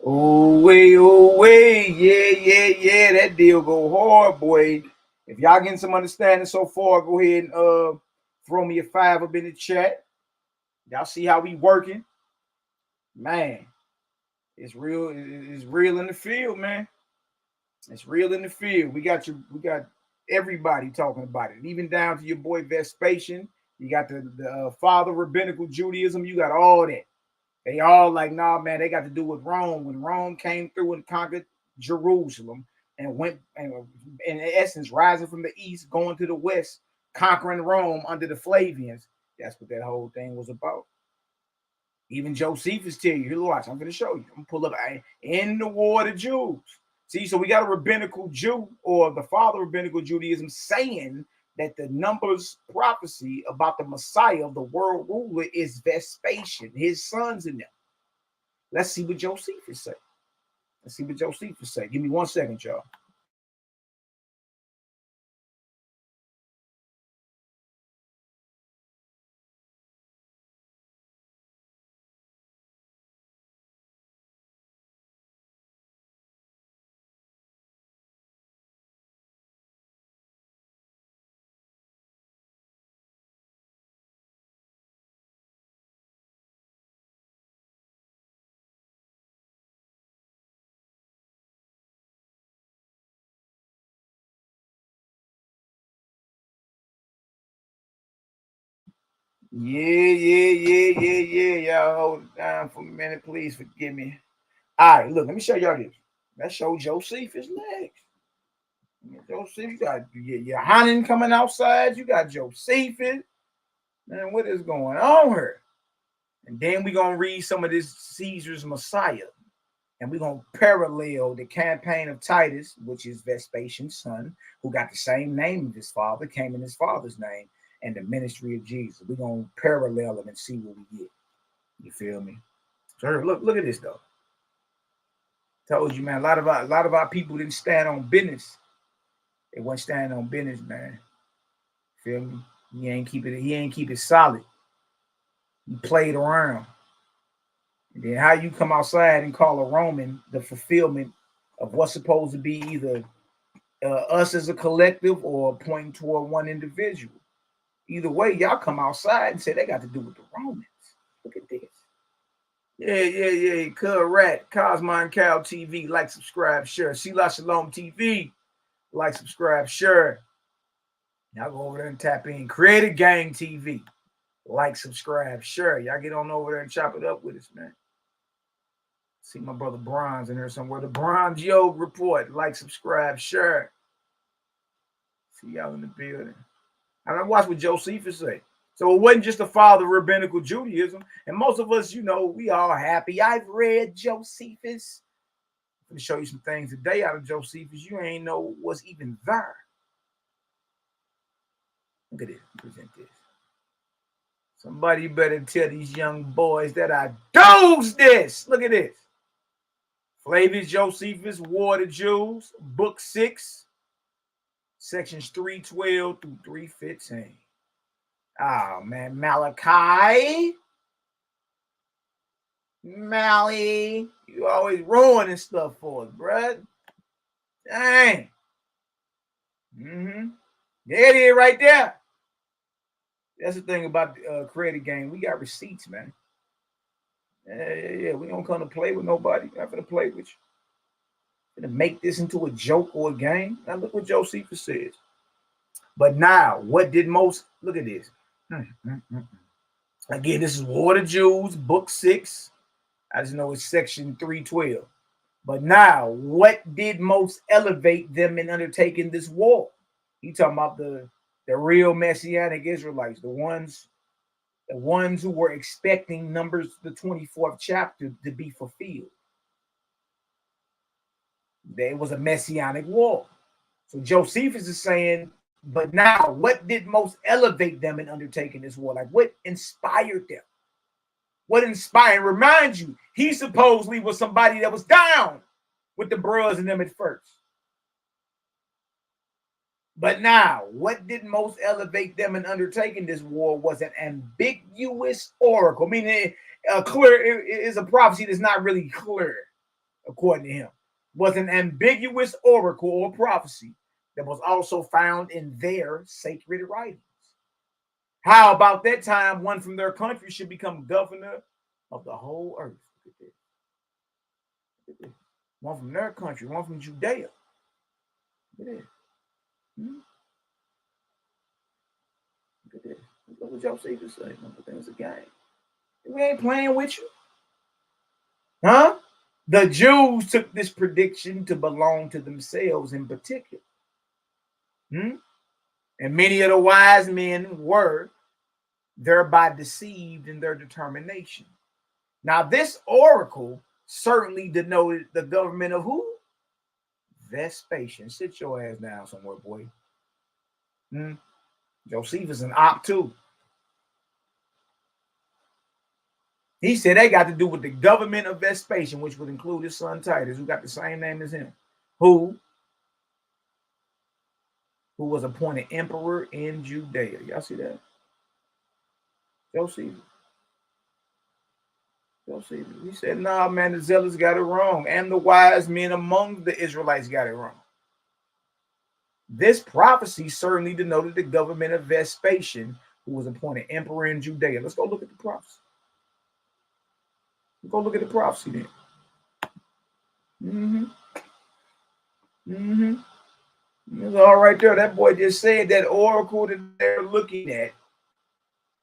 Oh, yeah. That deal go hard, boy. If y'all getting some understanding so far, go ahead and throw me a 5 up in the chat. Y'all see how we working? Man, it's real. It's real in the field, man. It's real in the field. We got everybody talking about it, even down to your boy Vespasian. You got the father rabbinical Judaism. You got all that. They all like, nah, man, they got to do with Rome. When Rome came through and conquered Jerusalem and went, and in essence, rising from the east, going to the west, conquering Rome under the Flavians. That's what that whole thing was about. Even Josephus tell you, here, watch, I'm going to show you. I'm going to pull up in the war of the Jews. See, so we got a rabbinical Jew, or the father of rabbinical Judaism, saying that the Numbers prophecy about the Messiah of the world ruler is Vespasian, his sons in them. Let's see what Josephus say. Give me 1 second, y'all. Yeah. Y'all hold it down for a minute, please. Forgive me. All right, look, let me show y'all this. Let's show Josephus next. Josephus, you got your Hanan coming outside. You got Josephus. Man, what is going on here? And then we're going to read some of this Caesar's Messiah. And we're going to parallel the campaign of Titus, which is Vespasian's son, who got the same name of his father, came in his father's name, and the ministry of Jesus. We're going to parallel them and see what we get. You feel me? So look at this, though. Told you, man, a lot of our people didn't stand on business. They weren't standing on business, man. Feel me? He ain't keep it solid. He played around. And then how you come outside and call a Roman the fulfillment of what's supposed to be either us as a collective or pointing toward one individual. Either way, y'all come outside and say they got to do with the Romans. Look at this. Yeah. Correct. Cosmon Cow TV. Like, subscribe, share. SHALOM TV. Like, subscribe, share. Y'all go over there and tap in. Creative Gang TV. Like, subscribe, share. Y'all get on over there and chop it up with us, man. See my brother Bronze in there somewhere. The Bronze Yoga Report. Like, subscribe, share. See y'all in the building. And I watch what Josephus say. So it wasn't just the father of rabbinical Judaism. And most of us, we all happy. I've read Josephus. I'm going to show you some things today out of Josephus. You ain't know what's even there. Look at this. Present this. Somebody better tell these young boys that I doze this. Look at this. Flavius Josephus, War of the Jews, Book 6, sections 312 through 315. Oh, man. Malaki. Mally, you always ruining stuff for us, bruh. Dang. There it is right there. That's the thing about the creative game. We got receipts, man. Yeah. We don't come to play with nobody. I'm not gonna play with you. I'm gonna make this into a joke or a game. Now look what Josephus says. But now, what did most? Look at this. Again, this is War of the Jews, Book 6. I just know it's section 312. But now, what did most elevate them in undertaking this war? He talking about the real Messianic Israelites, the ones who were expecting Numbers, the 24th chapter, to be fulfilled. There was a Messianic war. So Josephus is saying, but now, what did most elevate them in undertaking this war? Like, what inspired them? What inspired? Remind you, he supposedly was somebody that was down with the bros and them at first. But now, what did most elevate them in undertaking this war was an ambiguous oracle, meaning clear is a prophecy that's not really clear, according to him. Was an ambiguous oracle or prophecy that was also found in their sacred writings. How about that time one from their country should become governor of the whole earth? Look at this. Look at this. One from their country, one from Judea. Look at this. Look at this. Look what Josephus saying. Look, things a game. We ain't playing with you. Huh? The Jews took this prediction to belong to themselves in particular. And many of the wise men were thereby deceived in their determination. Now, this oracle certainly denoted the government of who? Vespasian. Sit your ass down somewhere, boy. Josephus an op too. He said they got to do with the government of Vespasian, which would include his son Titus, who got the same name as him, who was appointed emperor in Judea. Y'all see that? Josephus. He said, nah, man, the zealots got it wrong, and the wise men among the Israelites got it wrong. This prophecy certainly denoted the government of Vespasian, who was appointed emperor in Judea. Let's go look at the prophecy. Let's go look at the prophecy then. It's all right there. That boy just said that oracle that they're looking at,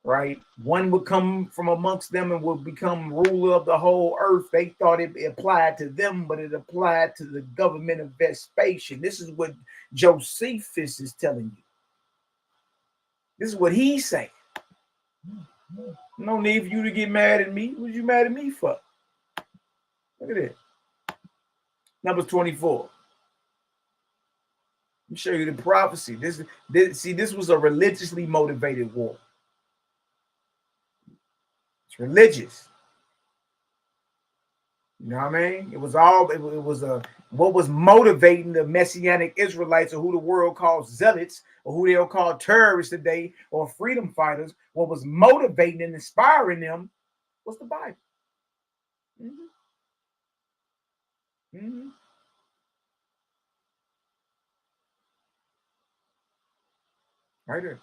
right? One would come from amongst them and would become ruler of the whole earth. They thought it applied to them, but it applied to the government of Vespasian. This is what Josephus is telling you. This is what he's saying. No need for you to get mad at me. What you mad at me for? Look at this. Numbers 24. Let me show you the prophecy. This was a religiously motivated war. It's religious. You know what I mean? It was what was motivating the Messianic Israelites, or who the world calls zealots, or who they'll call terrorists today, or freedom fighters. What was motivating and inspiring them was the Bible. Right there.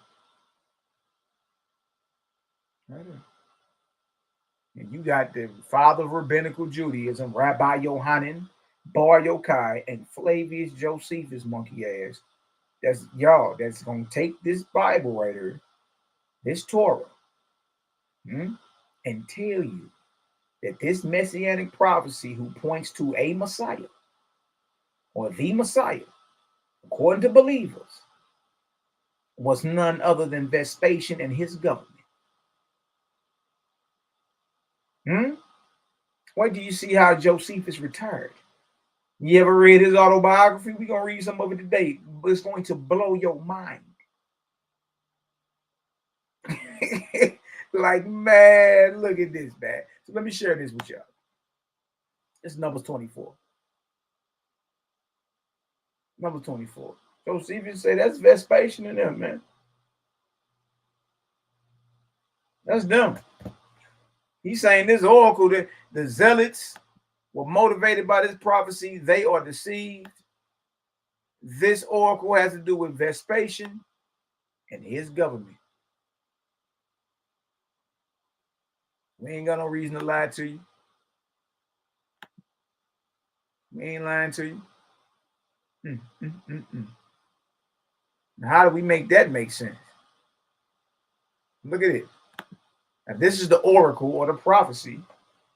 And you got the father of rabbinical Judaism, Rabbi Yohanan, Bar Yochai, and Flavius Josephus, monkey ass. That's y'all that's going to take this Bible right here, this Torah, and tell you that this messianic prophecy who points to a Messiah or the Messiah, according to believers, was none other than Vespasian and his government. Wait do you see how Josephus retired? You ever read his autobiography? We're going to read some of it today, but it's going to blow your mind. Like, man, look at this, man. So let me share this with y'all. It's Numbers 24. Numbers 24. Josephus say that's Vespasian and them, man. That's them. He's saying this oracle that the zealots were motivated by this prophecy. They are deceived. This oracle has to do with Vespasian and his government. We ain't got no reason to lie to you. We ain't lying to you. Now, how do we make that make sense? Look at it. Now, this is the oracle or the prophecy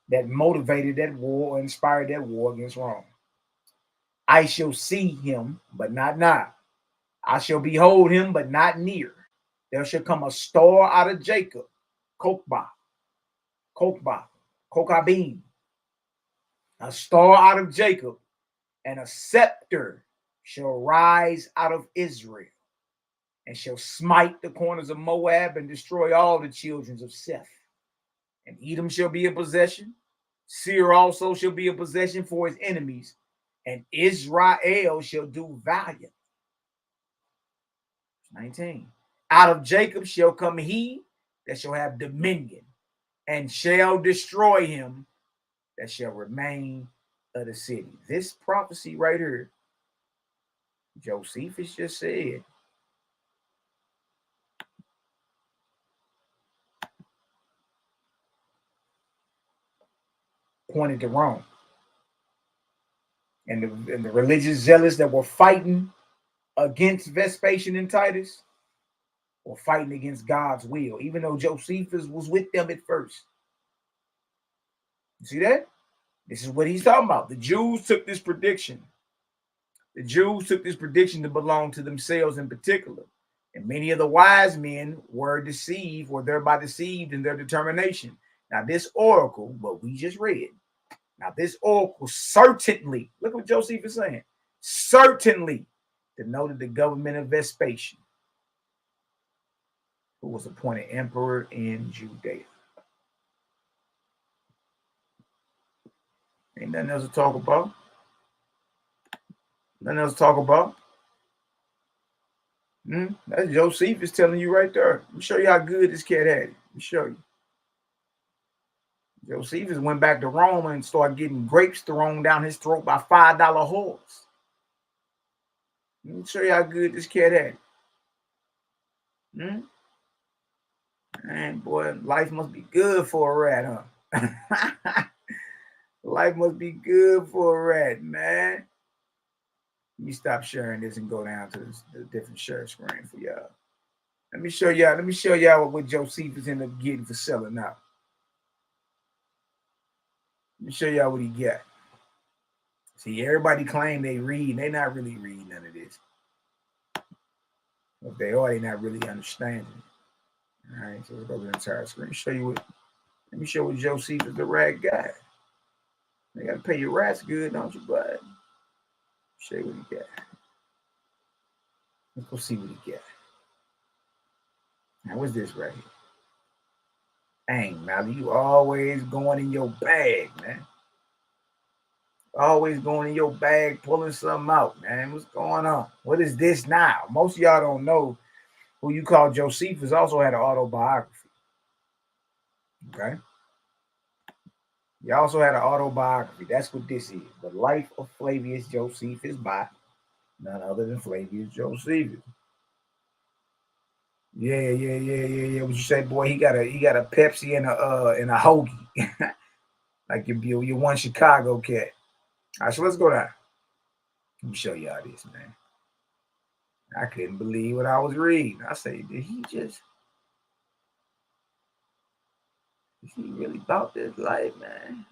that motivated that war or inspired that war against Rome. I shall see him, but not now. I shall behold him, but not near. There shall come a star out of Jacob, Kokba, Kokabim, a star out of Jacob, and a scepter shall rise out of Israel, and shall smite the corners of Moab and destroy all the children of Seth. And Edom shall be a possession. Seir also shall be a possession for his enemies, and Israel shall do valiant. 19. Out of Jacob shall come he that shall have dominion, and shall destroy him that shall remain of the city. This prophecy right here, Josephus just said, pointed to Rome. And the religious zealots that were fighting against Vespasian and Titus were fighting against God's will, even though Josephus was with them at first. You see that? This is what he's talking about. The Jews took this prediction. The Jews took this prediction to belong to themselves in particular. And many of the wise men were deceived, or thereby deceived in their determination. Now, this oracle, what we just read, now this oracle certainly, look what Josephus is saying, certainly denoted the government of Vespasian, who was appointed emperor in Judea. Ain't nothing else to talk about. Nothing else to talk about. That's Josephus telling you right there. Let me show you how good this cat had it. Let me show you. Josephus went back to Rome and started getting grapes thrown down his throat by $5 whores. Let me show you how good this cat had it. Man, boy, life must be good for a rat, huh? Life must be good for a rat, man. Let me stop sharing this and go down to the different share screen for y'all. Let me show y'all what Josephus ended up getting for selling out. Let me show y'all what he got. See, everybody claim they read. They not really reading none of this. If they are, they not really understanding. All right, so let's go to the entire screen. Let me show what Josephus the rat got. They gotta pay your rats good, don't you, bud? Show you what he got. Let's go see what he got. Now, what's this right here? Dang, Malaki, you always going in your bag, man. Always going in your bag, pulling something out, man. What's going on? What is this now? Most of y'all don't know who you call Josephus also had an autobiography. Okay? He also had an autobiography. That's what this is. The Life of Flavius Josephus by none other than Flavius Josephus. Yeah. What you say, boy? He got a Pepsi and a hoagie, like your one Chicago cat. All right, so let's go down. Let me show y'all this, man. I couldn't believe what I was reading. I say, is he really about this life, man?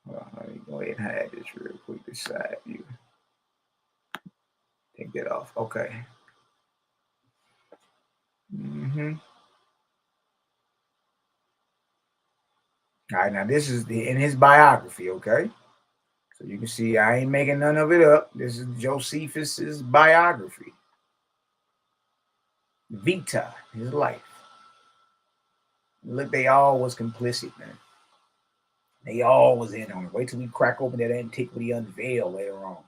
Well, let me go ahead and hide this real quick. This side view. Take that off. Okay. All right, now this is in his biography, okay? So you can see I ain't making none of it up. This is Josephus's biography. Vita, his life. Look, they all was complicit, man. They all was in on it. Wait till we crack open that antiquity unveil later on.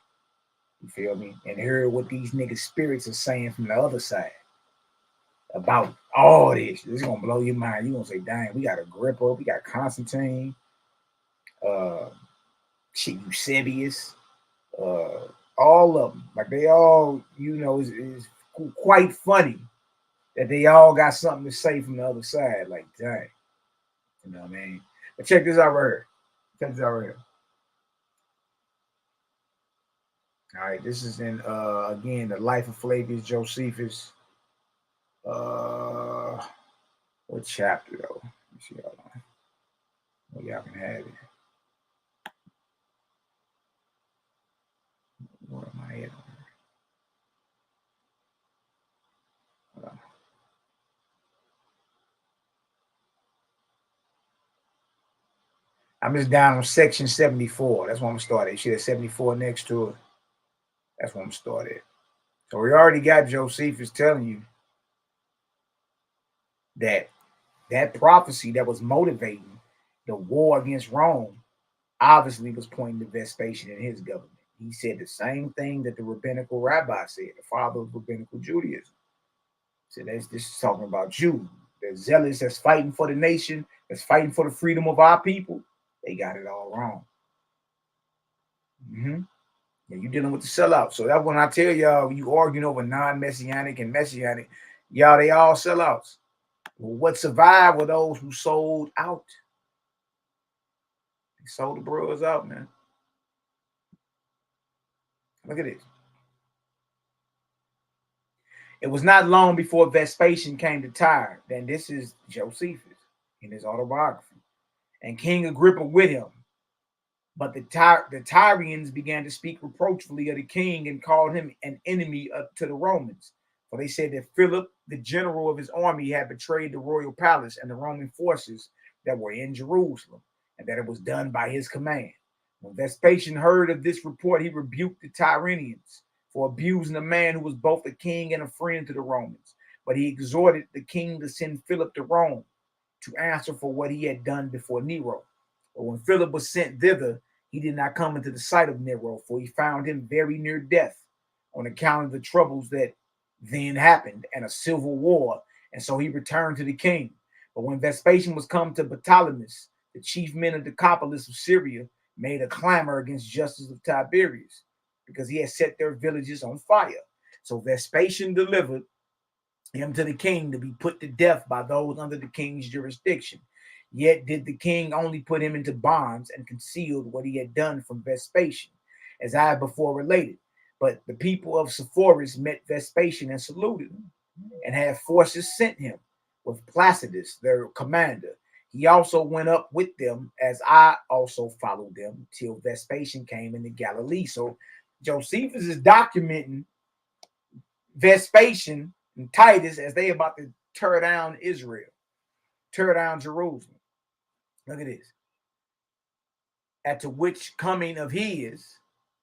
You feel me? And hear what these niggas spirits are saying from the other side. about all this. This is gonna blow your mind. You're gonna say, dang, we got Agrippa, we got Constantine, Eusebius, all of them. Like they all, is quite funny that they all got something to say from the other side. Like, dang. You know what I mean? But check this out right here. Check this out right here. All right, this is in again the life of Flavius Josephus. What chapter though? Let me see. Hold on. Well, y'all can have it. Where am I at? Hold on. I'm just down on section 74. That's where I'm gonna start at. You see that 74 next to it? That's where I'm gonna start at. So we already got Josephus telling you that prophecy that was motivating the war against Rome obviously was pointing to Vespasian and his government. He said the same thing that the rabbinical rabbi said, the father of rabbinical Judaism. So this is talking about you. The zealots that's fighting for the nation, that's fighting for the freedom of our people, they got it all wrong. Yeah, you're dealing with the sellout. So that's when I tell y'all, you arguing over non-messianic and messianic, y'all, they all sellouts. Well, what survived were those who sold out. They sold the brewers out, man. Look at this. It was not long before Vespasian came to Tyre. Then this is Josephus in his autobiography. And King Agrippa with him. But the Tyrians began to speak reproachfully of the king and called him an enemy to the Romans. For they said that Philip, the general of his army, had betrayed the royal palace and the Roman forces that were in Jerusalem, and that it was done by his command. When Vespasian heard of this report, he rebuked the Tyrians for abusing a man who was both a king and a friend to the Romans. But he exhorted the king to send Philip to Rome to answer for what he had done before Nero. But when Philip was sent thither, he did not come into the sight of Nero, for he found him very near death on account of the troubles that then happened and a civil war. And so he returned to the king. But when Vespasian was come to Ptolemais, the chief men of Decapolis of Syria made a clamor against Justus of Tiberias, because he had set their villages on fire. So Vespasian delivered him to the king to be put to death by those under the king's jurisdiction. Yet did the king only put him into bonds and concealed what he had done from Vespasian, as I have before related. But the people of Sepphoris met Vespasian and saluted him, and had forces sent him with Placidus, their commander. He also went up with them, as I also followed them, till Vespasian came into Galilee. So Josephus is documenting Vespasian and Titus as they about to tear down Israel, tear down Jerusalem. Look at this. At to which coming of his,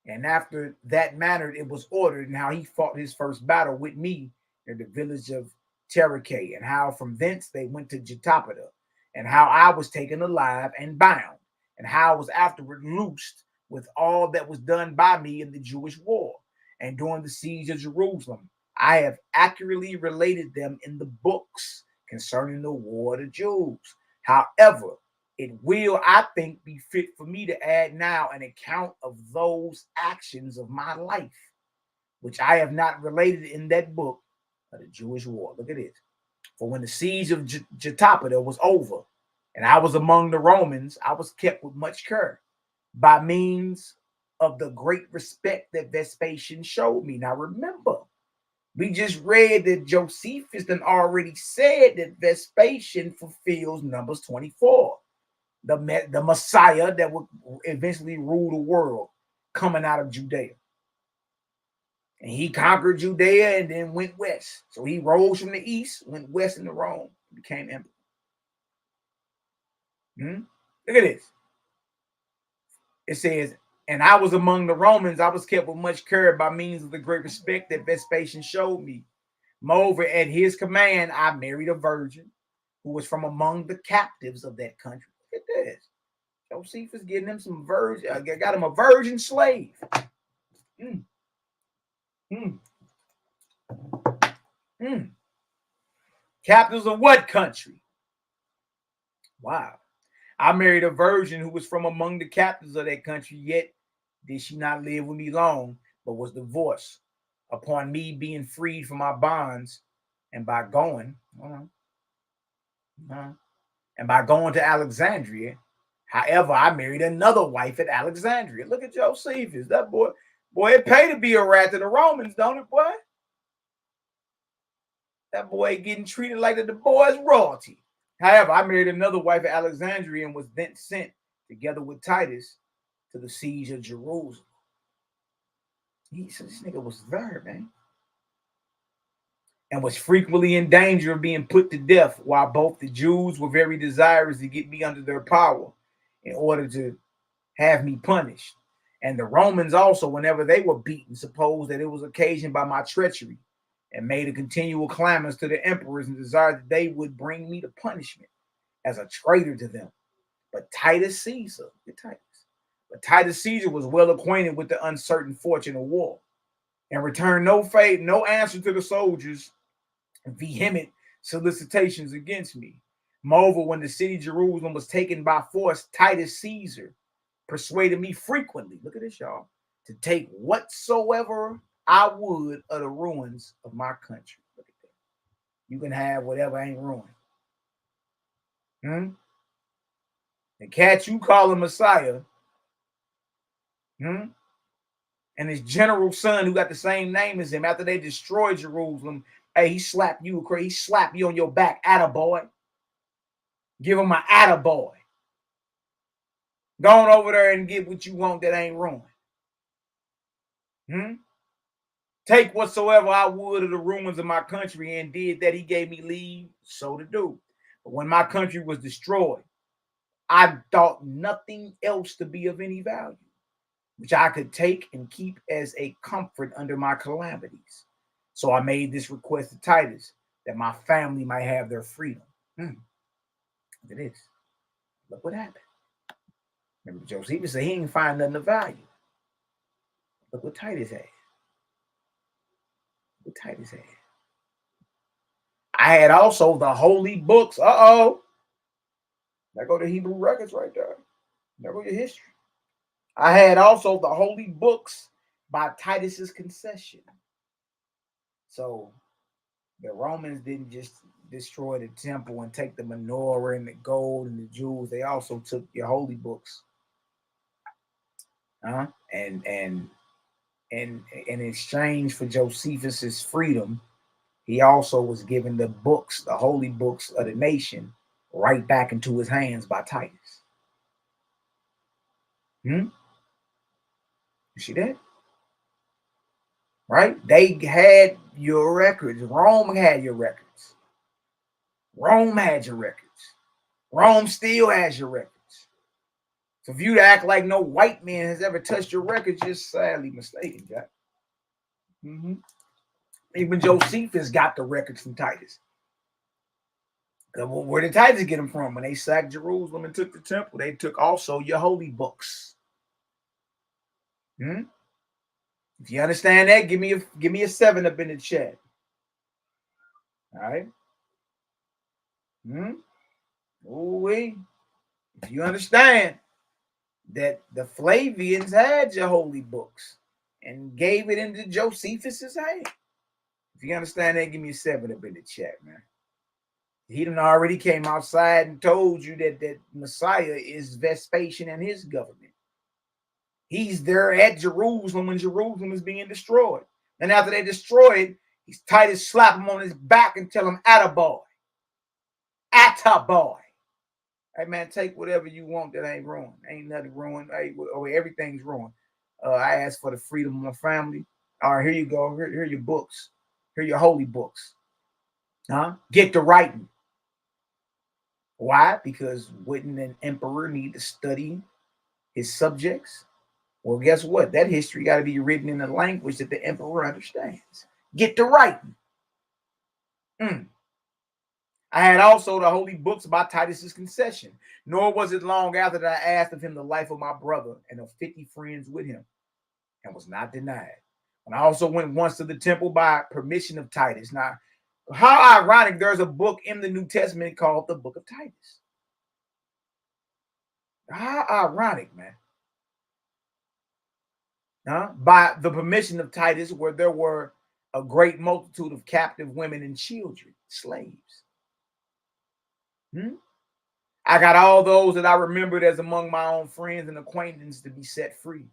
and after that manner it was ordered, and how he fought his first battle with me in the village of Terache, and how from thence they went to Jotapata, and how I was taken alive and bound, and how I was afterward loosed with all that was done by me in the Jewish war, and during the siege of Jerusalem. I have accurately related them in the books concerning the war of the Jews. However, it will, I think, be fit for me to add now an account of those actions of my life, which I have not related in that book of the Jewish war. Look at this. For when the siege of Jotapata was over, and I was among the Romans, I was kept with much care by means of the great respect that Vespasian showed me. Now remember, we just read that Josephus then already said that Vespasian fulfills Numbers 24. The Messiah that would eventually rule the world coming out of Judea. And he conquered Judea and then went west. So he rose from the east, went west into Rome, became emperor. Look at this. It says, and I was among the Romans, I was kept with much care by means of the great respect that Vespasian showed me. Moreover, at his command, I married a virgin who was from among the captives of that country. Look at this. Josephus getting him some virgin, got him a virgin slave. Captives of what country? Wow. I married a virgin who was from among the captives of that country, yet did she not live with me long, but was divorced upon me being freed from my bonds, and by going, and by going to Alexandria. However, I married another wife at Alexandria. Look at Josephus. That boy, it paid to be a rat to the Romans, don't it, boy? That boy getting treated like the boy's royalty. However, I married another wife at Alexandria and was then sent, together with Titus, to the siege of Jerusalem. So this nigga was there, man. And was frequently in danger of being put to death, while both the Jews were very desirous to get me under their power in order to have me punished. And the Romans also, whenever they were beaten, supposed that it was occasioned by my treachery, and made a continual clamors to the emperors and desired that they would bring me to punishment as a traitor to them. But Titus Caesar was well acquainted with the uncertain fortune of war, and returned no answer to the soldiers' vehement solicitations against me. Moreover, when the city of Jerusalem was taken by force, Titus Caesar persuaded me frequently, look at this, y'all, to take whatsoever I would of the ruins of my country. Look at that. You can have whatever ain't ruined. The cat you call a Messiah, and his general son who got the same name as him, after they destroyed Jerusalem, hey, he slapped you on your back, attaboy. Give him an attaboy. Go on over there and get what you want that ain't ruined. Take whatsoever I would of the ruins of my country, and did that he gave me leave so to do. But when my country was destroyed, I thought nothing else to be of any value, which I could take and keep as a comfort under my calamities. So I made this request to Titus, that my family might have their freedom. Look at this. Look what happened. Remember, Josephus said he didn't find nothing of value. Look what Titus had. I had also the holy books. There go the Hebrew records right there. There go your history. I had also the holy books by Titus's concession. So the Romans didn't just destroy the temple and take the menorah and the gold and the jewels. They also took your holy books. And in exchange for Josephus's freedom, he also was given the books, the holy books of the nation, right back into his hands by Titus. You see that? Right? They had your records. Rome had your records. Rome had your records. Rome still has your records. So if you act like no white man has ever touched your records, you're sadly mistaken, Jack. Even Josephus got the records from Titus. Where did Titus get them from? When they sacked Jerusalem and took the temple, they took also your holy books. If you understand that, give me a 7 up in the chat. All right. Ooh-wee. If you understand that the Flavians had your holy books and gave it into Josephus's hand. If you understand that, give me a 7 up in the chat, man. He done already came outside and told you that Messiah is Vespasian and his government. He's there at Jerusalem when Jerusalem is being destroyed. And after they destroy it, Titus slap him on his back and tell him, attaboy. Attaboy. Hey, man, take whatever you want that ain't ruined. Ain't nothing ruined. Hey, everything's ruined. I asked for the freedom of my family. All right, here you go. Here are your books. Here are your holy books. Get to writing. Why? Because wouldn't an emperor need to study his subjects? Well, guess what? That history got to be written in a language that the emperor understands. Get to writing. I had also the holy books by Titus's concession. Nor was it long after that I asked of him the life of my brother and of 50 friends with him, and was not denied. And I also went once to the temple by permission of Titus. Now, How ironic, there's a book in the New Testament called the Book of Titus. How ironic, man. By the permission of Titus, where there were a great multitude of captive women and children, slaves. I got all those that I remembered as among my own friends and acquaintances to be set free,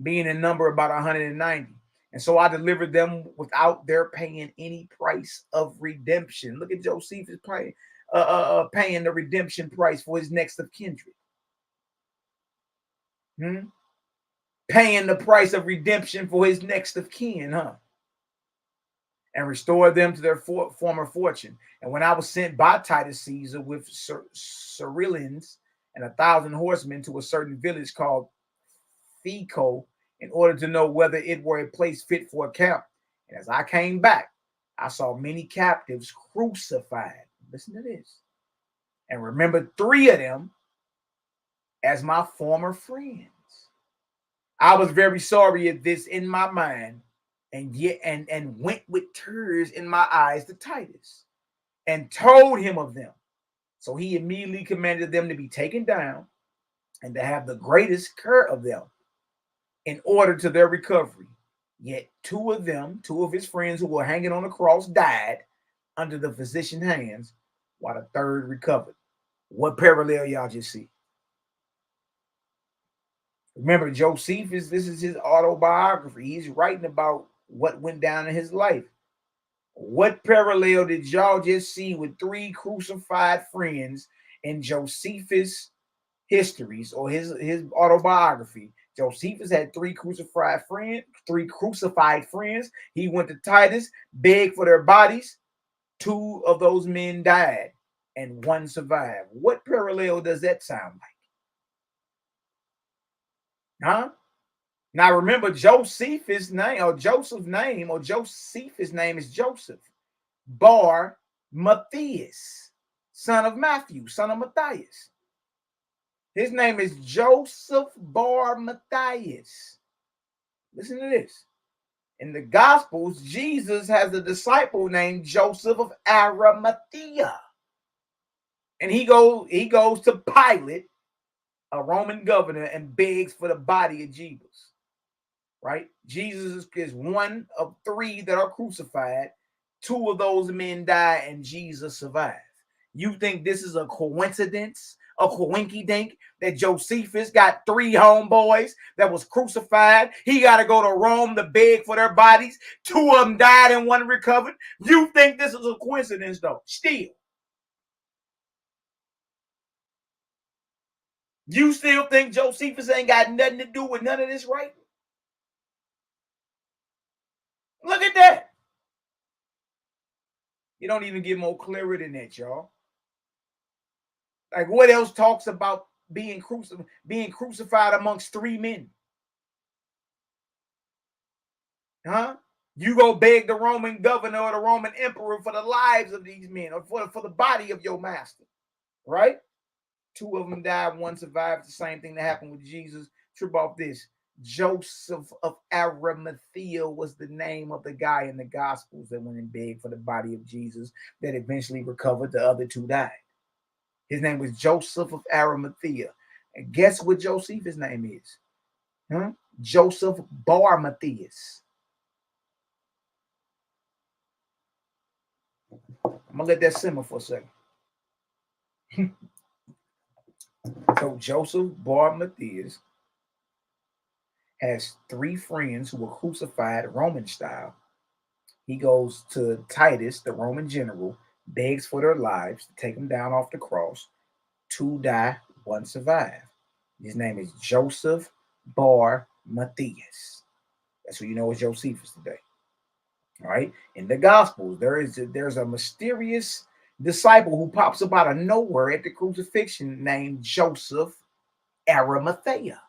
being in number about 190. And so I delivered them without their paying any price of redemption. Look at Josephus paying the redemption price for his next of kindred. Paying the price of redemption for his next of kin, and restore them to their former fortune. And when I was sent by Titus Caesar with Cerealians and 1,000 horsemen to a certain village called Fico, in order to know whether it were a place fit for a camp. And as I came back, I saw many captives crucified. Listen to this. And remembered 3 of them as my former friends. I was very sorry at this in my mind, and yet and went with tears in my eyes to Titus and told him of them. So he immediately commanded them to be taken down and to have the greatest care of them in order to their recovery. Yet 2 of his friends who were hanging on the cross, died under the physician's hands, while the 3rd recovered. What parallel y'all just see? Remember, Josephus, this is his autobiography. He's writing about what went down in his life. What parallel did y'all just see with 3 crucified friends in Josephus' histories or his autobiography? Josephus had 3 crucified friends. He went to Titus, begged for their bodies. 2 of those men died and 1 survived. What parallel does that sound like? Now remember, Joseph's name is Joseph Bar Matthias, son of Matthew, son of Matthias. His name is Joseph Bar Matthias. Listen to this. In the Gospels, Jesus has a disciple named Joseph of Arimathea. And he goes to Pilate, a Roman governor, and begs for the body of Jesus. Right? Jesus is one of 3 that are crucified. 2 of those men die and Jesus survives. You think this is a coincidence, a coinky-dink, that Josephus got 3 homeboys that was crucified? He got to go to Rome to beg for their bodies. 2 of them died and 1 recovered. You think this is a coincidence, though? Still. You still think Josephus ain't got nothing to do with none of this writing? Look at that. You don't even get more clearer than that, y'all. Like, what else talks about being crucified amongst 3 men? You go beg the Roman governor or the Roman emperor for the lives of these men, or for the body of your master, right? 2 of them died, 1 survived. The same thing that happened with Jesus. Trip off this. Joseph of Arimathea was the name of the guy in the Gospels that went and begged for the body of Jesus that eventually recovered. The other 2 died. His name was Joseph of Arimathea. And guess what Joseph's name is? Joseph Bar Matthias. I'm going to let that simmer for a second. So Joseph Bar Matthias has 3 friends who were crucified Roman style. He goes to Titus, the Roman general, begs for their lives to take them down off the cross. 2 die, 1 survive. His name is Joseph Bar Matthias. That's who you know as Josephus today. All right. In the Gospels, there's a mysterious disciple who pops up out of nowhere at the crucifixion named Joseph Arimathea.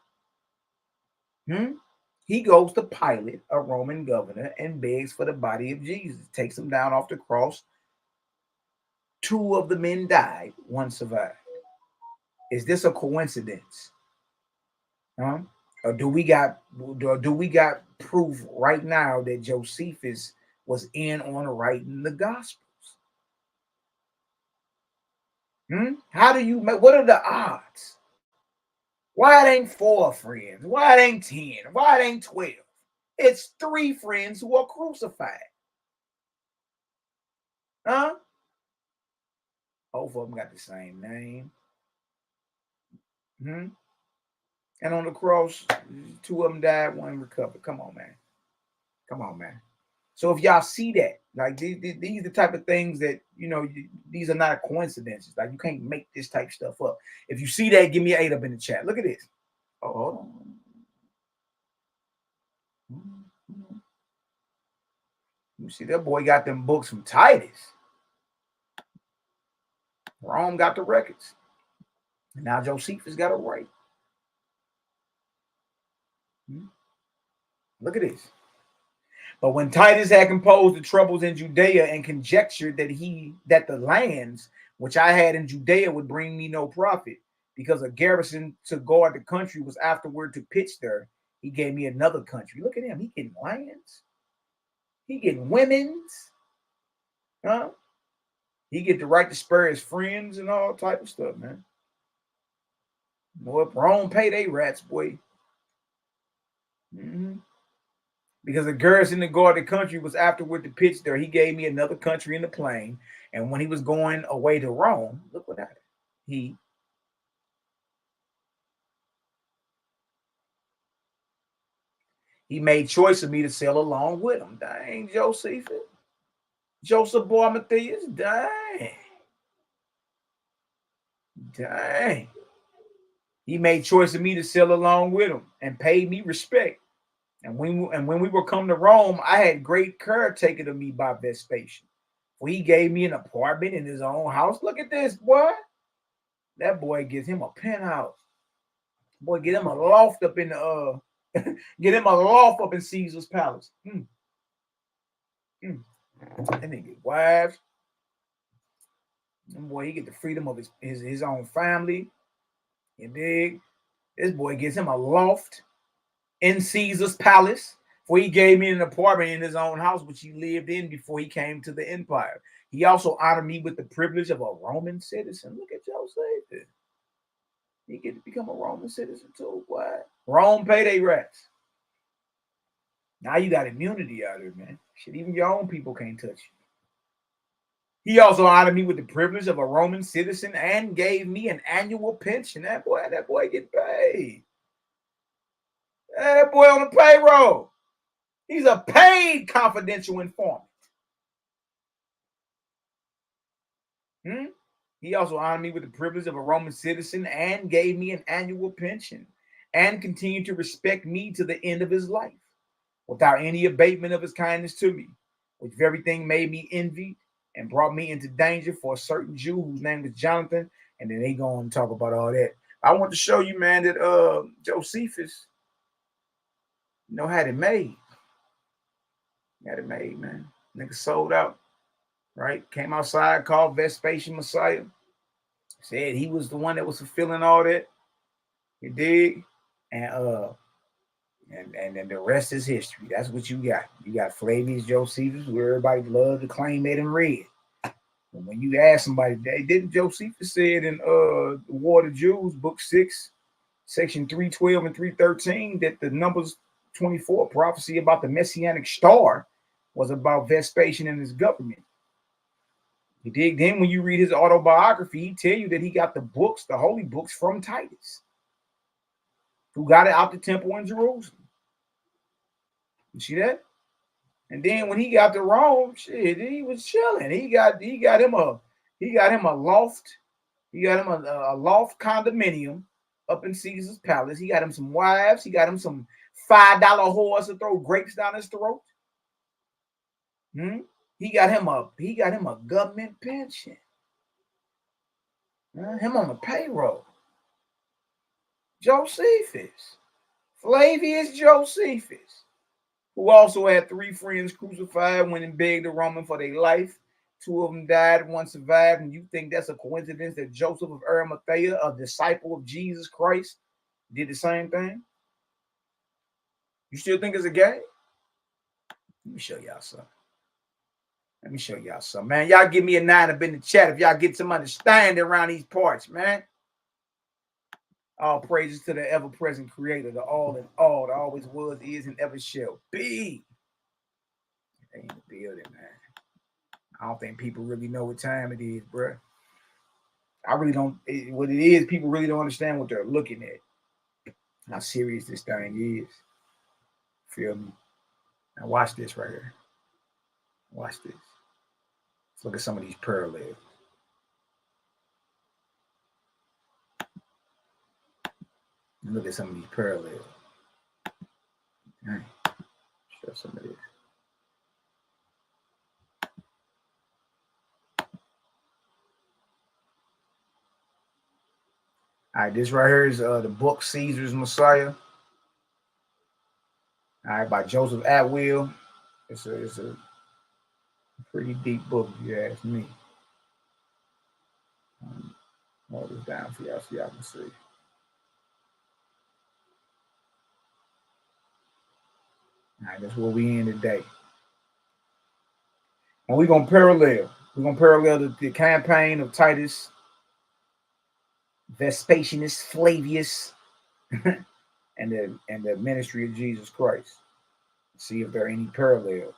He goes to Pilate, a Roman governor, and begs for the body of Jesus. Takes him down off the cross. 2 of the men died, 1 survived. Is this a coincidence? Or do we got proof right now that Josephus was in on writing the Gospels? How do you make, what are the odds? Why it ain't 4 friends? Why it ain't 10? Why it ain't 12? It's 3 friends who are crucified. Huh? Both of them got the same name. And on the cross, 2 of them died, 1 recovered. Come on, man. Come on, man. So if y'all see that, like these are the type of things that, you know, these are not coincidences. Like you can't make this type of stuff up. If you see that, give me an 8 up in the chat. Look at this. Oh, hold on. You see that boy got them books from Titus. Rome got the records. And now Josephus got it right. Look at this. But when Titus had composed the troubles in Judea and conjectured that the lands which I had in Judea would bring me no profit, because a garrison to guard the country was afterward to pitch there, he gave me another country. Look at him. He getting lands. He getting women's. Huh? He get the right to spur his friends and all type of stuff, man. Boy, Rome pay they rats, boy. Because the garrison to guard the country was afterward to pitch there. He gave me another country in the plain. And when he was going away to Rome, look what happened. He made choice of me to sail along with him. Dang, Josephus. Joseph boy Matthias. Dang. Dang. He made choice of me to sail along with him and paid me respect. And when we were come to Rome, I had great care taken of me by Vespasian. For he gave me an apartment in his own house. Look at this, boy. That boy gives him a penthouse. Boy, get him a loft up in the get him a loft up in Caesar's palace. And they get wives. And boy, he get the freedom of his own family. You dig? This boy gets him a loft in Caesar's palace, for he gave me an apartment in his own house, which he lived in before he came to the empire. He also honored me with the privilege of a Roman citizen. Look at Joseph. He get to become a Roman citizen too. What? Rome pay they rats. Now you got immunity out here, man. Shit, even your own people can't touch you. He also honored me with the privilege of a Roman citizen and gave me an annual pension. That boy get paid. That boy on the payroll. He's a paid confidential informant. He also honored me with the privilege of a Roman citizen and gave me an annual pension and continued to respect me to the end of his life without any abatement of his kindness to me, which very thing made me envied and brought me into danger for a certain Jew whose name was Jonathan. And then they go on and talk about all that. I want to show you, man, that Josephus, had it made. Had it made, man. Nigga sold out, right? Came outside, called Vespasian Messiah. Said he was the one that was fulfilling all that. You dig? And then the rest is history. That's what you got. You got Flavius Josephus, where everybody loved to claim it and read. And when you ask somebody, didn't Josephus say it in the War of the Jews, book 6, section 312 and 313, that the Numbers 24 prophecy about the Messianic star was about Vespasian and his government. You dig? Then when you read his autobiography, he tell you that he got the books, the holy books, from Titus, who got it out the temple in Jerusalem. You see that? And then when he got to Rome, shit, he was chilling. He got him a loft. He got him a loft condominium up in Caesar's palace. He got him some wives. He got him some $5 whores to throw grapes down his throat. He got him a government pension. Him on the payroll. Josephus, Flavius Josephus, who also had 3 friends crucified when he begged the Roman for their life. 2 of them died, 1 survived. And you think that's a coincidence that Joseph of Arimathea, a disciple of Jesus Christ, did the same thing? You still think it's a game? Let me show y'all something. Let me show y'all something, man. Y'all give me a 9 up in the chat if y'all get some understanding around these parts, man. All praises to the ever-present creator, the all in all, that always was, is, and ever shall be. They in the building, man. I don't think people really know what time it is, bro. I really don't. What it is, people really don't understand what they're looking at. How serious this thing is. Feel me? Now watch this right here. Watch this. Let's look at some of these parallels. Look at some of these parallels. Okay. Show some of this. All right, this right here is the book Caesar's Messiah. All right, by Joseph Atwill. It's a pretty deep book, if you ask me. Hold this down for y'all so y'all can see. All right, that's where we in today. And we're going to parallel. We're going to parallel the campaign of Titus, Vespasianus, Flavius, and the ministry of Jesus Christ. See if there are any parallels.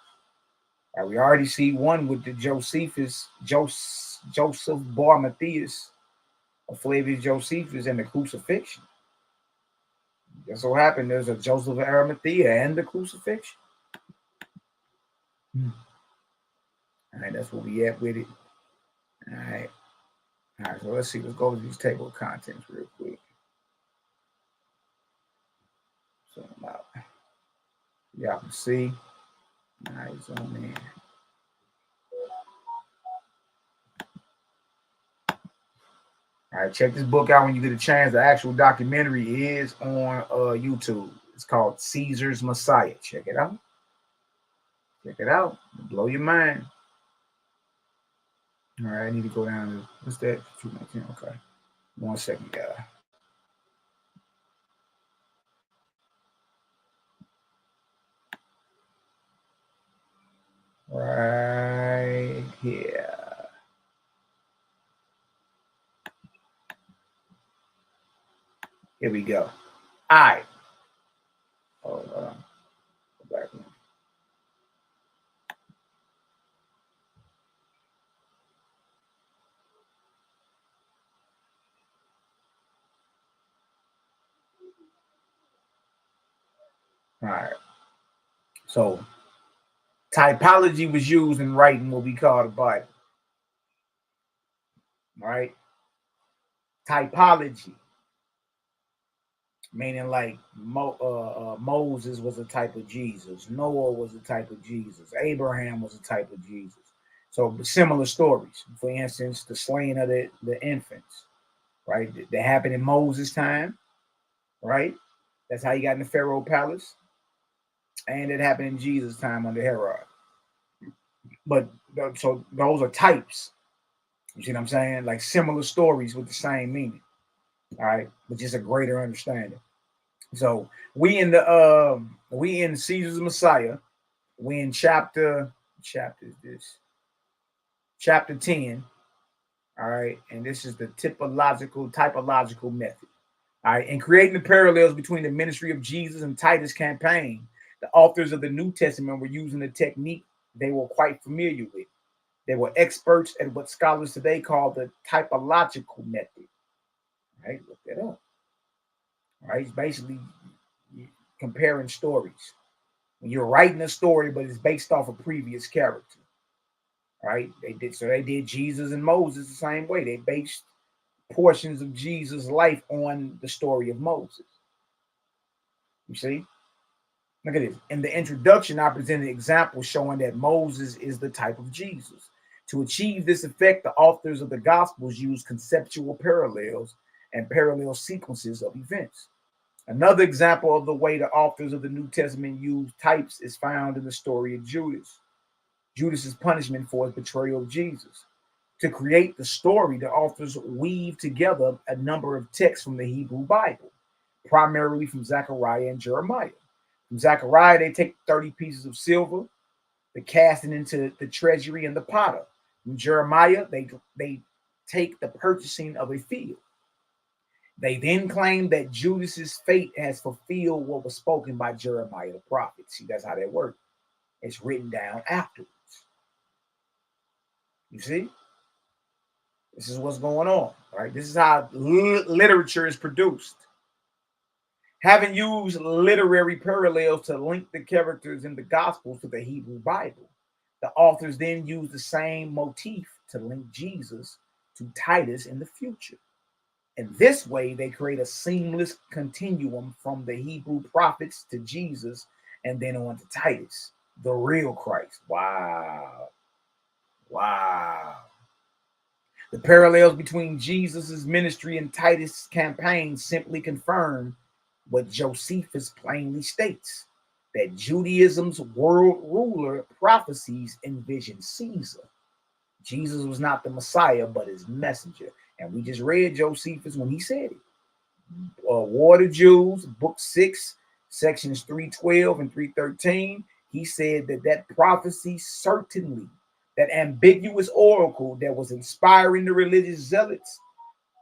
All right, we already see one with the Joseph Bar Matthias, or Flavius Josephus, and the crucifixion. That's what happened. There's a Joseph of Arimathea and the crucifixion. All right, that's where we at with it. All right. All right, so let's see. Let's go to these table of contents real quick. So y'all can see. All right, zoom in. All right, check this book out when you get a chance. The actual documentary is on YouTube. It's called Caesar's Messiah. Check it out. Check it out. It'll blow your mind. All right, I need to go down to, what's that? 219. Okay. 1 second, guy. Right here. Here we go. All right. Hold on. Go back one. All right. So typology was used in writing what we call the Bible. All right. Typology, meaning like Moses was a type of Jesus. Noah was a type of Jesus. Abraham was a type of Jesus. So similar stories. For instance, the slaying of the infants, right? That happened in Moses' time, right? That's how he got in the Pharaoh palace. And it happened in Jesus' time under Herod. But so those are types. You see what I'm saying? Like similar stories with the same meaning. All right, but just a greater understanding. So we in Caesar's Messiah. We in chapter is this? Chapter 10. All right, and this is the typological method. All right, and creating the parallels between the ministry of Jesus and Titus' campaign, the authors of the New Testament were using a technique they were quite familiar with. They were experts at what scholars today call the typological method. All right, look that up. All right, it's basically comparing stories. When you're writing a story, but it's based off a previous character. All right, they did Jesus and Moses the same way. They based portions of Jesus' life on the story of Moses. You see? Look at this. In the introduction, I presented examples showing that Moses is the type of Jesus. To achieve this effect, the authors of the Gospels use conceptual parallels and parallel sequences of events. Another example of the way the authors of the New Testament use types is found in the story of Judas. Judas's punishment for his betrayal of Jesus. To create the story, the authors weave together a number of texts from the Hebrew Bible, primarily from Zechariah and Jeremiah. From Zechariah, they take 30 pieces of silver, the casting into the treasury and the potter. In Jeremiah, they take the purchasing of a field. They then claim that Judas's fate has fulfilled what was spoken by Jeremiah the prophet. See, that's how that works. It's written down afterwards. You see? This is what's going on, right? This is how literature is produced. Having used literary parallels to link the characters in the Gospels to the Hebrew Bible, the authors then use the same motif to link Jesus to Titus in the future. In this way, they create a seamless continuum from the Hebrew prophets to Jesus and then on to Titus, the real Christ. Wow. Wow. The parallels between Jesus's ministry and Titus' campaign simply confirm what Josephus plainly states, that Judaism's world ruler prophecies envision Caesar. Jesus was not the Messiah, but his messenger. And we just read Josephus when he said it. War of the Jews, book 6, sections 312 and 313. He said that prophecy certainly, that ambiguous oracle that was inspiring the religious zealots,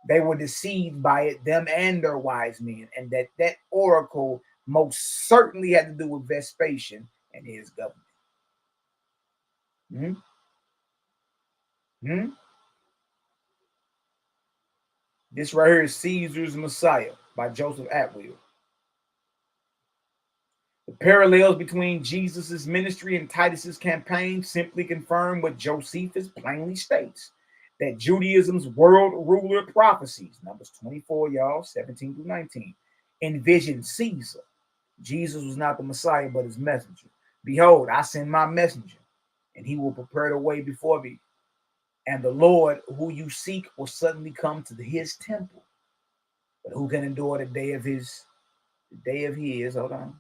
they were deceived by it, them and their wise men, and that oracle most certainly had to do with Vespasian and his government. This right here is Caesar's Messiah by Joseph Atwill. The parallels between Jesus's ministry and Titus's campaign simply confirm what Josephus plainly states, that Judaism's world ruler prophecies, Numbers 24, y'all, 17 through 19, envisioned Caesar. Jesus was not the Messiah, but his messenger. Behold, I send my messenger, and he will prepare the way before me. And the Lord who you seek will suddenly come to his temple. But who can endure the day of his? Hold on.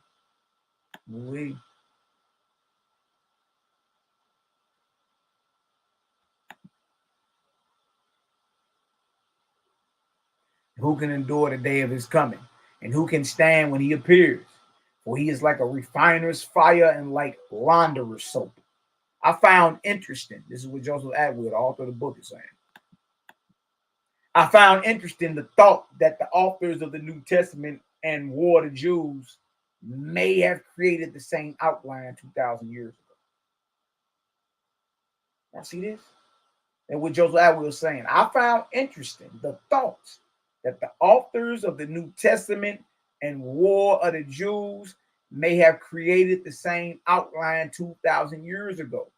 Who can endure the day of his coming? And who can stand when he appears? For he is like a refiner's fire and like launderer's soap. I found interesting, this is what Joseph Atwill, the author of the book, is saying. I found interesting the thought that the authors of the New Testament and War of the Jews may have created the same outline 2,000 years ago. Now see this? And what Joseph Atwill is saying. I found interesting the thoughts that the authors of the New Testament and War of the Jews may have created the same outline 2,000 years ago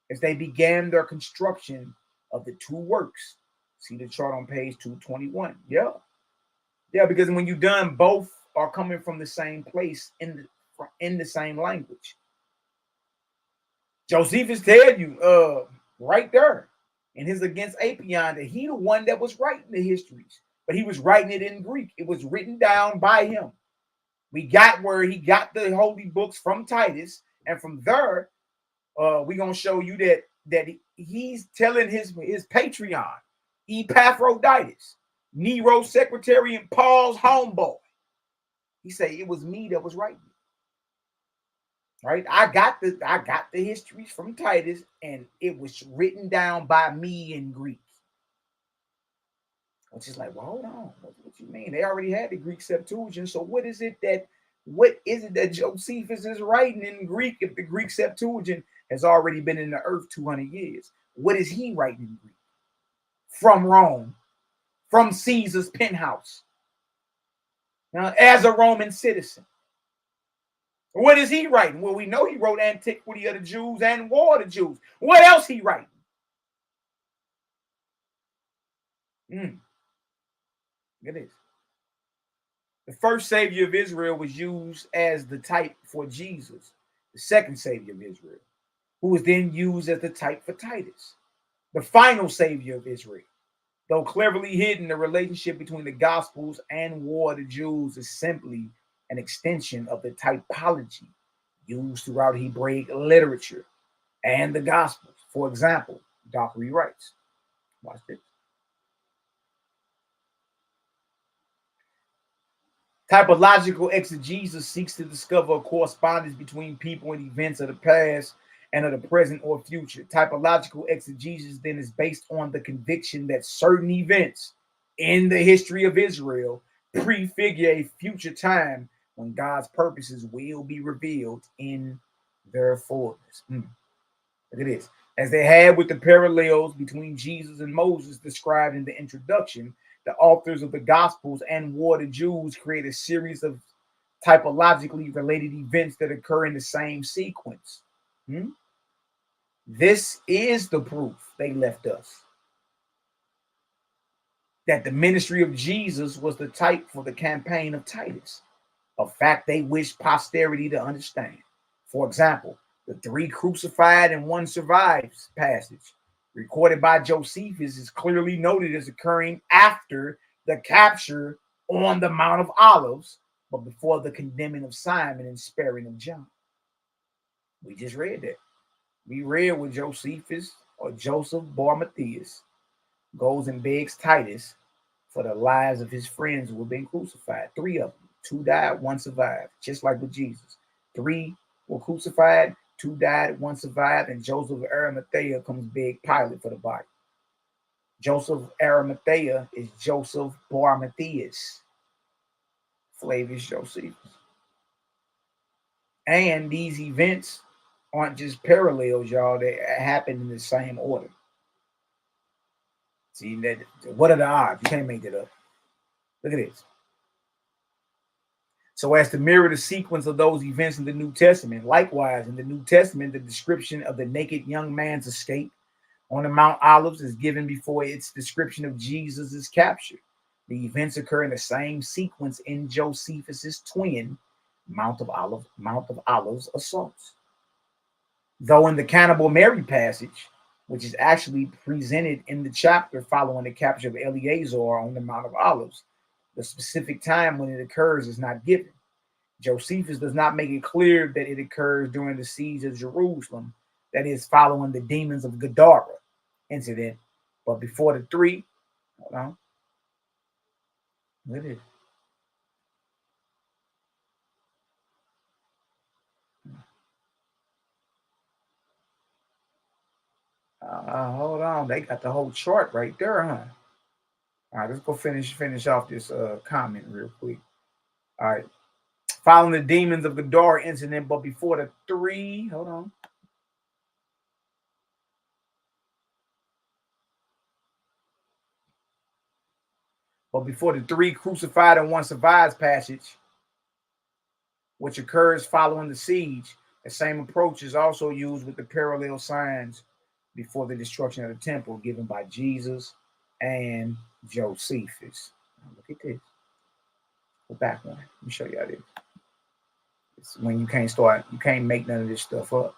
as they began their construction of the two works. See the chart on page 221. Yeah, because when you're done, both are coming from the same place in the same language. Josephus tell you right there in his Against Apion that he the one that was writing the histories, but he was writing it in Greek. It was written down by him. We got where he got the holy books from Titus, and from there, we're gonna show you that he's telling his Patreon, Epaphroditus, Nero's secretary and Paul's homeboy. He said it was me that was writing. Right? I got the histories from Titus, and it was written down by me in Greek. Which is like, well, hold on. What you mean? They already had the Greek Septuagint. So what is it that Josephus is writing in Greek if the Greek Septuagint has already been in the earth 200 years? What is he writing in Greek? From Rome, from Caesar's penthouse, now, as a Roman citizen. What is he writing? Well, we know he wrote Antiquity of the Jews and War of the Jews. What else he writing? Look at this. The first savior of Israel was used as the type for Jesus, the second savior of Israel, who was then used as the type for Titus, the final savior of Israel. Though cleverly hidden, the relationship between the Gospels and War of the Jews is simply an extension of the typology used throughout Hebraic literature and the Gospels. For example, Dockery writes, watch this. Typological exegesis seeks to discover a correspondence between people and events of the past and of the present or future. Typological exegesis then is based on the conviction that certain events in the history of Israel prefigure a future time when God's purposes will be revealed in their fullness. Look at this. As they had with the parallels between Jesus and Moses described in the introduction, the authors of the Gospels and War of the Jews create a series of typologically related events that occur in the same sequence. This is the proof they left us that the ministry of Jesus was the type for the campaign of Titus, a fact they wish posterity to understand. For example, the 3 crucified and 1 survives passage, recorded by Josephus, is clearly noted as occurring after the capture on the Mount of Olives, but before the condemning of Simon and sparing of John. We just read that. We read where Josephus, or Joseph Bar Matthias, goes and begs Titus for the lives of his friends who were being crucified. 3 of them. 2 died, 1 survived, just like with Jesus. 3 were crucified, 2 died, 1 survived, and Joseph of Arimathea comes beg Pilate for the body. Joseph of Arimathea is Joseph Bar Matthias, Flavius Josephus. And these events aren't just parallels, y'all. They happen in the same order. See, that, what are the odds? You can't make that up. Look at this. So as to mirror the sequence of those events in the New Testament, likewise, in the New Testament, the description of the naked young man's escape on the Mount Olives is given before its description of Jesus' capture. The events occur in the same sequence in Josephus's twin Mount of Olives assaults. Though in the Cannibal Mary passage, which is actually presented in the chapter following the capture of Eleazar on the Mount of Olives, the specific time when it occurs is not given. Josephus does not make it clear that it occurs during the siege of Jerusalem, that is, following the demons of Gadara incident, but before the 3. Hold on. Look at it. Hold on. They got the whole chart right there, huh? All right, let's go finish off this comment real quick. All right. Following the demons of Gadara incident, but before the 3, hold on. But before the 3 crucified and 1 survives passage, which occurs following the siege, the same approach is also used with the parallel signs before the destruction of the temple given by Jesus and Josephus. Now look at this. Go back one. Let me show you how this. It's when you can't make none of this stuff up.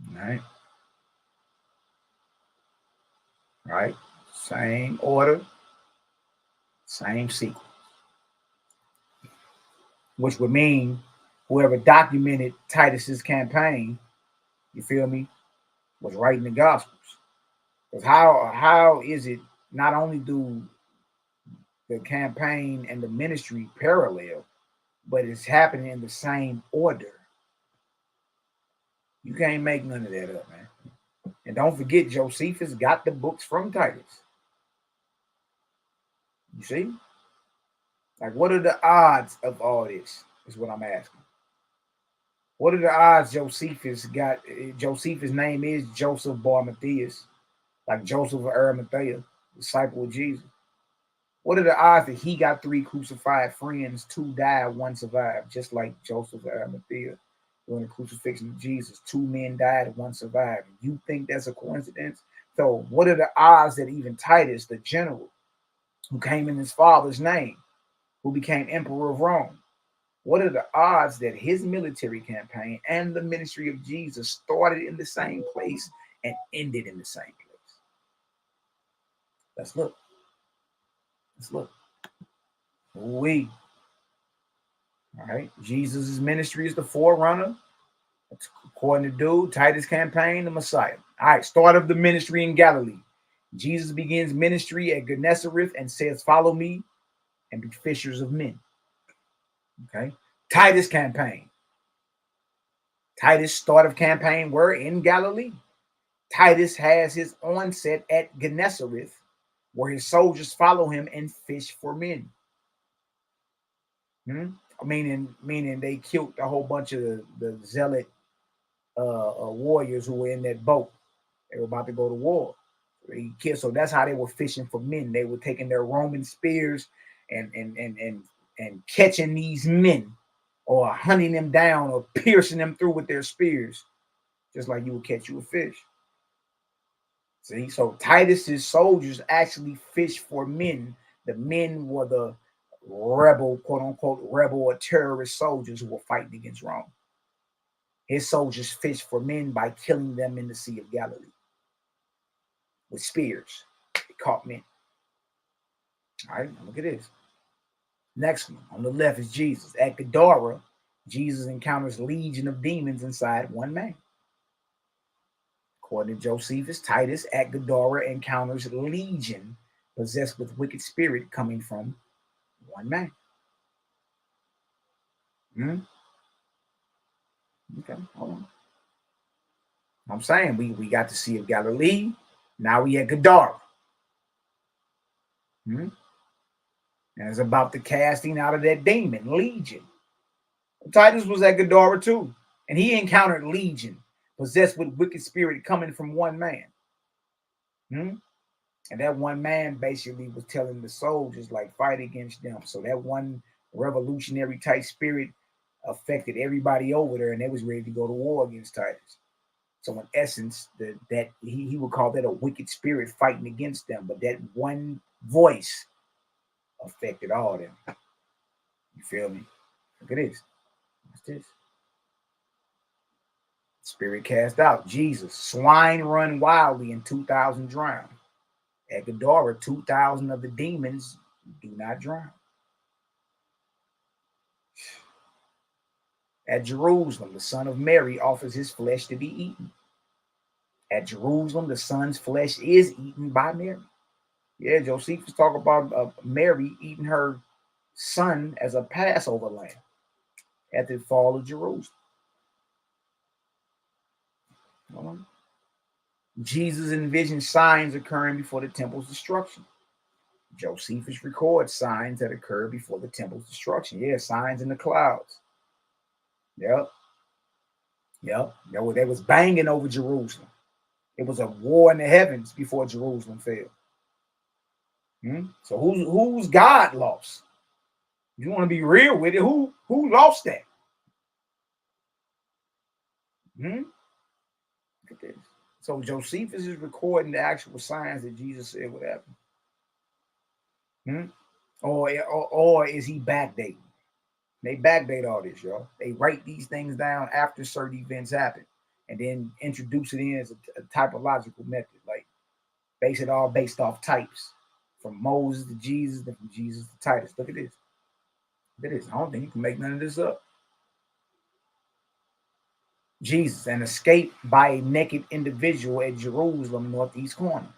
All right. All right. Same order, same sequence. Which would mean whoever documented Titus's campaign, you feel me, was writing the Gospels. Because how is it not only do the campaign and the ministry parallel, but it's happening in the same order? You can't make none of that up, man. And don't forget, Josephus got the books from Titus. You see? Like, what are the odds of all this? Is what I'm asking. What are the odds Josephus got? Josephus' name is Joseph Bar Matthias, like Joseph of Arimathea, disciple of Jesus. What are the odds that he got 3 crucified friends, 2 died, 1 survived, just like Joseph of Arimathea during the crucifixion of Jesus? 2 men died, 1 survived. You think that's a coincidence? So what are the odds that even Titus, the general, who came in his father's name, who became emperor of Rome, what are the odds that his military campaign and the ministry of Jesus started in the same place and ended in the same place? Let's look. Let's look. All right. Jesus' ministry is the forerunner. According to Titus' campaign, the Messiah. All right. Start of the ministry in Galilee. Jesus begins ministry at Gennesareth and says, "Follow me and be fishers of men." Okay. Titus' campaign. Titus' start of campaign were in Galilee. Titus has his onset at Gennesareth, where his soldiers follow him and fish for men. Meaning they killed a whole bunch of the zealot warriors who were in that boat. They were about to go to war. So that's how they were fishing for men. They were taking their Roman spears and catching these men, or hunting them down, or piercing them through with their spears, just like you would catch you a fish. See, so Titus's soldiers actually fished for men. The men were the rebel, quote unquote, rebel or terrorist soldiers who were fighting against Rome. His soldiers fished for men by killing them in the Sea of Galilee with spears. They caught men. All right, look at this. Next one on the left is Jesus. At Gadara, Jesus encounters a legion of demons inside one man. According to Josephus, Titus at Gadara encounters a legion possessed with wicked spirit coming from one man. Okay, hold on. I'm saying we got the Sea of Galilee. Now we at Gadara. And it's about the casting out of that demon, legion. Titus was at Gadara too, and he encountered legion possessed with wicked spirit coming from one man. And that one man basically was telling the soldiers, like, fight against them. So that one revolutionary type spirit affected everybody over there, and they was ready to go to war against Titus. So in essence, that he would call that a wicked spirit fighting against them. But that one voice affected all of them. You feel me? Look at this. What's this? Spirit cast out. Jesus. Swine run wildly and 2,000 drown. At Gadara, 2,000 of the demons do not drown. At Jerusalem, the son of Mary offers his flesh to be eaten. At Jerusalem, the son's flesh is eaten by Mary. Yeah, Josephus talk about Mary eating her son as a Passover lamb at the fall of Jerusalem. Jesus envisioned signs occurring before the temple's destruction. Josephus records signs that occurred before the temple's destruction. Yeah, signs in the clouds. Yep. They was banging over Jerusalem. It was a war in the heavens before Jerusalem fell. So who's God lost? You want to be real with it? Who lost that? Look at this. So Josephus is recording the actual signs that Jesus said would happen. Or is he backdating? They backdate all this, y'all. They write these things down after certain events happen, and then introduce it in as a typological method, like base it all based off types, from Moses to Jesus, then from Jesus to Titus. Look at this. Look at this. I don't think you can make none of this up. Jesus, an escape by a naked individual at Jerusalem northeast corner.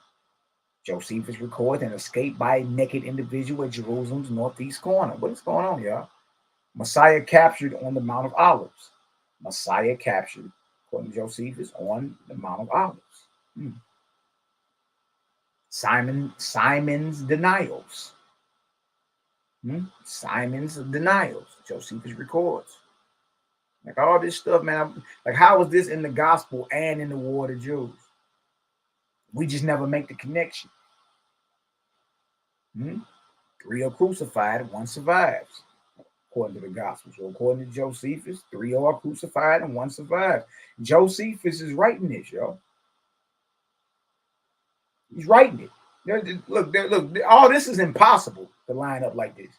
Josephus records an escape by a naked individual at Jerusalem's northeast corner. What is going on, y'all? Messiah captured on the Mount of Olives. Messiah captured, according to Josephus, on the Mount of Olives. Simon's denials. Simon's denials. Josephus records. Like all this stuff, man. Like, how is this in the gospel and in the war of the Jews? We just never make the connection. 3 are crucified, 1 survives, according to the gospel. So according to Josephus, 3 are crucified and 1 survives. Josephus is writing this, y'all. He's writing it. Look, all this is impossible to line up like this.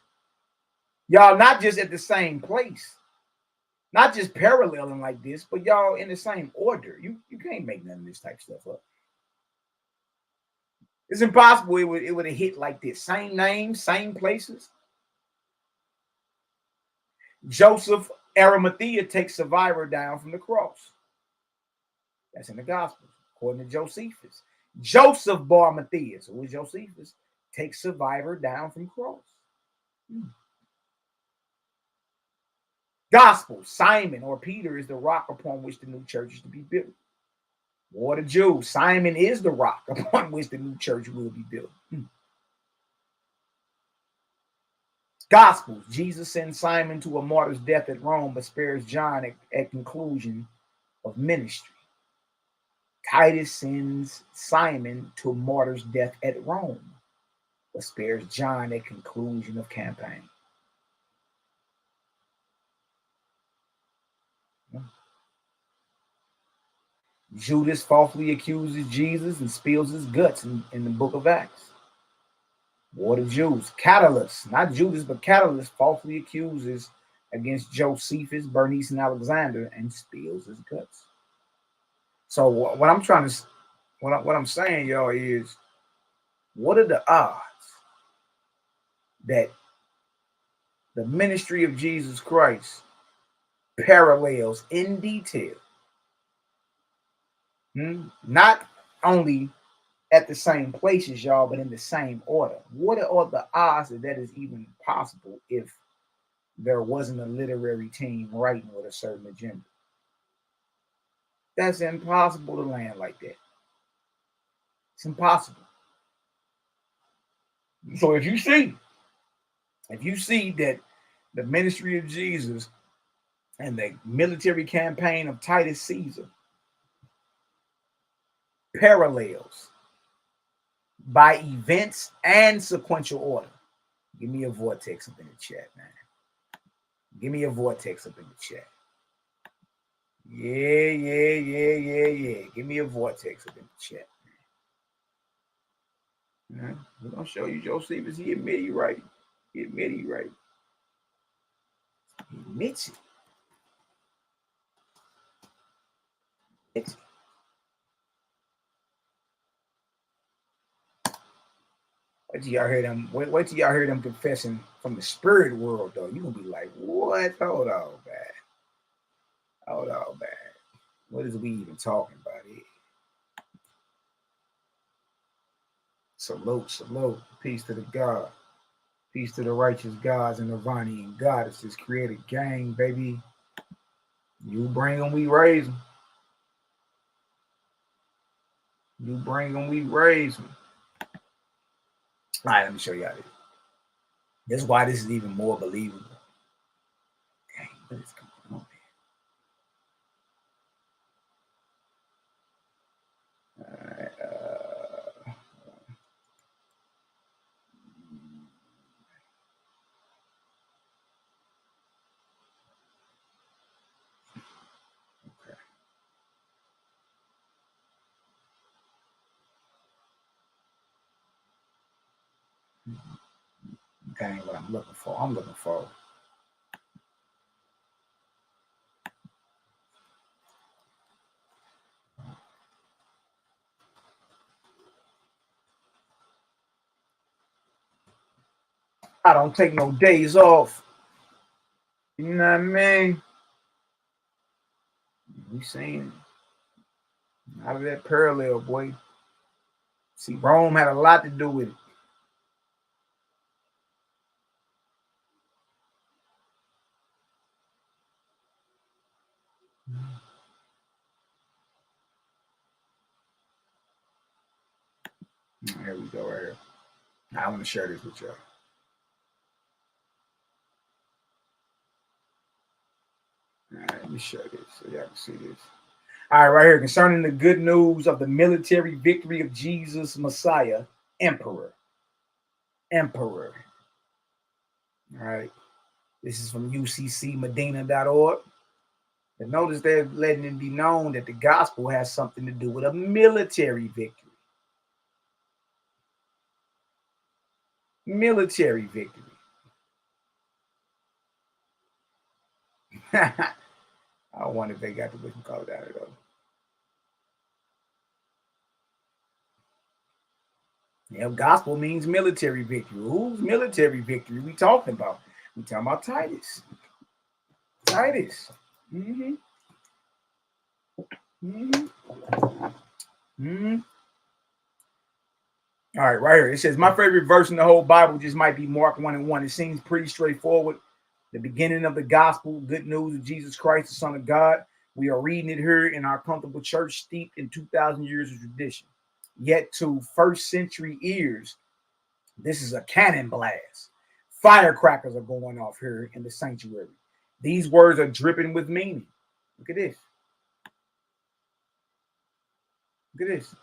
Y'all not just at the same place, not just paralleling like this, but y'all in the same order. You can't make none of this type of stuff up. It's impossible it would have hit like this. Same names, same places. Joseph Arimathea takes Survivor down from the cross. That's in the Gospels, according to Josephus. Joseph bar Matthias, who is Josephus, takes Survivor down from cross. Gospel, Simon or Peter is the rock upon which the new church is to be built. War of the Jews, Simon is the rock upon which the new church will be built. Gospels, Jesus sends Simon to a martyr's death at Rome, but spares John at conclusion of ministry. Titus sends Simon to a martyr's death at Rome, but spares John at conclusion of campaign. Judas falsely accuses Jesus and spills his guts in the book of Acts. War of the Jews. Catalyst, not Judas, but Catalyst falsely accuses against Josephus, Bernice, and Alexander and spills his guts. So what I'm saying, y'all, is what are the odds that the ministry of Jesus Christ parallels in detail, not only at the same places, y'all, but in the same order? What are the odds that is even possible if there wasn't a literary team writing with a certain agenda? That's impossible to land like that. It's impossible. So if you see that the ministry of Jesus and the military campaign of Titus Caesar parallels by events and sequential order, give me a vortex up in the chat, man. Give me a vortex up in the chat. Yeah. Give me a vortex up in the chat. We're gonna show you Josephus. He admit he right. He admits it. Wait till y'all hear them. Wait till y'all hear them confessing from the spirit world, though. You're gonna be like, what? Hold on, man. What is we even talking about here? Salute. Peace to the God. Peace to the righteous gods and Nirvanian goddesses. Created gang, baby. You bring them, we raise them. You bring them, we raise them. All right, let me show y'all this. This is why this is even more believable. Dang, what is going on here? All right. Okay, what I'm looking for. I don't take no days off. You know what I mean? We seen out of that parallel, boy. See, Rome had a lot to do with it. Here we go, right here. I want to share this with y'all. All right, let me share this so y'all can see this. All right, right here, concerning the good news of the military victory of Jesus Messiah, Emperor. All right, this is from uccmedina.org. But notice they're letting it be known that the gospel has something to do with a military victory. Military victory. I wonder if they got the written call down though. Yeah, gospel means military victory. Who's military victory we talking about? We talking about Titus. All right, right here. It says, my favorite verse in the whole Bible just might be Mark 1:1. It seems pretty straightforward. The beginning of the gospel, good news of Jesus Christ, the Son of God. We are reading it here in our comfortable church steeped in 2,000 years of tradition. Yet to first century ears, this is a cannon blast. Firecrackers are going off here in the sanctuary. These words are dripping with meaning. Look at this. Look at this.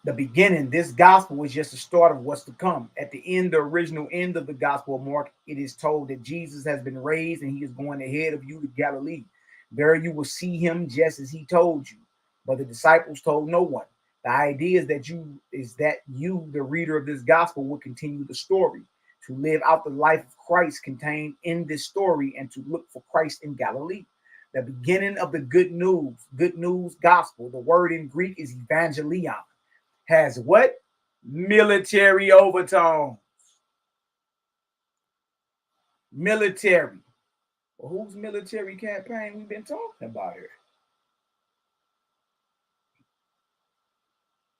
The beginning, this gospel is just the start of what's to come. At the end, the original end of the gospel of Mark, it is told that Jesus has been raised and he is going ahead of you to Galilee. There you will see him just as he told you. But the disciples told no one. The idea is that you, the reader of this gospel, will continue the story, to live out the life of Christ contained in this story and to look for Christ in Galilee. The beginning of the good news gospel, the word in Greek is evangelion, has what? Military overtones. Military. Well, whose military campaign we've been talking about here?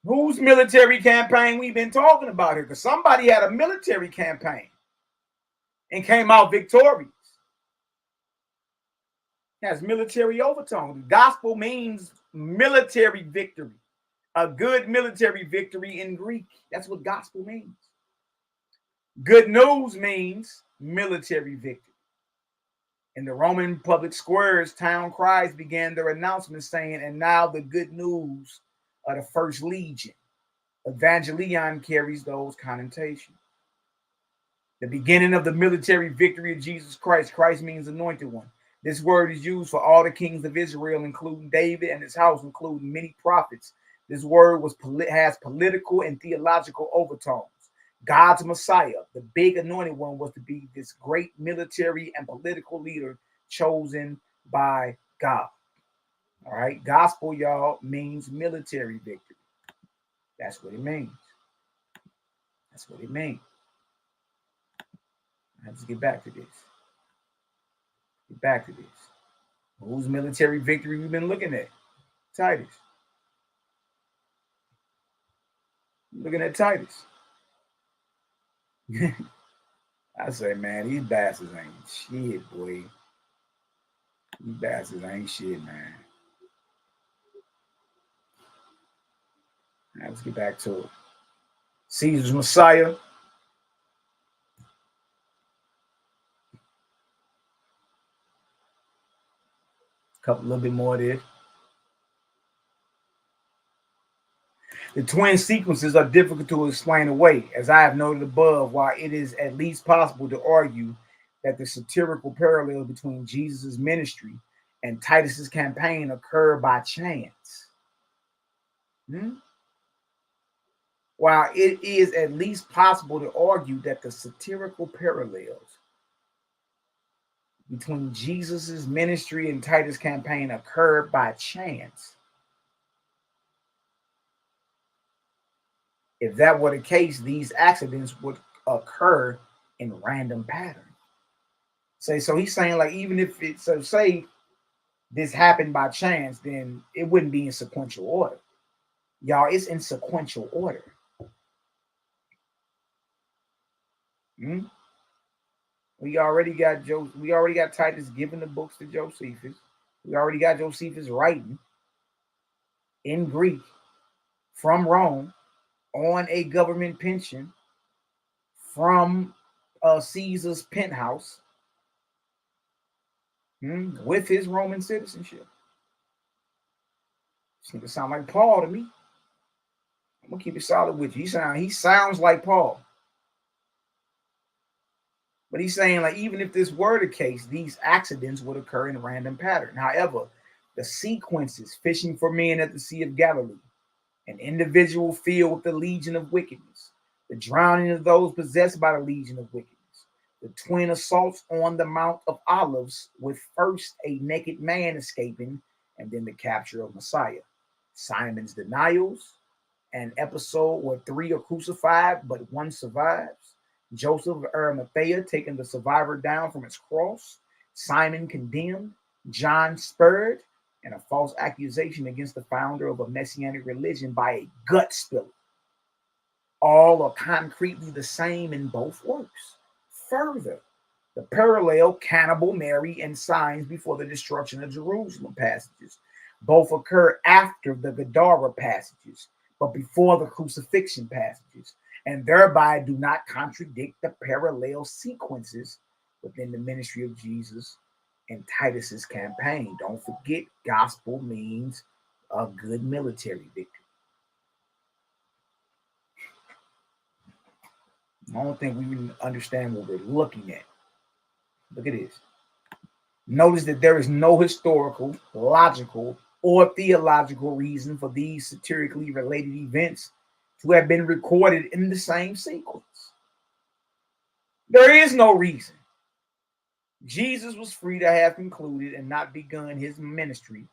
Whose military campaign we've been talking about here? Because somebody had a military campaign and came out victorious. It has military overtone. The gospel means military victory. A good military victory in Greek. That's what gospel means. Good news means military victory. In the Roman public squares, town cries began their announcements saying, and now the good news of the first legion. Evangelion carries those connotations. The beginning of the military victory of Jesus Christ. Christ means anointed one. This word is used for all the kings of Israel, including David and his house, including many prophets. This word has political and theological overtones. God's Messiah, the big anointed one, was to be this great military and political leader chosen by God. All right. Gospel, y'all, means military victory. That's what it means. That's what it means. Let's get back to this. Get back to this. Whose military victory we've been looking at? Titus. Looking at Titus. I say, man, these bastards ain't shit, boy. These bastards ain't shit, man. Now, let's get back to it. Caesar's Messiah. A little bit more of this. The twin sequences are difficult to explain away, as I have noted above, while it is at least possible to argue that the satirical parallel between Jesus' ministry and Titus's campaign occur by chance. While it is at least possible to argue that the satirical parallels between Jesus' ministry and Titus' campaign occur by chance. If that were the case, these accidents would occur in random pattern. So he's saying, like, even if it's, so say this happened by chance, then it wouldn't be in sequential order. Y'all, it's in sequential order. We already got Titus giving the books to Josephus. We already got Josephus writing in Greek from Rome on a government pension from Caesar's penthouse with his Roman citizenship. This nigga sound like Paul to me. I'm gonna keep it solid with you. He sounds like Paul. But he's saying, like, even if this were the case, these accidents would occur in a random pattern. However, the sequences, fishing for men at the Sea of Galilee, an individual filled with the legion of wickedness, the drowning of those possessed by the legion of wickedness, the twin assaults on the Mount of Olives, with first a naked man escaping and then the capture of Messiah, Simon's denials, an episode where 3 are crucified but 1 survives, Joseph of Arimathea taking the survivor down from his cross, Simon condemned, John spurred, and a false accusation against the founder of a messianic religion by a gut spiller. All are concretely the same in both works. Further, The parallel cannibal Mary and signs before the destruction of Jerusalem passages both occur after the Gadara passages, but before the crucifixion passages, and thereby do not contradict the parallel sequences within the ministry of Jesus and Titus's campaign. Don't forget, gospel means a good military victory. I don't think we even understand what we're looking at. Look at this. Notice that there is no historical, logical, or theological reason for these satirically related events to have been recorded in the same sequence. There is no reason. Jesus was free to have concluded and not begun his ministry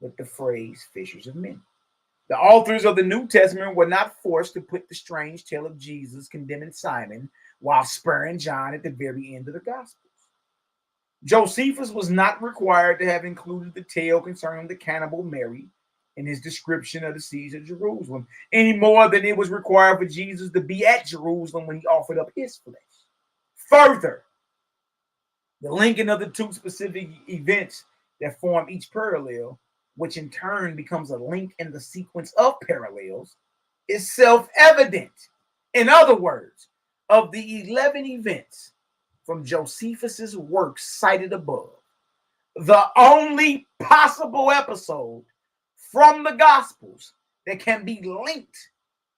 with the phrase fishers of men. The authors of the New Testament were not forced to put the strange tale of Jesus condemning Simon while sparing John at the very end of the Gospels. Josephus was not required to have included the tale concerning the cannibal Mary in his description of the siege of Jerusalem, any more than it was required for Jesus to be at Jerusalem when he offered up his flesh. Further, the linking of the two specific events that form each parallel, which in turn becomes a link in the sequence of parallels, is self-evident. In other words, of the 11 events from Josephus's works cited above, the only possible episode from the Gospels that can be linked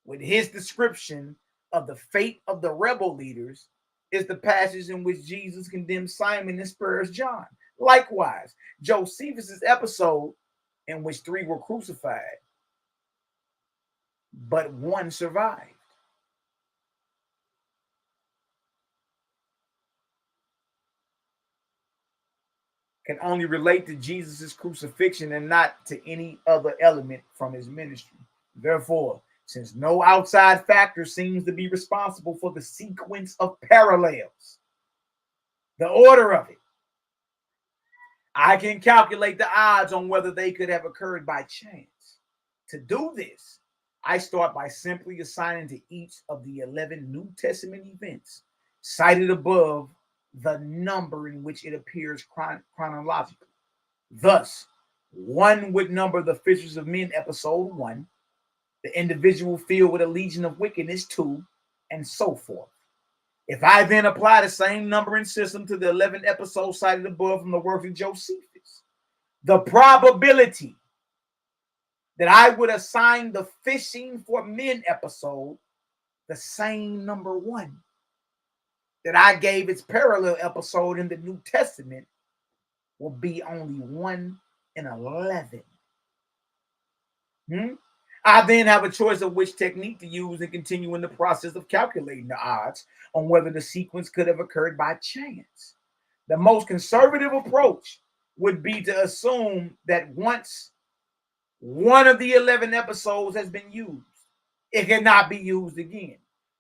with his description of the fate of the rebel leaders is the passage in which Jesus condemns Simon and spares John. Likewise, Josephus's episode in which 3 were crucified, but 1 survived. Can only relate to Jesus' crucifixion and not to any other element from his ministry. Therefore, since no outside factor seems to be responsible for the sequence of parallels, the order of it, I can calculate the odds on whether they could have occurred by chance. To do this, I start by simply assigning to each of the 11 New Testament events cited above the number in which it appears chronologically. Thus, 1 would number the Fishers of Men episode 1, the individual filled with a legion of wickedness 2, and so forth. If I then apply the same numbering system to the 11 episodes cited above from the work of Josephus, the probability that I would assign the fishing for men episode the same number 1 that I gave its parallel episode in the New Testament will be only 1 in 11. I then have a choice of which technique to use and continue in the process of calculating the odds on whether the sequence could have occurred by chance. The most conservative approach would be to assume that once 1 of the 11 episodes has been used, it cannot be used again.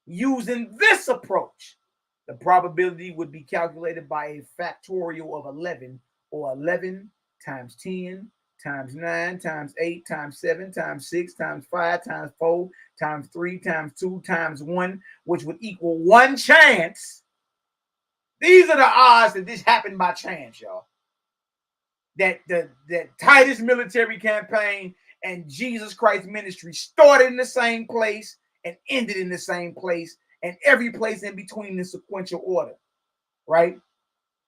Using this approach, the probability would be calculated by a factorial of 11, or 11 times 10 times 9 times 8 times 7 times 6 times 5 times 4 times 3 times 2 times 1, which would equal 1 chance. These are the odds that this happened by chance, y'all. That Titus military campaign and Jesus Christ ministry started in the same place and ended in the same place, and every place in between in sequential order, right?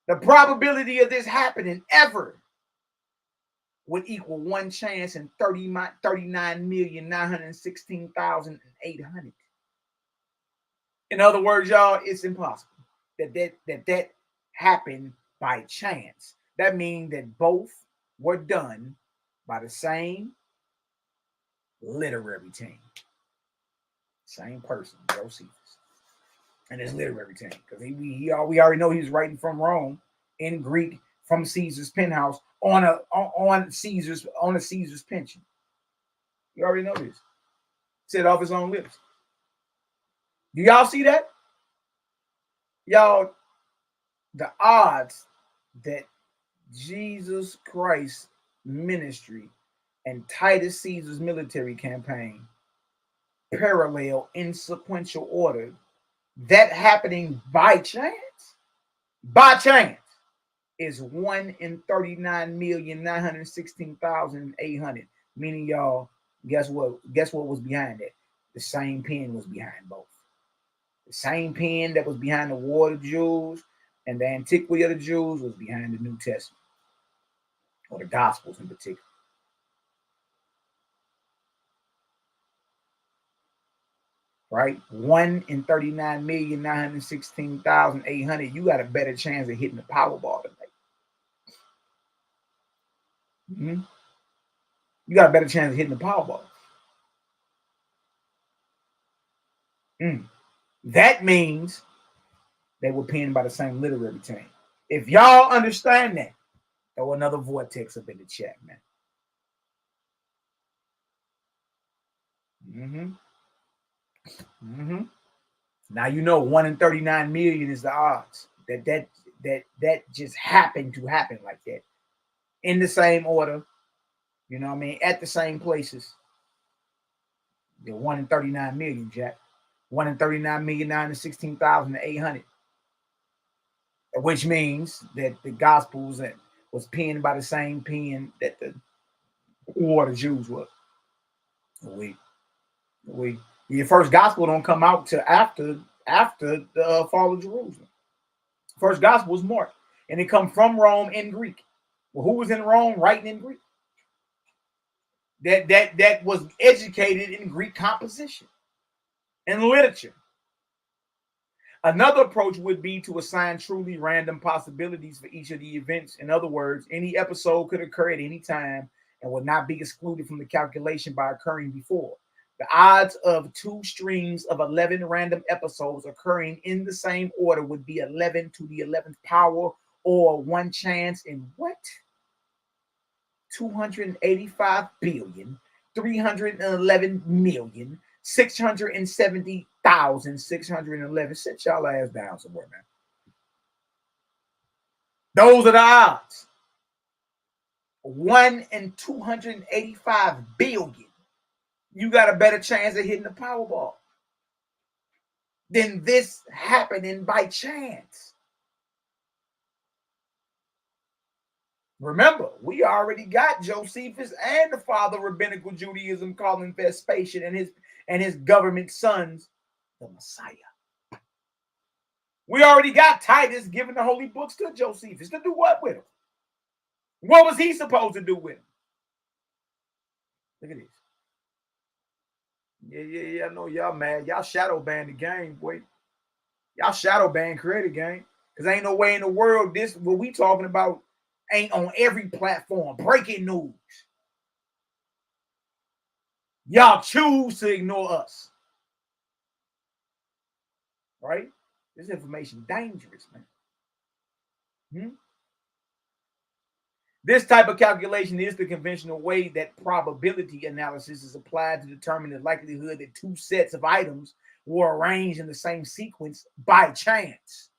The probability of this happening ever would equal 1 chance in 39,916,800. In other words, y'all, it's impossible that happened by chance. That means that both were done by the same literary team. Same person, Josephus, and his literary team. Because we already know he was writing from Rome in Greek from Caesar's penthouse on Caesar's pension. You already know this. Said off his own lips. Do y'all see that? Y'all, the odds that Jesus Christ's ministry and Titus Caesar's military campaign parallel in sequential order, that happening by chance, by chance is 1 in 39,916,800. Meaning, y'all, guess what? Guess what was behind that? The same pen was behind both. The same pen that was behind the War of the Jews and the Antiquity of the Jews was behind the New Testament, or the Gospels in particular. Right? 1 in 39,916,800. You got a better chance of hitting the Powerball tonight. Mm-hmm. You got a better chance of hitting the Powerball. That means they were penned by the same literary team. If y'all understand that, throw another vortex up in the chat, man. Now you know 1 in 39 million is the odds that just happened to happen like that, in the same order. You know what I mean? At the same places. The 1 in 39 million, Jack. 1 in 39,916,800. Which means that the Gospels was penned by the same pen that the War of the Jews was. The first Gospel don't come out till after the fall of Jerusalem. First Gospel was Mark, and it come from Rome in Greek. Well, who was in Rome writing in Greek? That was educated in Greek composition and literature. Another approach would be to assign truly random possibilities for each of the events. In other words, any episode could occur at any time and would not be excluded from the calculation by occurring before. The odds of 2 streams of 11 random episodes occurring in the same order would be 11 to the 11th power, or 1 chance in what? 285,311,670,611. Sit y'all ass down somewhere, man. Those are the odds. 1 in 285 billion. You got a better chance of hitting the Powerball than this happening by chance. Remember, we already got Josephus and the father of rabbinical Judaism calling Vespasian and his government sons the Messiah. We already got Titus giving the holy books to Josephus to do what with him? What was he supposed to do with him? Look at this. Yeah. I know y'all mad. Y'all shadow banned the game, boy. Y'all shadow banned creative game. Because ain't no way in the world this, what we talking about, ain't on every platform. Breaking news. Y'all choose to ignore us. Right? This information dangerous, man. This type of calculation is the conventional way that probability analysis is applied to determine the likelihood that 2 sets of items were arranged in the same sequence by chance.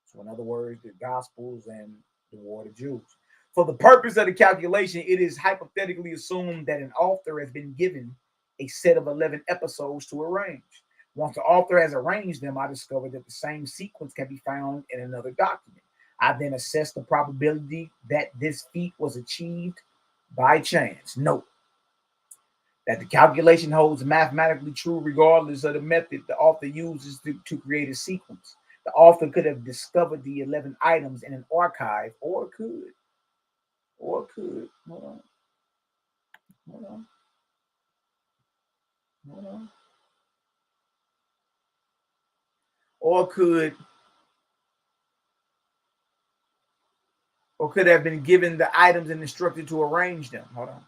So in other words, the Gospels and the War of the Jews. For the purpose of the calculation, it is hypothetically assumed that an author has been given a set of 11 episodes to arrange. Once the author has arranged them, I discovered that the same sequence can be found in another document. I then assess the probability that this feat was achieved by chance. Note that the calculation holds mathematically true regardless of the method the author uses to create a sequence. The author could have discovered the 11 items in an archive, or could. Hold on. Or could have been given the items and instructed to arrange them. Hold on.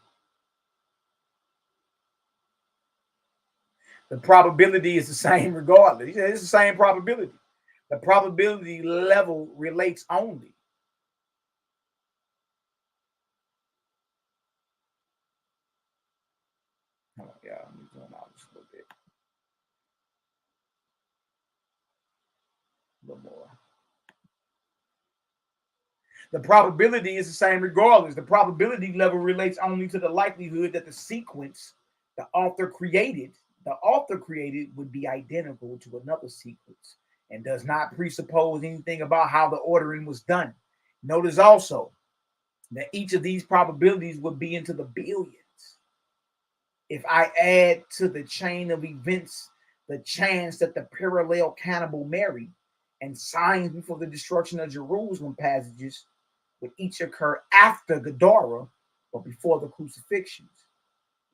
The probability is the same regardless. It's the same probability. The probability level relates only. Hold on, y'all. Let me zoom out just a little bit. A little more. The probability is the same regardless. The probability level relates only to the likelihood that the sequence the author created would be identical to another sequence and does not presuppose anything about how the ordering was done. Notice also that each of these probabilities would be into the billions. If I add to the chain of events the chance that the parallel cannibal Mary and signs before the destruction of Jerusalem passages would each occur after Gadara, but before the crucifixions.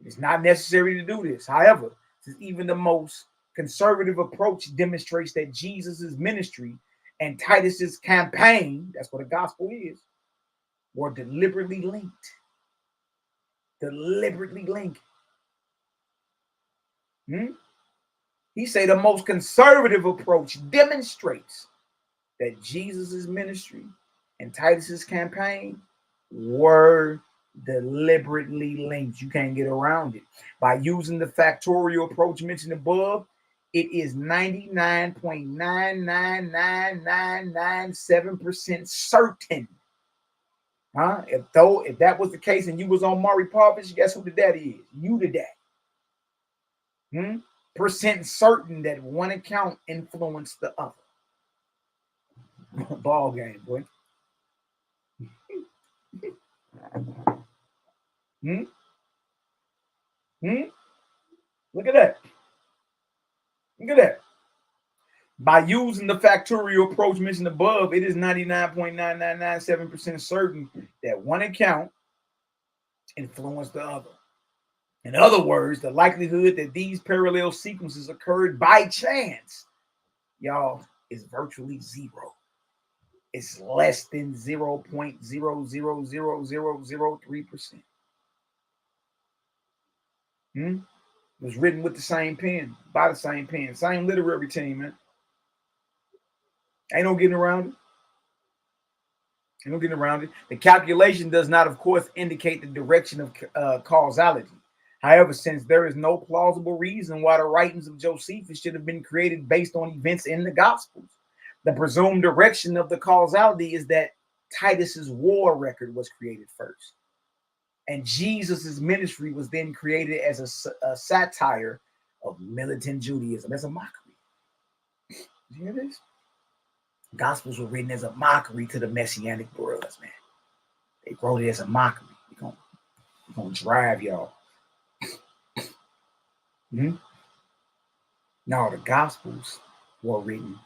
It is not necessary to do this. However, since even the most conservative approach demonstrates that Jesus' ministry and Titus's campaign, that's what a gospel is, were deliberately linked. Deliberately linked. He said the most conservative approach demonstrates that Jesus' ministry and Titus's campaign were deliberately linked. You can't get around it. By using the factorial approach mentioned above, it is 99.999997% certain. If that was the case and you was on Maury Povich, guess who the daddy is? You the daddy. Percent certain that one account influenced the other. Ball game, boy. Look at that. Look at that. By using the factorial approach mentioned above, it is 99.9997% certain that one account influenced the other. In other words, the likelihood that these parallel sequences occurred by chance, y'all, is virtually zero. It's less than 0.000003%. It was written with the same pen, by the same pen, same literary team, man. Ain't no getting around it. Ain't no getting around it. The calculation does not, of course, indicate the direction of causality. However, since there is no plausible reason why the writings of Josephus should have been created based on events in the Gospels, the presumed direction of the causality is that Titus's war record was created first, and Jesus's ministry was then created as a satire of militant Judaism, as a mockery. You hear this? Gospels were written as a mockery to the Messianic brothers, man. They wrote it as a mockery. We're gonna drive y'all. No, the Gospels were written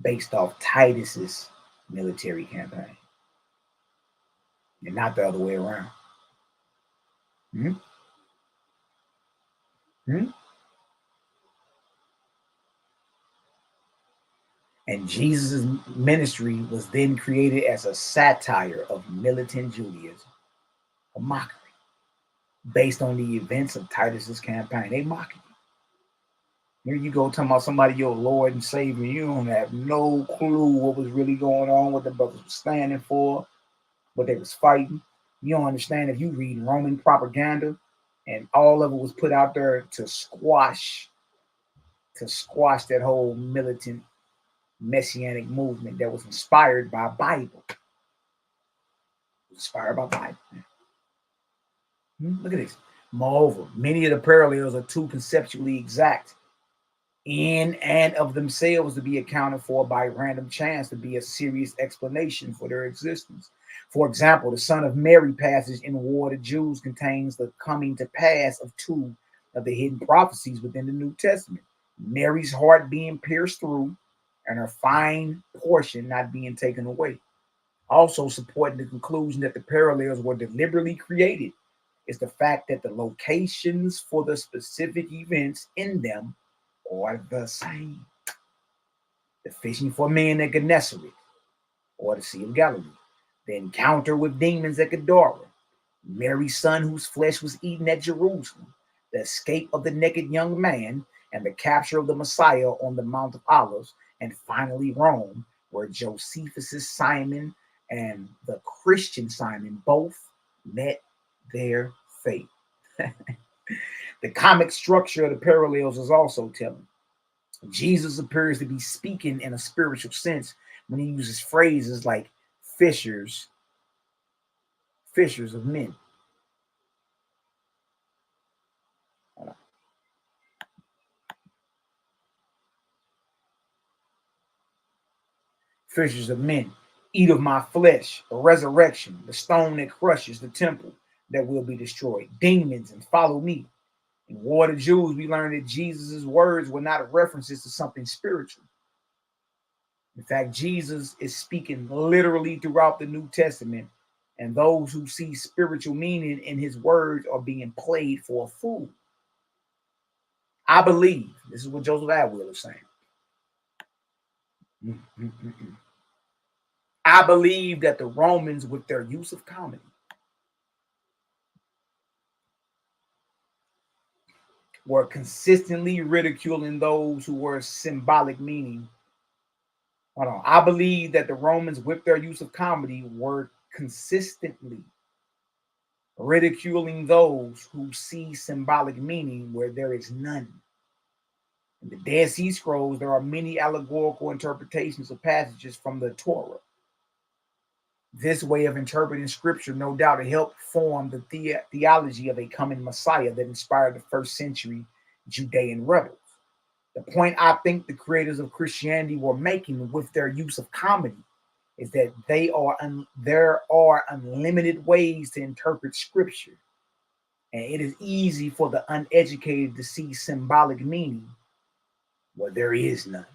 based off Titus's military campaign, and not the other way around. And Jesus' ministry was then created as a satire of militant Judaism, a mockery, based on the events of Titus's campaign. They mock you. Here you go talking about somebody your Lord and Savior. You don't have no clue what was really going on, what the brothers were standing for, what they was fighting. You don't understand if you read Roman propaganda and all of it was put out there to squash that whole militant Messianic movement that was inspired by Bible. Inspired by Bible. Look at this. Moreover, many of the parallels are too conceptually exact in and of themselves to be accounted for by random chance to be a serious explanation for their existence. For example, the Son of Mary passage in War of the Jews contains the coming to pass of two of the hidden prophecies within the New Testament. Mary's heart being pierced through and her fine portion not being taken away. Also supporting the conclusion that the parallels were deliberately created is the fact that the locations for the specific events in them are the same. The fishing for men at Gennesaret, or the Sea of Galilee. The encounter with demons at Gadara. Mary's son whose flesh was eaten at Jerusalem. The escape of the naked young man and the capture of the Messiah on the Mount of Olives. And finally Rome, where Josephus' Simon and the Christian Simon both met their fate. The comic structure of the parallels is also telling. Jesus appears to be speaking in a spiritual sense when he uses phrases like fishers of men. fishers of men. Eat of my flesh, a resurrection, the stone that crushes, the temple that will be destroyed. Demons, and follow me. In War of the Jews, we learned that Jesus' words were not references to something spiritual. In fact, Jesus is speaking literally throughout the New Testament, and those who see spiritual meaning in his words are being played for a fool. I believe, this is what Joseph Atwill is saying. I believe that the Romans, with their use of comedy, were consistently ridiculing those who were symbolic meaning. Hold on. I believe that the Romans, with their use of comedy, were consistently ridiculing those who see symbolic meaning where there is none. In the Dead Sea Scrolls, there are many allegorical interpretations of passages from the Torah. This way of interpreting scripture, no doubt, helped form the theology of a coming Messiah that inspired the first century Judean rebels. The point I think the creators of Christianity were making with their use of comedy is that there are unlimited ways to interpret scripture, and it is easy for the uneducated to see symbolic meaning where there is none.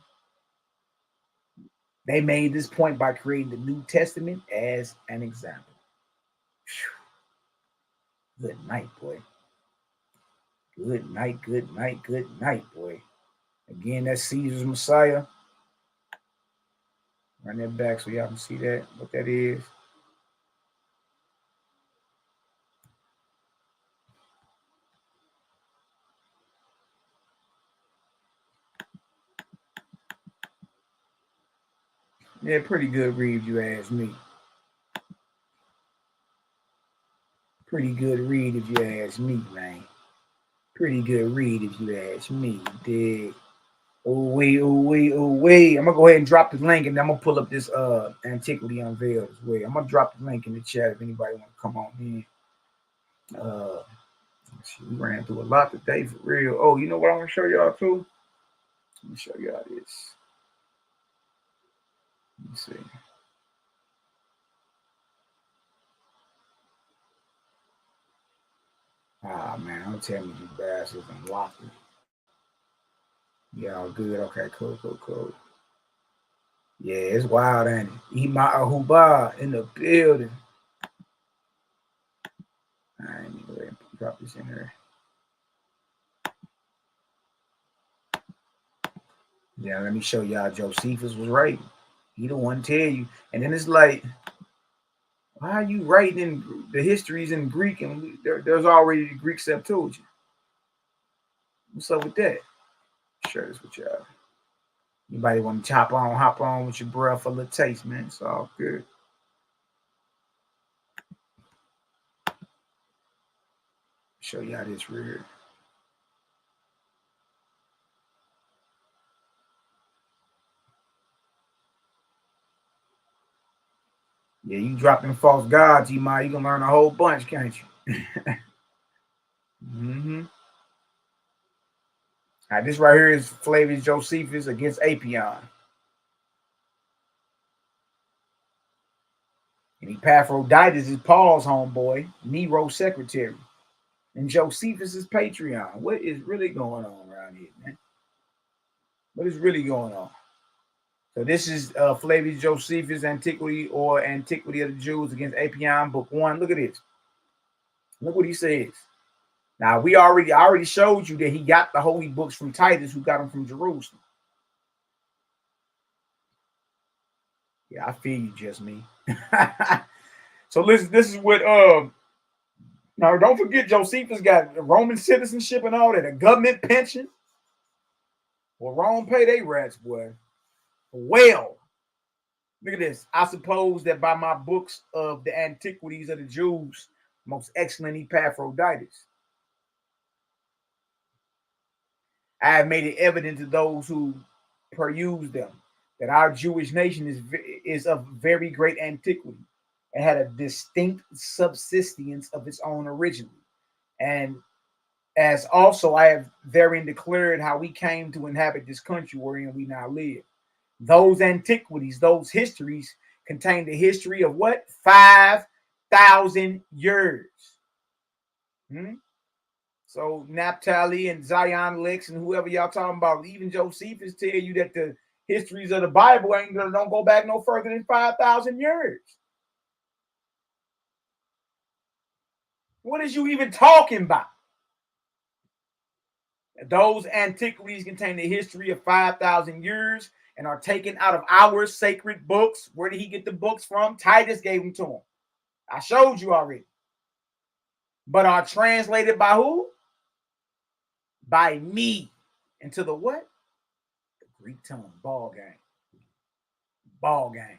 They made this point by creating the New Testament as an example. Whew. Good night, boy. Good night, good night, good night, boy. Again, that's Caesar's Messiah. Run that back so y'all can see that, what that is. Yeah, pretty good read if you ask me. Pretty good read if you ask me, man. Pretty good read if you ask me, dig. Oh wait. I'm gonna go ahead and drop the link, and then I'm gonna pull up this Antiquity Unveiled as well. I'm gonna drop the link in the chat if anybody want to come on in. We ran through a lot today for real. Oh, you know what I'm gonna show y'all too? Let me show y'all this. Let me see. Ah man, don't tell me you bastards unlocked it. Y'all good? Okay, cool. Yeah, it's wild, ain't it? YAHWH'S in the building. I ain't even going to drop this in there. Yeah, let me show y'all Josephus was right. He the one tell you. And then it's like, why are you writing in the histories in Greek and there's already the Greek Septuagint? What's up with that? Share this with y'all. Anybody want to hop on with your breath for a little taste, man. It's all good. Show y'all this real. Yeah, you dropping false gods, you can learn a whole bunch, can't you? All right, this right here is Flavius Josephus against Apion. And Epaphroditus is Paul's homeboy, Nero's secretary. And Josephus is Patreon. What is really going on around here, man? What is really going on? So this is Flavius Josephus' Antiquity or Antiquity of the Jews against Apion, book 1. Look at this. Look what he says. Now, I already showed you that he got the holy books from Titus, who got them from Jerusalem. Yeah, I feel you, just me. So listen, this is what now don't forget Josephus got Roman citizenship and all that, a government pension. Well, Rome pay they rats, boy. Well, look at this. I suppose that by my books of the Antiquities of the Jews, most excellent Epaphroditus, I have made it evident to those who peruse them that our Jewish nation is of very great antiquity and had a distinct subsistence of its own originally. And as also I have therein declared how we came to inhabit this country wherein we now live. Those antiquities, those histories contain the history of what? 5,000 years. So Naphtali and Zion Lex and whoever y'all talking about, even Josephus tell you that the histories of the Bible don't go back no further than 5,000 years. What is you even talking about? Those antiquities contain the history of 5,000 years and are taken out of our sacred books. Where did he get the books from? Titus gave them to him. I showed you already. But are translated by who? By me into the what? The Greek tongue. Ball game. Ball game.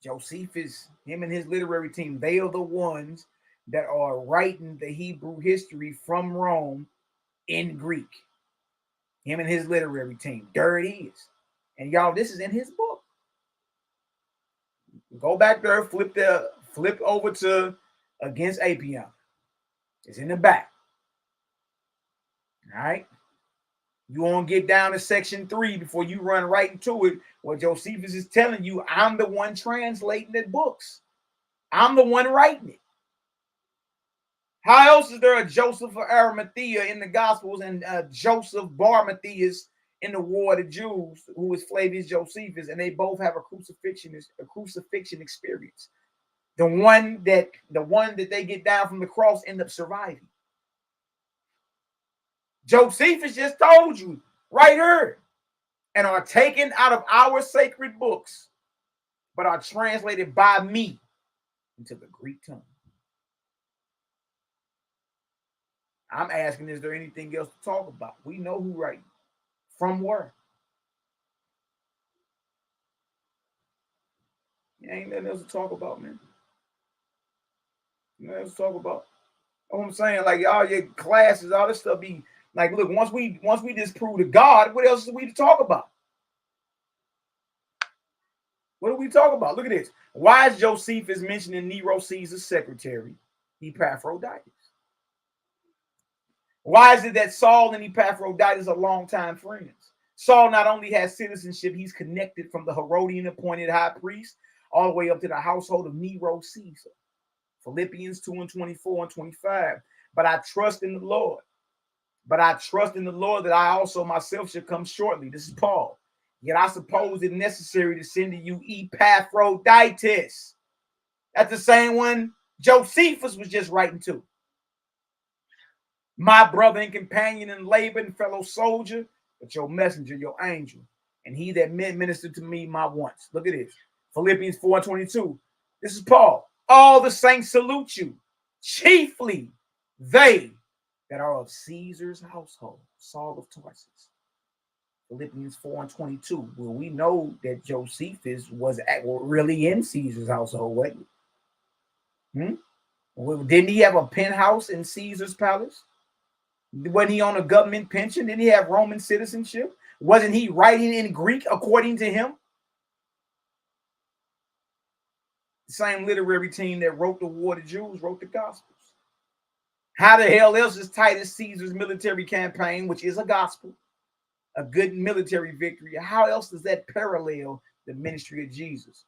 Josephus, him and his literary team, they are the ones that are writing the Hebrew history from Rome in Greek. Him and his literary team. There it is. And y'all, this is in his book. Go back there, flip over to Against Apion. It's in the back. All right. You won't get down to section 3 before you run right into it. What Josephus is telling you, I'm the one translating the books. I'm the one writing it. How else is there a Joseph of Arimathea in the Gospels and Joseph Bar Matthias in the War of the Jews, who is Flavius Josephus, and they both have a crucifixion experience. The one that they get down from the cross end up surviving. Josephus just told you right here, and are taken out of our sacred books, but are translated by me into the Greek tongue. I'm asking, is there anything else to talk about? We know who writing. From where? Ain't nothing else to talk about, man. Nothing else to talk about. You know what I'm saying? Like, all your classes, all this stuff be like, look, once we disprove to God, what else is we to talk about? What do we talk about? Look at this. Why is Josephus mentioning Nero Caesar's secretary, Epaphroditus? Why is it that Saul and Epaphroditus are longtime friends? Saul not only has citizenship, he's connected from the Herodian appointed high priest all the way up to the household of Nero Caesar. Philippians 2:24 and 25. But I trust in the Lord. But I trust in the Lord that I also myself shall come shortly. This is Paul. Yet I suppose it necessary to send to you Epaphroditus. That's the same one Josephus was just writing to. My brother and companion in labor and fellow soldier, but your messenger, your angel, and he that ministered to me my wants. Look at this. Philippians 4:22. This is Paul. All the saints salute you, chiefly they that are of Caesar's household. Saul of Tarsus. Philippians 4:22. Well, we know that Josephus was really in Caesar's household, wasn't he? Well, didn't he have a penthouse in Caesar's palace? Wasn't he on a government pension? Didn't he have Roman citizenship? Wasn't he writing in Greek according to him? The same literary team that wrote the War of the Jews wrote the Gospels. How the hell else is Titus Caesar's military campaign, which is a gospel, a good military victory? How else does that parallel the ministry of Jesus?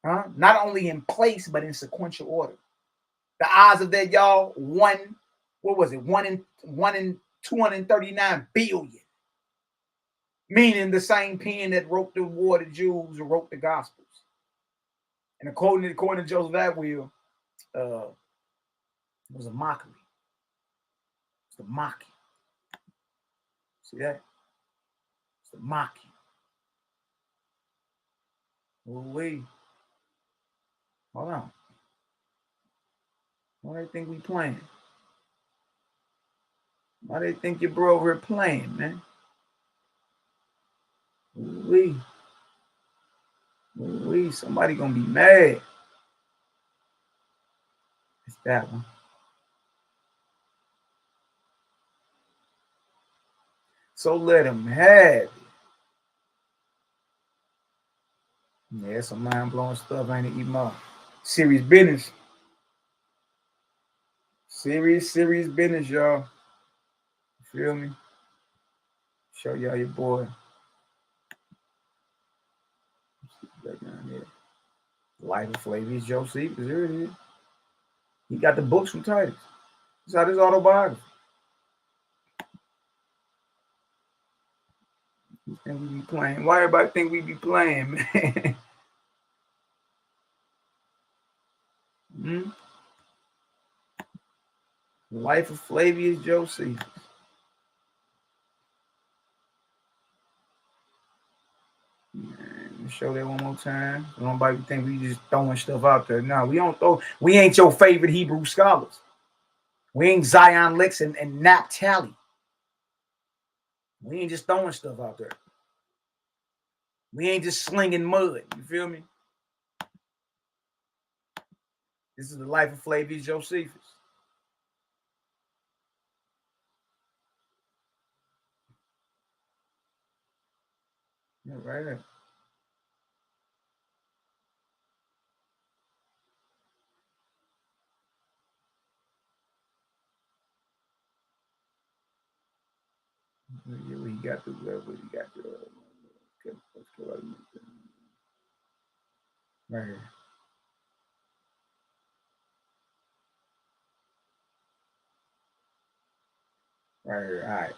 Not only in place, but in sequential order. The odds of that, y'all, one in 239 billion. Meaning the same pen that wrote the War of the Jews wrote the Gospels. And according to Joseph Atwill, it was a mockery. It's the mocking. See that? It's the mocking. Wait. Hold on. Why do they think we playing? Why do they think your bro over here playing, man? Somebody gonna be mad. It's that one. So let him have it. Yeah, some mind-blowing stuff, ain't it, Emo? Serious business. Serious business, y'all. You feel me? Show y'all your boy. Right down there. Life of Flavius Josephus. Here it is. He got the books from Titus. It's out his autobiography. You think we be playing? Why everybody think we be playing, man? Life of Flavius Josephus. Show that one more time. Nobody think we just throwing stuff out there. No, we don't throw. We ain't your favorite Hebrew scholars. We ain't Zion Lex and Naphtali. We ain't just throwing stuff out there. We ain't just slinging mud. You feel me? This is the life of Flavius Josephus. Yeah, right there. We got the right here. Right here. All right.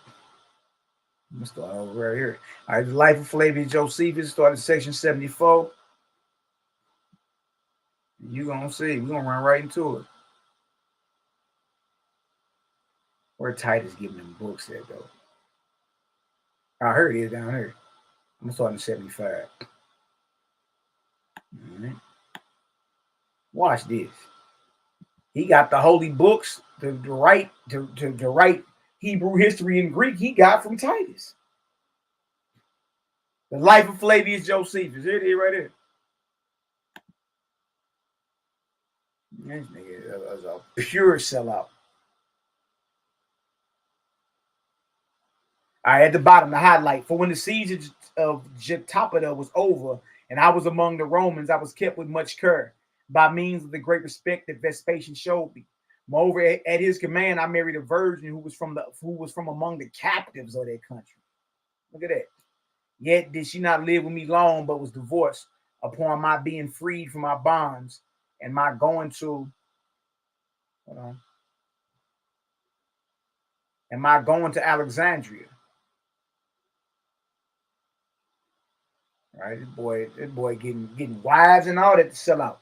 I'm gonna start over right here. All right, the life of Flavius Josephus started section 74. You gonna see. We're gonna run right into it. Where Titus giving them books at though. I heard it is down here. I'm starting 75. All right. Watch this. He got the holy books to write Hebrew history and Greek. He got from Titus. The life of Flavius Josephus. Here it is right here. This nigga is a pure sellout. All right, at the bottom, the highlight. For when the siege of Jetopoda was over, and I was among the Romans, I was kept with much care, by means of the great respect that Vespasian showed me. Moreover, at his command, I married a virgin who was from among the captives of that country. Look at that. Yet did she not live with me long, but was divorced upon my being freed from my bonds and my going to Alexandria. All right, this boy getting wives and all that to sell out.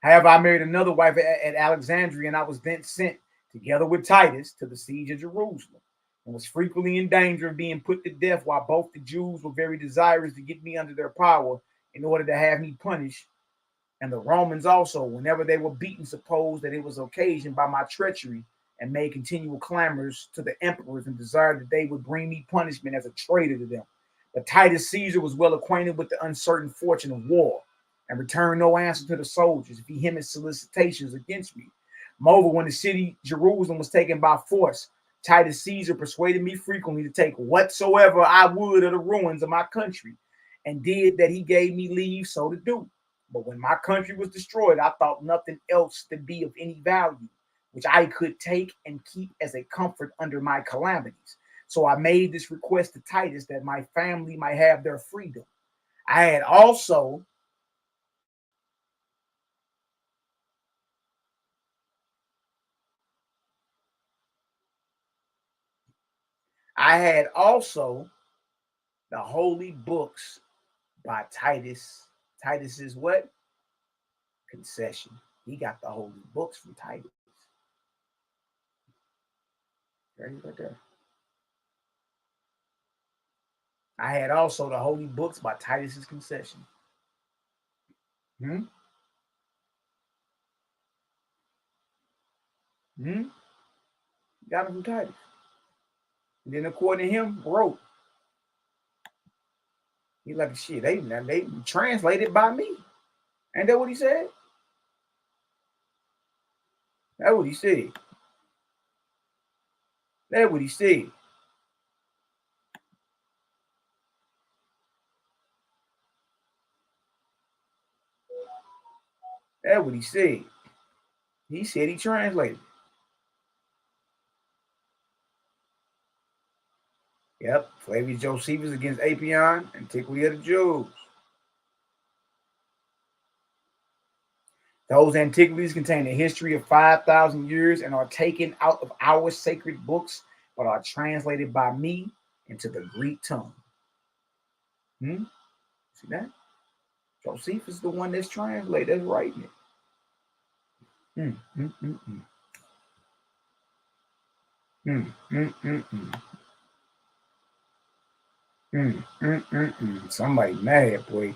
However, I married another wife at Alexandria, and I was then sent together with Titus to the siege of Jerusalem, and was frequently in danger of being put to death, while both the Jews were very desirous to get me under their power in order to have me punished, and the Romans also, whenever they were beaten, supposed that it was occasioned by my treachery, and made continual clamors to the emperors and desired that they would bring me punishment as a traitor to them. But Titus Caesar was well acquainted with the uncertain fortune of war, and returned no answer to the soldiers, vehement solicitations against me. Moreover, when the city Jerusalem was taken by force, Titus Caesar persuaded me frequently to take whatsoever I would of the ruins of my country, and did that he gave me leave so to do. But when my country was destroyed, I thought nothing else to be of any value, which I could take and keep as a comfort under my calamities. So I made this request to Titus that my family might have their freedom. I had also the holy books by Titus. Titus is what? Concession. He got the holy books from Titus. Right there. I had also the holy books by Titus's concession. Got them from Titus. And then according to him, wrote. He like, shit, they translated by me. Ain't that what he said? That's what he said. That's what he said. That's what he said. He said he translated. Yep, Flavius Josephus against Apion, Antiquity of the Jews. Those antiquities contain a history of 5,000 years and are taken out of our sacred books, but are translated by me into the Greek tongue. See that? Josephus is the one that's translated, that's writing it. Somebody mad, boy.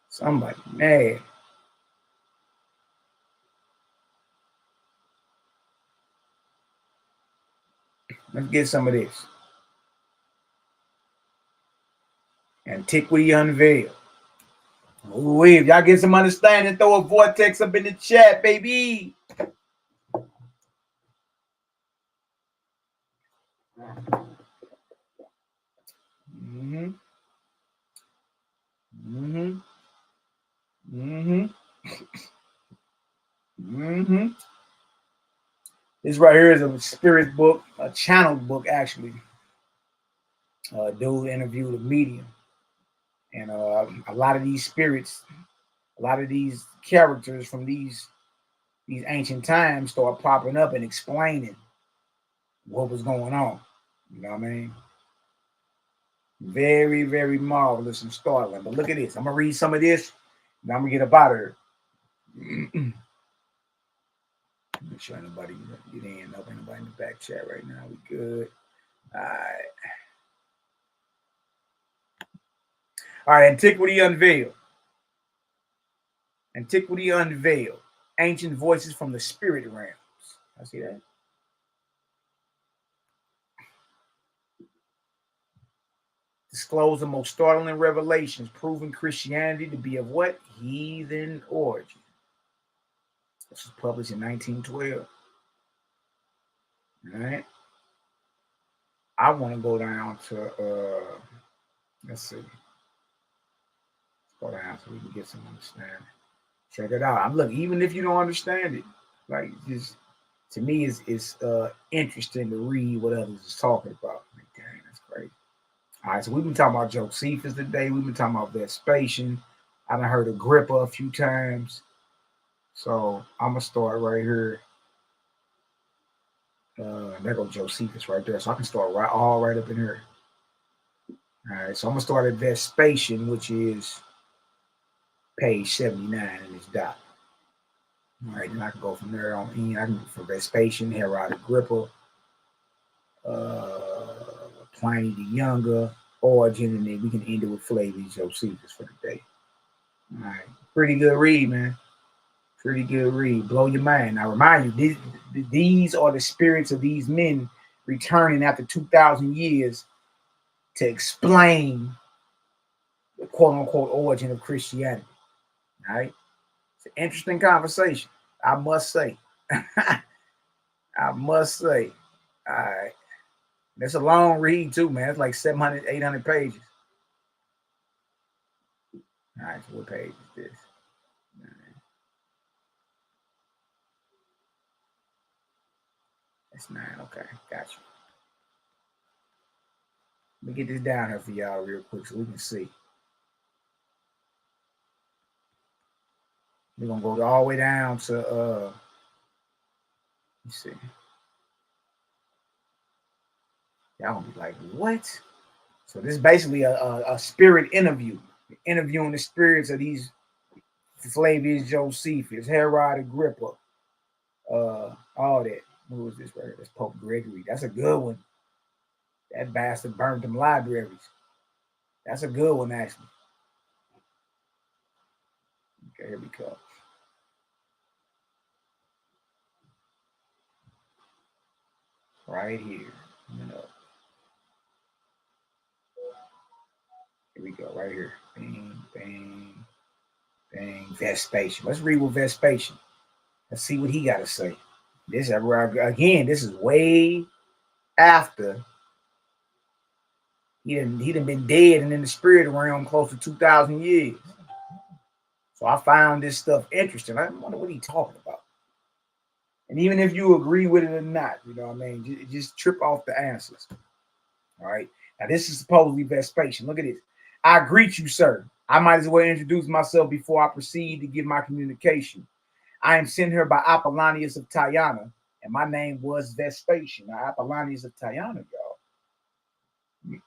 Somebody mad. Let's get some of this. Antiquity Unveiled. Ooh, if y'all get some understanding, throw a vortex up in the chat, baby. This right here is a spirit book, a channeled book, actually. Dude interviewed a medium. And a lot of these spirits, a lot of these characters from these ancient times start popping up and explaining what was going on. You know what I mean? Very, very marvelous and startling. But look at this. I'm going to read some of this, and I'm going to get up out of here. Make sure nobody get in. Nobody in the back chat right now. We good. All right, Antiquity Unveiled. Antiquity Unveiled. Ancient voices from the spirit realms. I see that. Disclose the most startling revelations, proving Christianity to be of what? Heathen origin. This was published in 1912. All right. I want to go down to, let's see. Let's go down so we can get some understanding. Check it out. I'm look, even if you don't understand it, like just to me, it's interesting to read what others is talking about. Like, dang, that's crazy. All right, so we've been talking about Josephus today. We've been talking about Vespasian. I done heard Agrippa a few times. So I'm gonna start right here. There goes Josephus right there. So I can start right up in here. All right, so I'm gonna start at Vespasian, which is page 79 in this doc. All right, then I can go from there on in. I can from Vespasian, Herod Agrippa, Pliny the Younger, Origin, and then we can end it with Flavius Josephus for the day. All right, pretty good read, man. Pretty good read. Blow your mind. Now, remind you, these are the spirits of these men returning after 2,000 years to explain the quote-unquote origin of Christianity. All right? It's an interesting conversation, I must say. I must say. All right. That's a long read, too, man. It's like 700, 800 pages. All right, so what page is this? That's 9. Okay, gotcha. Let me get this down here for y'all real quick so we can see. We're going to go all the way down to, let's see. Y'all going to be like, what? So this is basically a spirit interview. Interviewing the spirits of these Flavius Josephus, Herod Agrippa, all that. Who was this right here? That's Pope Gregory. That's a good one. That bastard burned them libraries. That's a good one, actually. Okay, here we go. Right here. Here we go, right here. Bang, bang, bang. Vespasian. Let's read with Vespasian. Let's see what he got to say. This again, this is way after he done been dead and in the spirit realm close to 2,000 years. So I found this stuff interesting. I wonder what he's talking about. And even if you agree with it or not, you know what I mean, just trip off the answers. All right. Now this is supposedly Vespasian. Look at this. I greet you, sir. I might as well introduce myself before I proceed to give my communication. I am sent here by Apollonius of Tyana, and my name was Vespasian. Now, Apollonius of Tyana, y'all,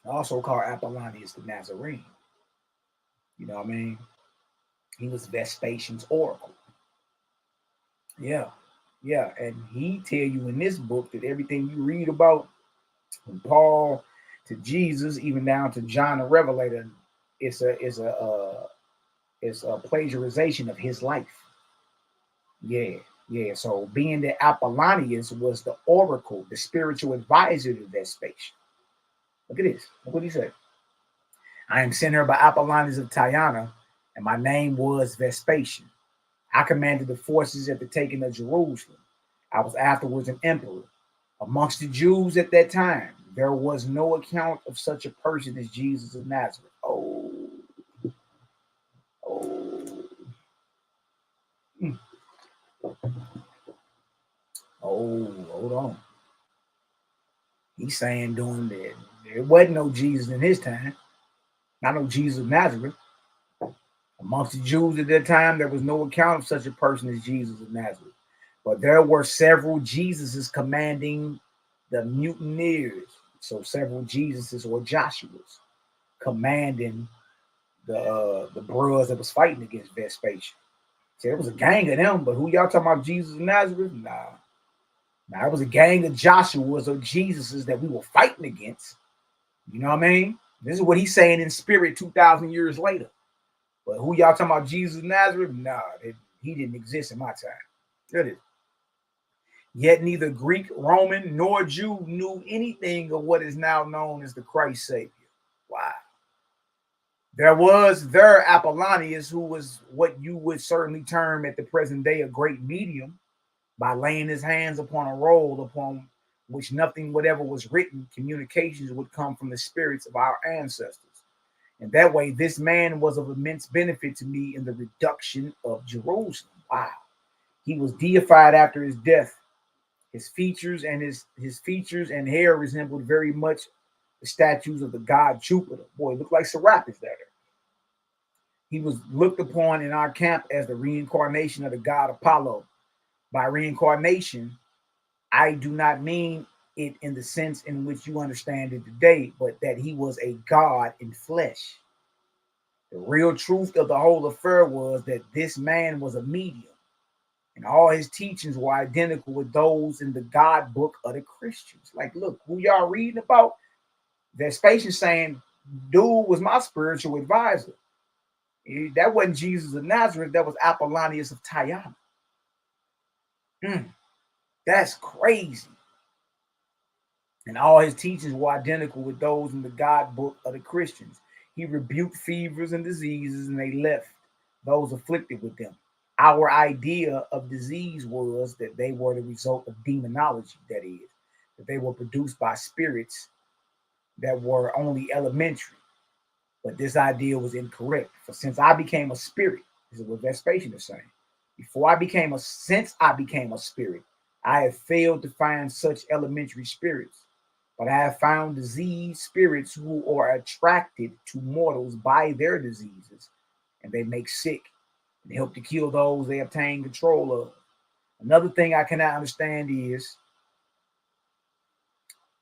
also called Apollonius the Nazarene. You know what I mean? He was Vespasian's oracle. Yeah, and he tell you in this book that everything you read about from Paul to Jesus, even down to John the Revelator, it's a plagiarization of his life. Yeah. So being that Apollonius was the oracle, the spiritual advisor to Vespasian. Look at this. Look what he said. I am sent here by Apollonius of Tyana, and my name was Vespasian. I commanded the forces at the taking of Jerusalem. I was afterwards an emperor. Amongst the Jews at that time, there was no account of such a person as Jesus of Nazareth. Oh. Oh, hold on. He's saying doing that. There wasn't no Jesus in his time. Not no Jesus of Nazareth. Amongst the Jews at that time, there was no account of such a person as Jesus of Nazareth. But there were several Jesuses commanding the mutineers. So several Jesuses or Joshuas commanding the brothers that was fighting against Vespasian. So there was a gang of them, but who y'all talking about, Jesus of Nazareth? Nah. Now, it was a gang of Joshuas or Jesuses that we were fighting against. You know what I mean? This is what he's saying in spirit 2,000 years later. But who y'all talking about, Jesus of Nazareth? Nah, he didn't exist in my time. It is. Yet neither Greek, Roman, nor Jew knew anything of what is now known as the Christ Savior. Wow. There was their Apollonius, who was what you would certainly term at the present day a great medium, by laying his hands upon a roll upon which nothing whatever was written. Communications would come from the spirits of our ancestors. And that way, this man was of immense benefit to me in the reduction of Jerusalem. Wow. He was deified after his death. His features and his features and hair resembled very much the statues of the god Jupiter. Boy, it looked like Serapis there. He was looked upon in our camp as the reincarnation of the god Apollo. By reincarnation, I do not mean it in the sense in which you understand it today, but that he was a god in flesh. The real truth of the whole affair was that this man was a medium, and all his teachings were identical with those in the God book of the Christians. Like, look, who y'all reading about? Vespasian saying, dude was my spiritual advisor. That wasn't Jesus of Nazareth, that was Apollonius of Tyana. That's crazy. And all his teachings were identical with those in the God book of the Christians. He rebuked fevers and diseases, and they left those afflicted with them. Our idea of disease was that they were the result of demonology, that is, that they were produced by spirits that were only elementary. But this idea was incorrect. For since I became a spirit, this is what Vespasian is saying. Since I became a spirit, I have failed to find such elementary spirits. But I have found diseased spirits who are attracted to mortals by their diseases, and they make sick and help to kill those they obtain control of. Another thing I cannot understand is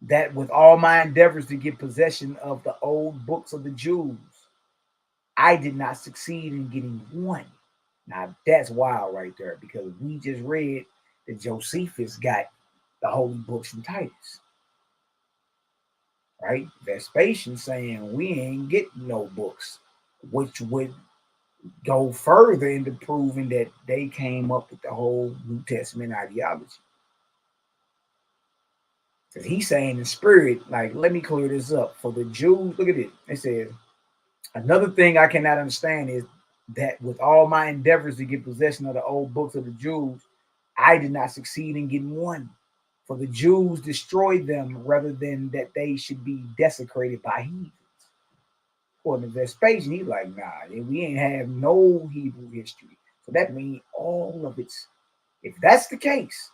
that with all my endeavors to get possession of the old books of the Jews, I did not succeed in getting one. Now that's wild right there, because we just read that Josephus got the holy books from Titus. Right? Vespasian saying we ain't getting no books, which would go further into proving that they came up with the whole New Testament ideology. Because he's saying in spirit, like, let me clear this up. For the Jews, look at it. It says, another thing I cannot understand is that with all my endeavors to get possession of the old books of the Jews, I did not succeed in getting one. For the Jews destroyed them rather than that they should be desecrated by heathens. According to Vespasian, he's like, nah, we ain't have no Hebrew history. So that means all of it's, if that's the case,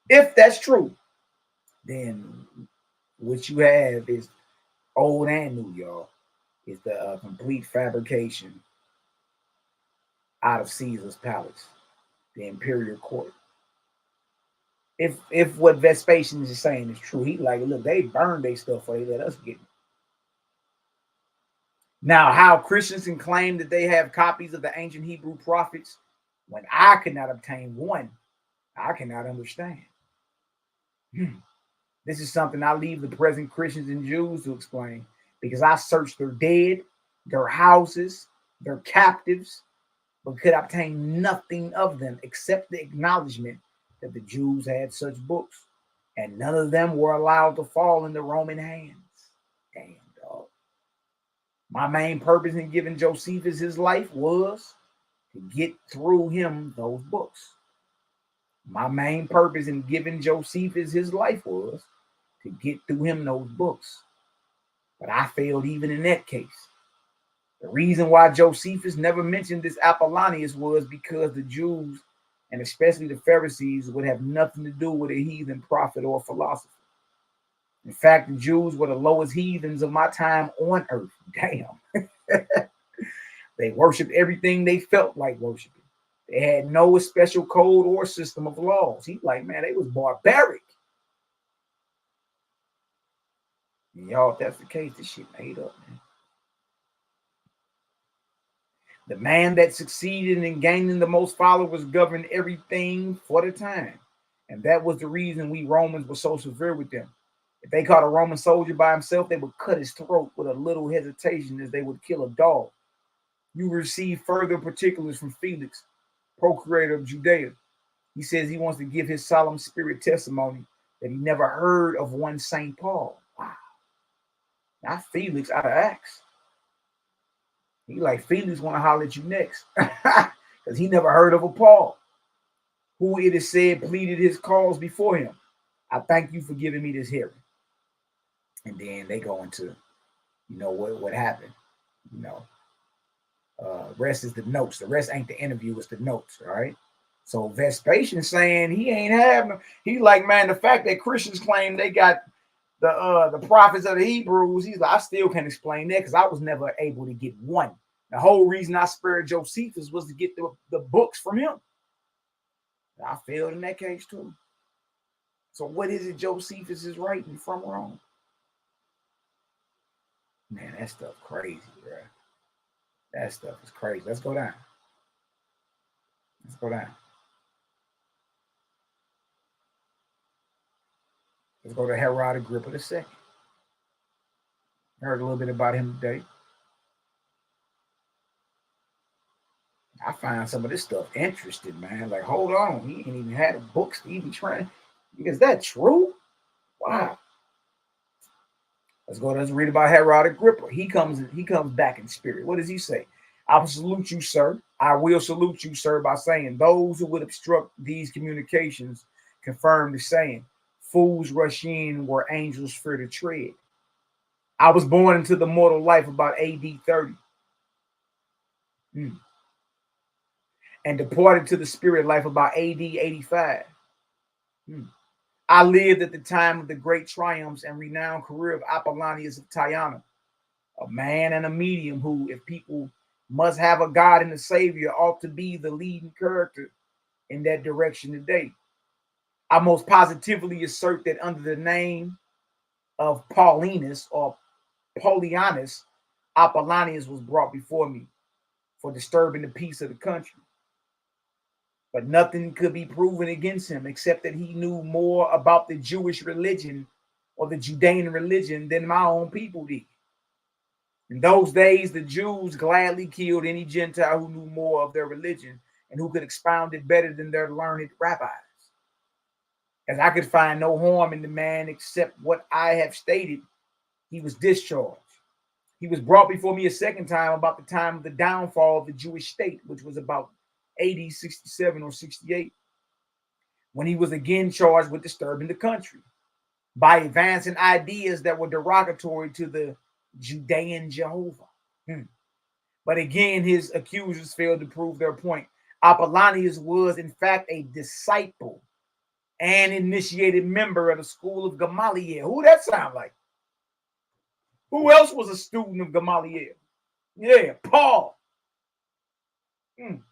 if that's true, then what you have is old and new, y'all. is the complete fabrication out of Caesar's palace, the imperial court. If what Vespasian is saying is true, he like, look, they burned their stuff before they let us get it. Now, how Christians can claim that they have copies of the ancient Hebrew prophets when I could not obtain one, I cannot understand. This is something I leave the present Christians and Jews to explain, because I searched their dead, their houses, their captives, but could obtain nothing of them except the acknowledgement that the Jews had such books, and none of them were allowed to fall into Roman hands. Damn, dog. My main purpose in giving Josephus his life was to get through him those books. My main purpose in giving Josephus his life was to get through him those books. But I failed even in that case. The reason why Josephus never mentioned this Apollonius was because the Jews, and especially the Pharisees, would have nothing to do with a heathen prophet or philosopher. In fact, the Jews were the lowest heathens of my time on earth. Damn. They worshiped everything they felt like worshiping. They had no special code or system of laws. He's like, man, they was barbaric. And y'all, if that's the case, this shit made up, man. The man that succeeded in gaining the most followers governed everything for the time. And that was the reason we Romans were so severe with them. If they caught a Roman soldier by himself, they would cut his throat with a little hesitation, as they would kill a dog. You receive further particulars from Felix, procurator of Judea. He says he wants to give his solemn spirit testimony that he never heard of one St. Paul. Wow. Not Felix, out of Acts. He like, Felix want to holler at you next. Because he never heard of a Paul, who it is said pleaded his cause before him. I thank you for giving me this hearing. And then they go into, what happened. Rest is the notes. The rest ain't the interview, it's the notes, all right? So Vespasian saying he ain't having, he like, man, the fact that Christians claim they got the prophets of the Hebrews, he's like, I still can't explain that because I was never able to get one. The whole reason I spared Josephus was to get the books from him. I failed in that case too. So what is it Josephus is writing from Rome? Man, that stuff crazy, bro. That stuff is crazy. Let's go down. Let's go down. Let's go to Herod Agrippa II. Heard a little bit about him today. I find some of this stuff interesting, man. Like, hold on. He ain't even had the books to even try. Is that true? Wow. Let's read about Herod Agrippa. He comes back in spirit. What does he say? I will salute you, sir. I will salute you, sir, by saying those who would obstruct these communications confirm the saying, fools rush in where angels fear to tread. I was born into the mortal life about AD 30. And departed to the spirit life about AD 85. I lived at the time of the great triumphs and renowned career of Apollonius of Tyana, a man and a medium who, if people must have a God and a Savior, ought to be the leading character in that direction today. I most positively assert that under the name of Paulinus or Paulianus, Apollonius was brought before me for disturbing the peace of the country. But nothing could be proven against him except that he knew more about the Jewish religion or the Judean religion than my own people did. In those days, the Jews gladly killed any Gentile who knew more of their religion and who could expound it better than their learned rabbis. As I could find no harm in the man except what I have stated, he was discharged. He was brought before me a second time about the time of the downfall of the Jewish state, which was about AD 67 or 68, when he was again charged with disturbing the country by advancing ideas that were derogatory to the Judean Jehovah. But again, his accusers failed to prove their point. Apollonius was, in fact, a disciple and initiated member of the school of Gamaliel. Who that sound like? Who else was a student of Gamaliel? Yeah, Paul. And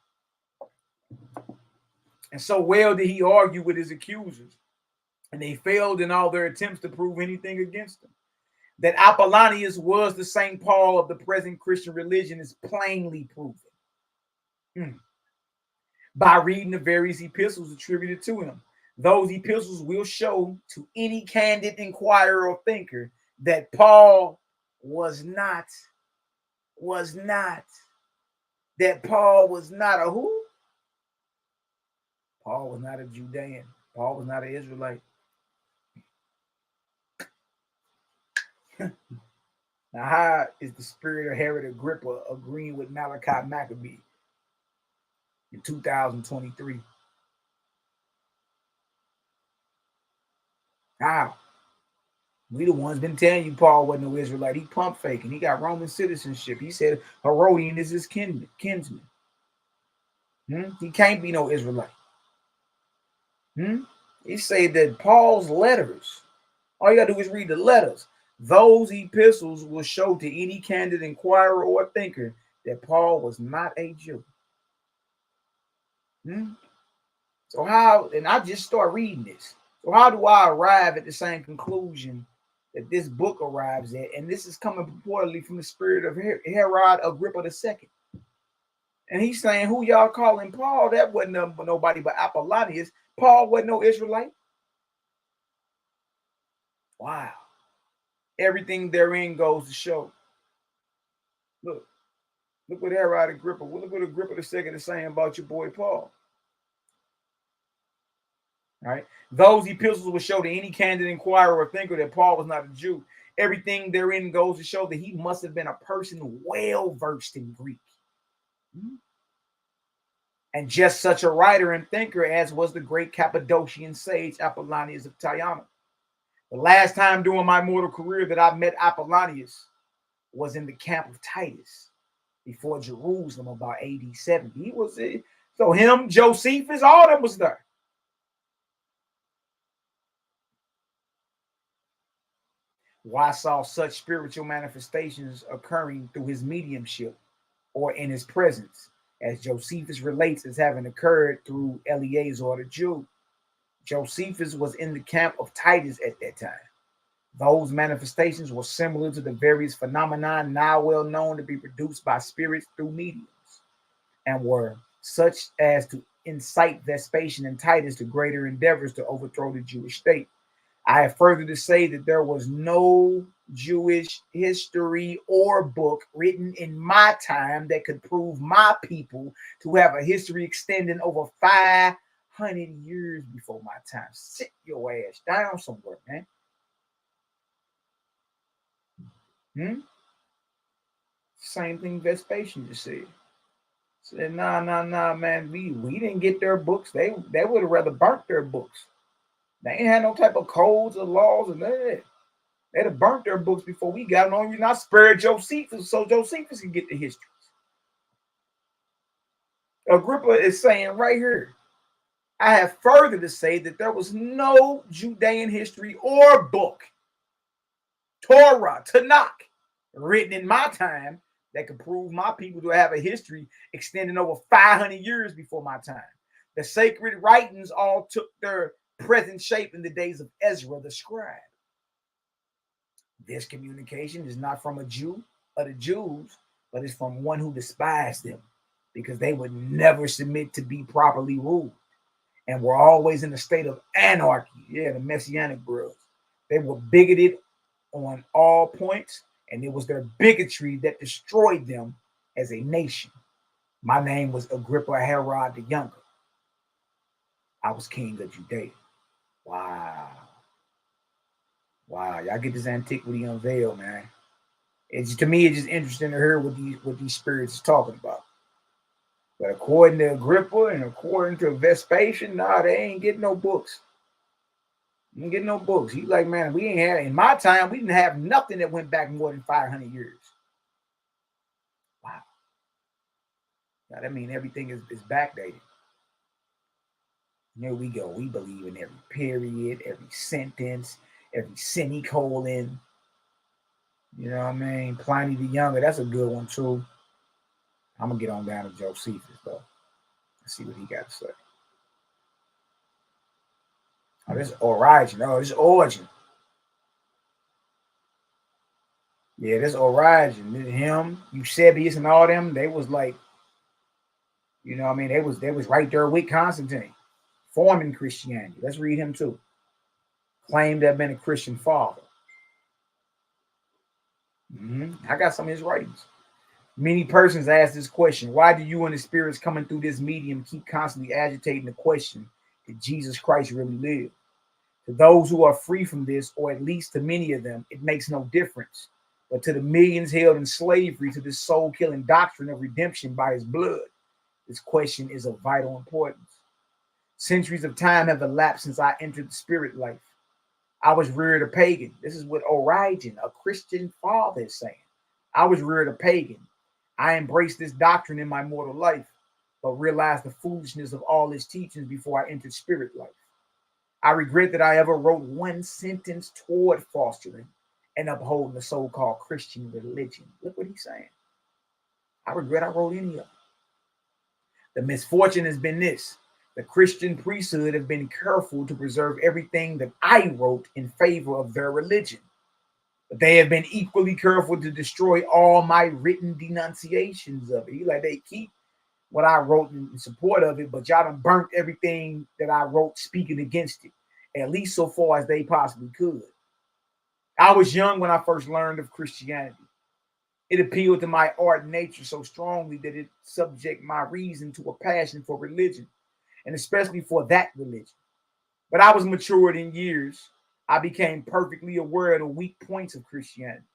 so well did he argue with his accusers, and they failed in all their attempts to prove anything against him. That Apollonius was the St. Paul of the present Christian religion is plainly proven by reading the various epistles attributed to him. Those epistles will show to any candid inquirer or thinker that Paul was not a who? Paul was not a Judean. Paul was not an Israelite. Now, how is the spirit of Herod Agrippa agreeing with Malachi Maccabee in 2023? How? We the ones been telling you Paul wasn't no Israelite. He pump faking. He got Roman citizenship. He said Herodian is his kinsman. He can't be no Israelite. He said that Paul's letters, all you got to do is read the letters. Those epistles will show to any candid inquirer or thinker that Paul was not a Jew. So how, and I just start reading this. So how do I arrive at the same conclusion that this book arrives at? And this is coming purportedly from the spirit of Herod Agrippa II. And he's saying, who y'all calling Paul? That wasn't nobody but Apollonius. Paul wasn't no Israelite. Wow. Everything therein goes to show. Look what Herod Agrippa, look what Agrippa II is saying about your boy Paul. All right. Those epistles will show to any candid inquirer or thinker that Paul was not a Jew. Everything therein goes to show that he must have been a person well versed in Greek. And just such a writer and thinker as was the great Cappadocian sage Apollonius of Tyana. The last time during my mortal career that I met Apollonius was in the camp of Titus before Jerusalem about AD 70. He was, so him, Josephus, all of them was there. Why saw such spiritual manifestations occurring through his mediumship or in his presence, as Josephus relates as having occurred through Eleazar the Jew. Josephus was in the camp of Titus at that time. Those manifestations were similar to the various phenomena now well known to be produced by spirits through mediums, and were such as to incite Vespasian and Titus to greater endeavors to overthrow the Jewish state. I have further to say that there was no Jewish history or book written in my time that could prove my people to have a history extending over 500 years before my time. Sit your ass down somewhere, man. Same thing Vespasian just said. Said, nah, man. We didn't get their books. They would have rather burnt their books. They ain't had no type of codes or laws and that. They'd have burnt their books before we got them. On you not spared Josephus so Josephus can get the histories. Agrippa is saying right here, I have further to say that there was no Judean history or book, Torah, Tanakh, written in my time that could prove my people to have a history extending over 500 years before my time. The sacred writings all took their present shape in the days of Ezra the scribe. This communication is not from a Jew or the Jews, but it's from one who despised them, because they would never submit to be properly ruled and were always in a state of anarchy. Yeah, the Messianic bros. They were bigoted on all points, and it was their bigotry that destroyed them as a nation. My name was Agrippa Herod the Younger. I was king of Judea. Wow. Y'all get this antiquity unveiled, man. To me, it's just interesting to hear what these spirits is talking about. But according to Agrippa and according to Vespasian, they ain't getting no books. They ain't getting no books. He's like, man, we ain't had, in my time, we didn't have nothing that went back more than 500 years. Wow. Now, that means everything is backdated. Here we go. We believe in every period, every sentence, every semicolon. You know what I mean? Pliny the Younger, that's a good one too. I'm gonna get on down to Josephus though. Let's see what he got to say. Oh, this is Origin. Oh, this is Origin. Yeah, this Origin. This him, Eusebius, and all them. They was like, you know what I mean? They was right there with Constantine, forming Christianity. Let's read him too. Claimed to have been a Christian father. I got some of his writings. Many persons ask this question: why do you and the spirits coming through this medium keep constantly agitating the question, did Jesus Christ really live? To those who are free from this, or at least to many of them, it makes no difference. But to the millions held in slavery to this soul-killing doctrine of redemption by his blood, this question is of vital importance. Centuries of time have elapsed since I entered the spirit life. I was reared a pagan. This is what Origen, a Christian father, is saying. I was reared a pagan. I embraced this doctrine in my mortal life, but realized the foolishness of all its teachings before I entered spirit life. I regret that I ever wrote one sentence toward fostering and upholding the so-called Christian religion. Look what he's saying. I regret I wrote any of it. The misfortune has been this. The Christian priesthood have been careful to preserve everything that I wrote in favor of their religion. But they have been equally careful to destroy all my written denunciations of it. Like, they keep what I wrote in support of it, but y'all done burnt everything that I wrote speaking against it, at least so far as they possibly could. I was young when I first learned of Christianity. It appealed to my art nature so strongly that it subject my reason to a passion for religion, and especially for that religion. But I was matured in years. I became perfectly aware of the weak points of Christianity.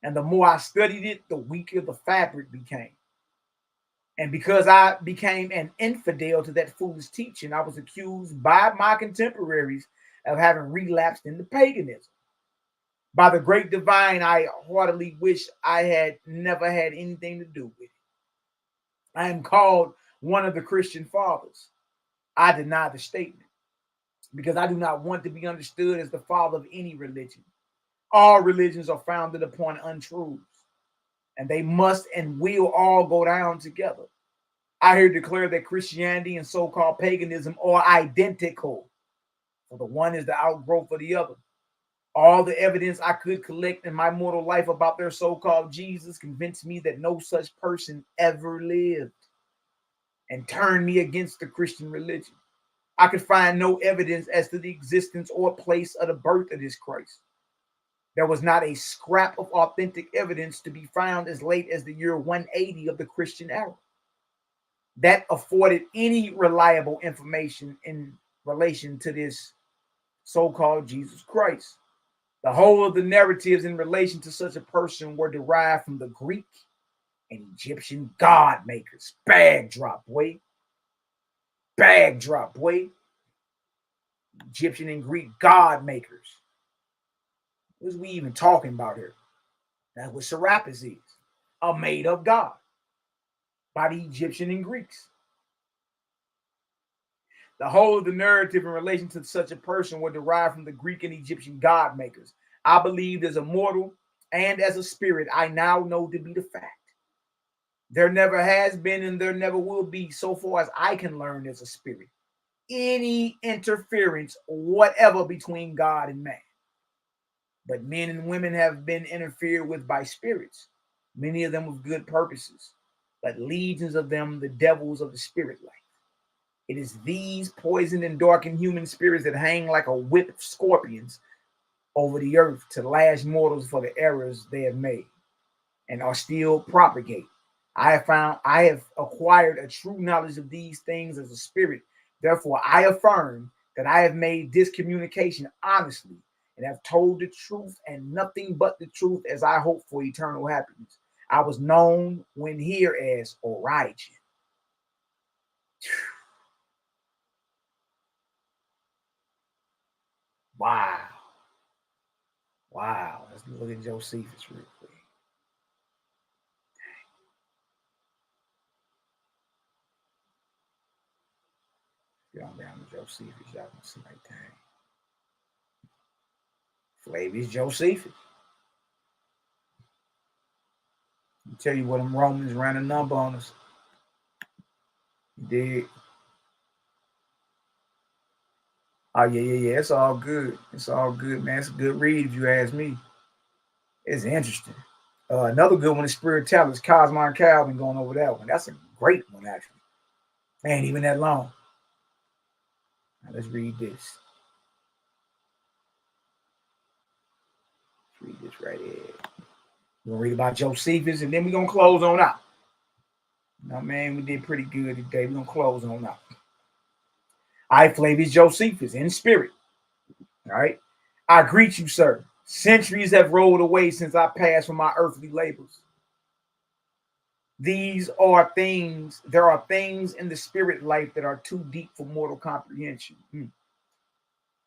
And the more I studied it, the weaker the fabric became. And because I became an infidel to that foolish teaching, I was accused by my contemporaries of having relapsed into paganism. By the great divine, I heartily wish I had never had anything to do with it. I am called one of the Christian fathers. I deny the statement because I do not want to be understood as the father of any religion. All religions are founded upon untruths, and they must and will all go down together. I here declare that Christianity and so-called paganism are identical, for the one is the outgrowth of the other. All the evidence I could collect in my mortal life about their so-called Jesus convinced me that no such person ever lived, and turned me against the Christian religion. I could find no evidence as to the existence or place of the birth of this Christ. There was not a scrap of authentic evidence to be found as late as the year 180 of the Christian era that afforded any reliable information in relation to this so-called Jesus Christ. The whole of the narratives in relation to such a person were derived from the Greek and Egyptian god makers. Bag drop, boy. Bag drop, boy. Egyptian and Greek god makers. What is we even talking about here? That's what Serapis is. A made-up god by the Egyptian and Greeks. The whole of the narrative in relation to such a person were derived from the Greek and Egyptian god makers. I believed as a mortal and as a spirit, I now know to be the fact. There never has been and there never will be, so far as I can learn as a spirit, any interference whatever between God and man. But men and women have been interfered with by spirits, many of them with good purposes, but legions of them the devils of the spirit life. It is these poisoned and darkened human spirits that hang like a whip of scorpions over the earth to lash mortals for the errors they have made and are still propagating. I have acquired a true knowledge of these things as a spirit. Therefore, I affirm that I have made this communication honestly and have told the truth and nothing but the truth as I hope for eternal happiness. I was known when here as Origin. Wow. Wow. Let's look at Josephus real quick. Get on down to Josephus. Y'all can see right there. Flavius Josephus. I'll tell you what, them Romans ran a number on us. You did. Oh, yeah. It's all good. It's all good, man. It's a good read if you ask me. It's interesting. Another good one is Spirit Talents. Cosmo and Cal been going over that one. That's a great one, actually. Ain't even that long. Now, let's read this. Let's read this right here. We're going to read about Josephus, and then we're going to close on out. Now, man, we did pretty good today. We're going to close on out. I, Flavius Josephus, in spirit. All right. I greet you, sir. Centuries have rolled away since I passed from my earthly labors. There are things in the spirit life that are too deep for mortal comprehension.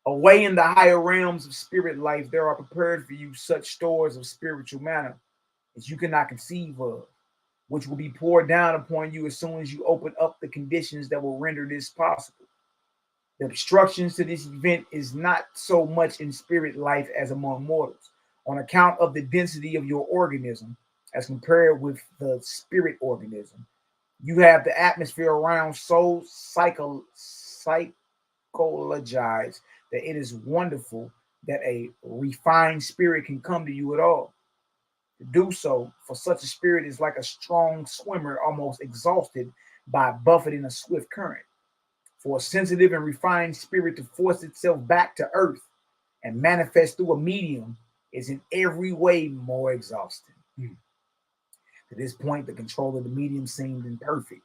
Away in the higher realms of spirit life, there are prepared for you such stores of spiritual manna as you cannot conceive of, which will be poured down upon you as soon as you open up the conditions that will render this possible. The obstructions to this event is not so much in spirit life as among mortals, on account of the density of your organism as compared with the spirit organism. You have the atmosphere around so psychologized that it is wonderful that a refined spirit can come to you at all. To do so, for such a spirit is like a strong swimmer almost exhausted by buffeting a swift current. For a sensitive and refined spirit to force itself back to earth and manifest through a medium is in every way more exhausting. To this point, the control of the medium seemed imperfect.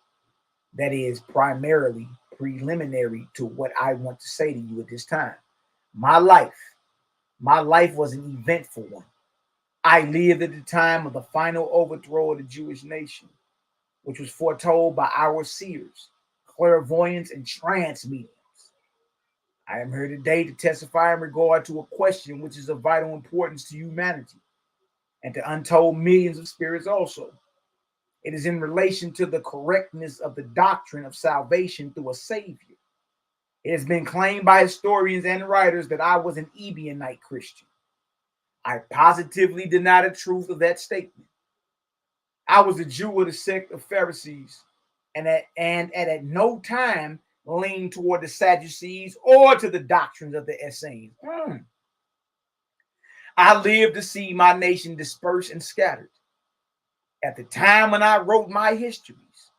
That is primarily preliminary to what I want to say to you at this time. My life was an eventful one. I lived at the time of the final overthrow of the Jewish nation, which was foretold by our seers, clairvoyants, and trance mediums. I am here today to testify in regard to a question which is of vital importance to humanity and to untold millions of spirits also. It is in relation to the correctness of the doctrine of salvation through a Savior. It has been claimed by historians and writers that I was an Ebionite Christian. I positively deny the truth of that statement. I was a Jew of the sect of Pharisees, and at no time leaned toward the Sadducees or to the doctrines of the Essenes. I lived to see my nation dispersed and scattered. At the time when I wrote my histories,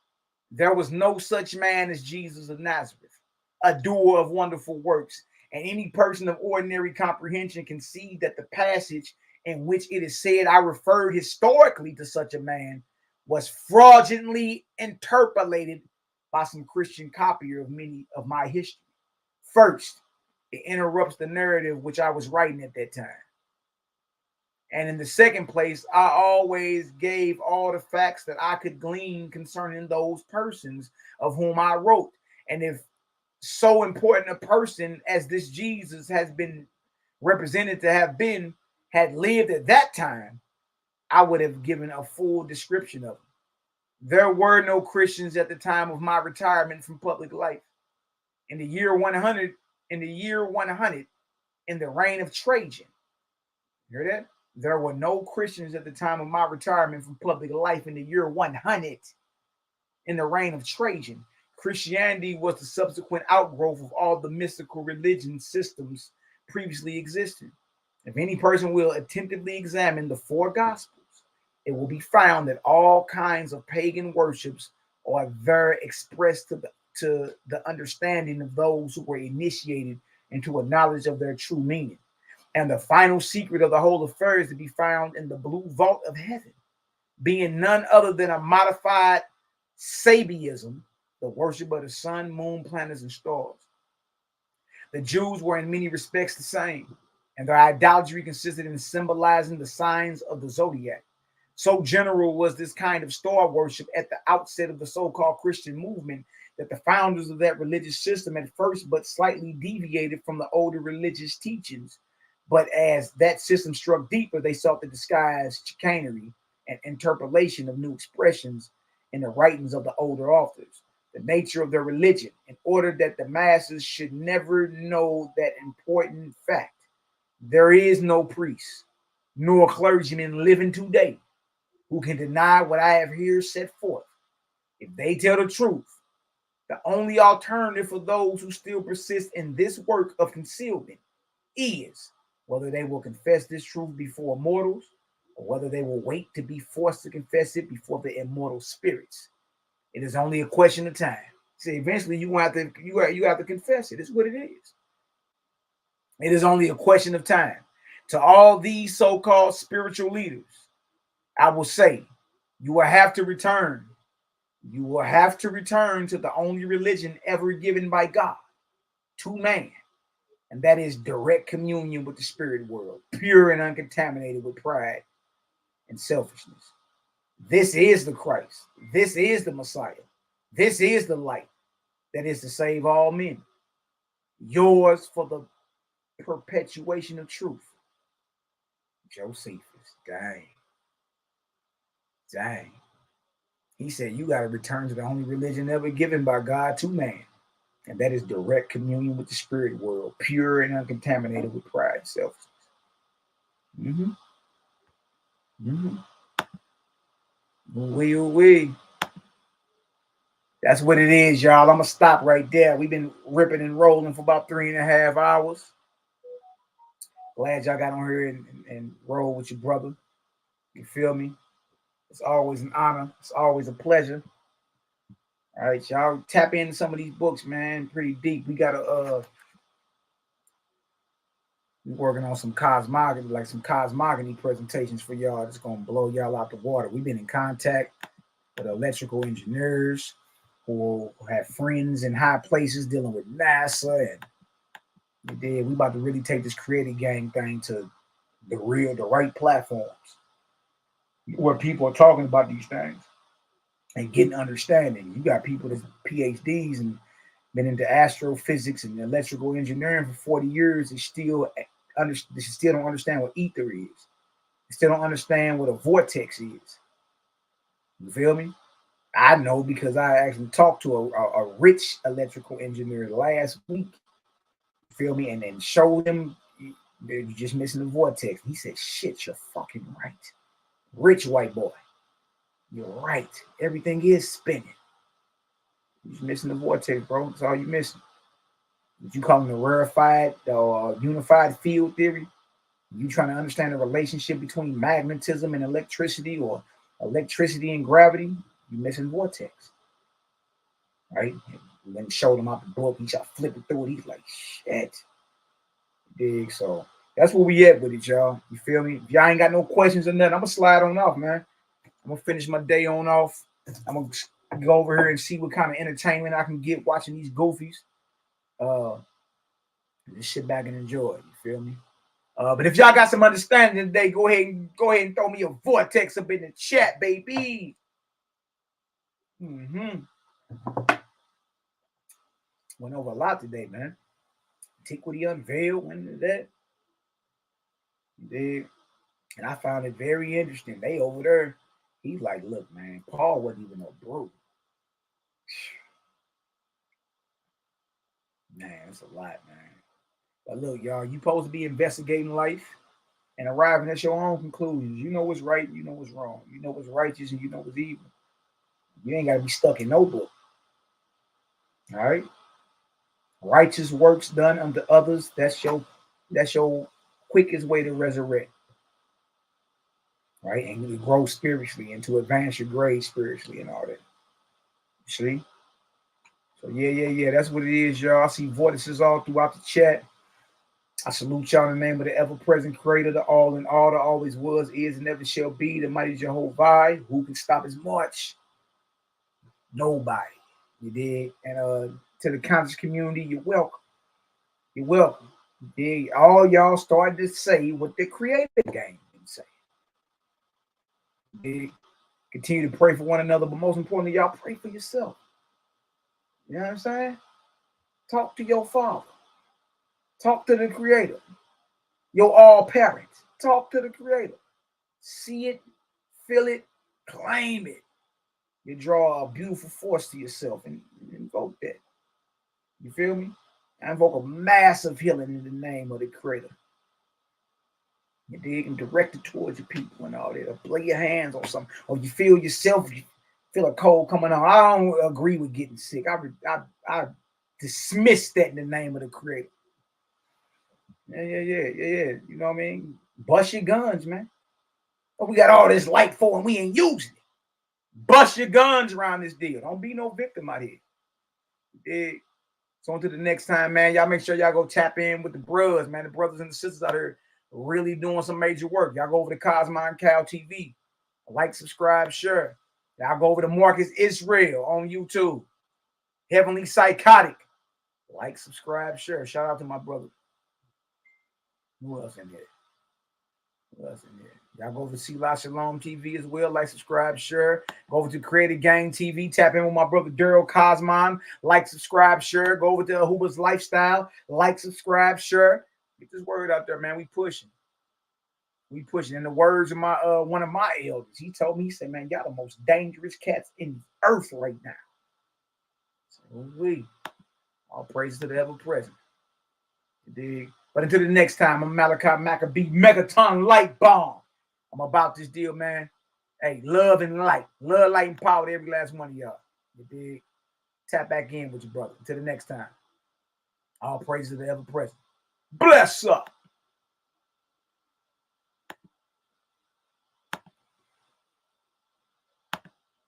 there was no such man as Jesus of Nazareth, a doer of wonderful works, and any person of ordinary comprehension can see that the passage in which it is said I referred historically to such a man was fraudulently interpolated by some Christian copier of many of my history. First, it interrupts the narrative which I was writing at that time. And in the second place, I always gave all the facts that I could glean concerning those persons of whom I wrote. And if so important a person as this Jesus has been represented to have been, had lived at that time, I would have given a full description of him. There were no Christians at the time of my retirement from public life. In the year 100, in the reign of Trajan, you hear that? There were no Christians at the time of my retirement from public life in the year 100, in the reign of Trajan. Christianity was the subsequent outgrowth of all the mystical religion systems previously existing. If any person will attentively examine the four Gospels, it will be found that all kinds of pagan worships are there expressed to the understanding of those who were initiated into a knowledge of their true meaning. And the final secret of the whole affair is to be found in the blue vault of heaven, being none other than a modified Sabiism, the worship of the sun, moon, planets, and stars. The Jews were in many respects the same, and their idolatry consisted in symbolizing the signs of the zodiac. So general was this kind of star worship at the outset of the so-called Christian movement that the founders of that religious system at first but slightly deviated from the older religious teachings. But as that system struck deeper, they sought to disguise chicanery and interpolation of new expressions in the writings of the older authors, the nature of their religion, in order that the masses should never know that important fact. There is no priest nor clergyman living today who can deny what I have here set forth. If they tell the truth, the only alternative for those who still persist in this work of concealment is whether they will confess this truth before mortals or whether they will wait to be forced to confess it before the immortal spirits. It is only a question of time. See, eventually you have to confess it. It's what it is. It is only a question of time. To all these so-called spiritual leaders, I will say, you will have to return. You will have to return to the only religion ever given by God to man, and that is direct communion with the spirit world, pure and uncontaminated with pride and selfishness. This is the Christ. This is the Messiah. This is the light that is to save all men. Yours for the perpetuation of truth. Josephus, dang. He said you got to return to the only religion ever given by God to man, and that is direct communion with the spirit world, pure and uncontaminated with pride and selfishness. We. That's what it is, y'all. I'm gonna stop right there. We've been ripping and rolling for about 3.5 hours. Glad y'all got on here and roll with your brother. You feel me? It's always an honor. It's always a pleasure. All right, y'all tap into some of these books, man. Pretty deep. We gotta we're working on some cosmogony presentations for y'all. That's gonna blow y'all out the water. We've been in contact with electrical engineers who have friends in high places dealing with NASA, and we about to really take this creative gang thing to the right platforms where people are talking about these things and getting understanding. You got people that's PhDs and been into astrophysics and electrical engineering for 40 years and still don't understand what ether is. They still don't understand what a vortex is. You feel me? I know because I actually talked to a rich electrical engineer last week. You feel me? And then showed him you're just missing the vortex. He said, shit, you're fucking right. Rich white boy. You're right. Everything is spinning. You're just missing the vortex, bro. That's all you're missing. What you call the rarefied or unified field theory? You trying to understand the relationship between magnetism and electricity or electricity and gravity? You're missing vortex. Right? And then showed him out the book. He started flipping through it. He's like, shit. Dig. So that's where we at with it, y'all. You feel me? If y'all ain't got no questions or nothing, I'm gonna slide on off, man. I'm gonna finish my day on off. I'm gonna go over here and see what kind of entertainment I can get watching these goofies. Just sit back and enjoy. You feel me? But if y'all got some understanding today, go ahead and throw me a vortex up in the chat, baby. Went over a lot today, man. Antiquity Unveiled, went into that. Did. And I found it very interesting. They over there, he's like, look, man, Paul wasn't even a bro. Man, it's a lot, man. But look, y'all, you supposed to be investigating life and arriving at your own conclusions. You know what's right, you know what's wrong. You know what's righteous and you know what's evil. You ain't got to be stuck in no book. All right? Righteous works done unto others, that's your quickest way to resurrect. Right? And to grow spiritually and to advance your grade spiritually and all that. See? So yeah. That's what it is, y'all. I see vortices all throughout the chat. I salute y'all in the name of the ever-present creator, the all in all, that always was, is, and never shall be, the mighty Jehovah. Who can stop his march? Nobody. You did. And to the conscious community, you're welcome. You're welcome. You did. All y'all started to say what the creator game didn't say. You did. Continue to pray for one another, but most importantly, y'all pray for yourself. You know what I'm saying? Talk to your father. Talk to the creator. Your all parents. Talk to the creator. See it, feel it, claim it. You draw a beautiful force to yourself and invoke that. You feel me? I invoke a massive healing in the name of the creator. You dig? And direct it towards your people and all that. Or lay your hands on something. Or you feel yourself, you feel a cold coming on. I don't agree with getting sick. I dismiss that in the name of the Creator. Yeah. You know what I mean? Bust your guns, man. But we got all this light for and we ain't using it. Bust your guns around this deal. Don't be no victim out here. Yeah. So until the next time, man, y'all make sure y'all go tap in with the brothers, man. The brothers and the sisters out here really doing some major work. Y'all go over to Cosmine Cow TV. Like, subscribe, share. Y'all go over to Marcus Israel on YouTube. Heavenly Psychotic. Like, subscribe, share. Shout out to my brother. Who else in there? Y'all go over to SHALOM TV as well. Like, subscribe, share. Go over to Creative Gang TV. Tap in with my brother Daryl Cosmon. Like, subscribe, share. Go over to HERBAL Lifestyle. Like, subscribe, share. Get this word out there, man. We pushing. In the words of my one of my elders, he told me, he said, man, y'all the most dangerous cats in the earth right now. So all praise to the ever present. You dig? But until the next time, I'm Malachi Maccabee, Megaton Light Bomb. I'm about this deal, man. Hey, love and light. Love, light, and power to every last one of y'all. You dig? Tap back in with your brother. Until the next time. All praise to the ever present. Bless up.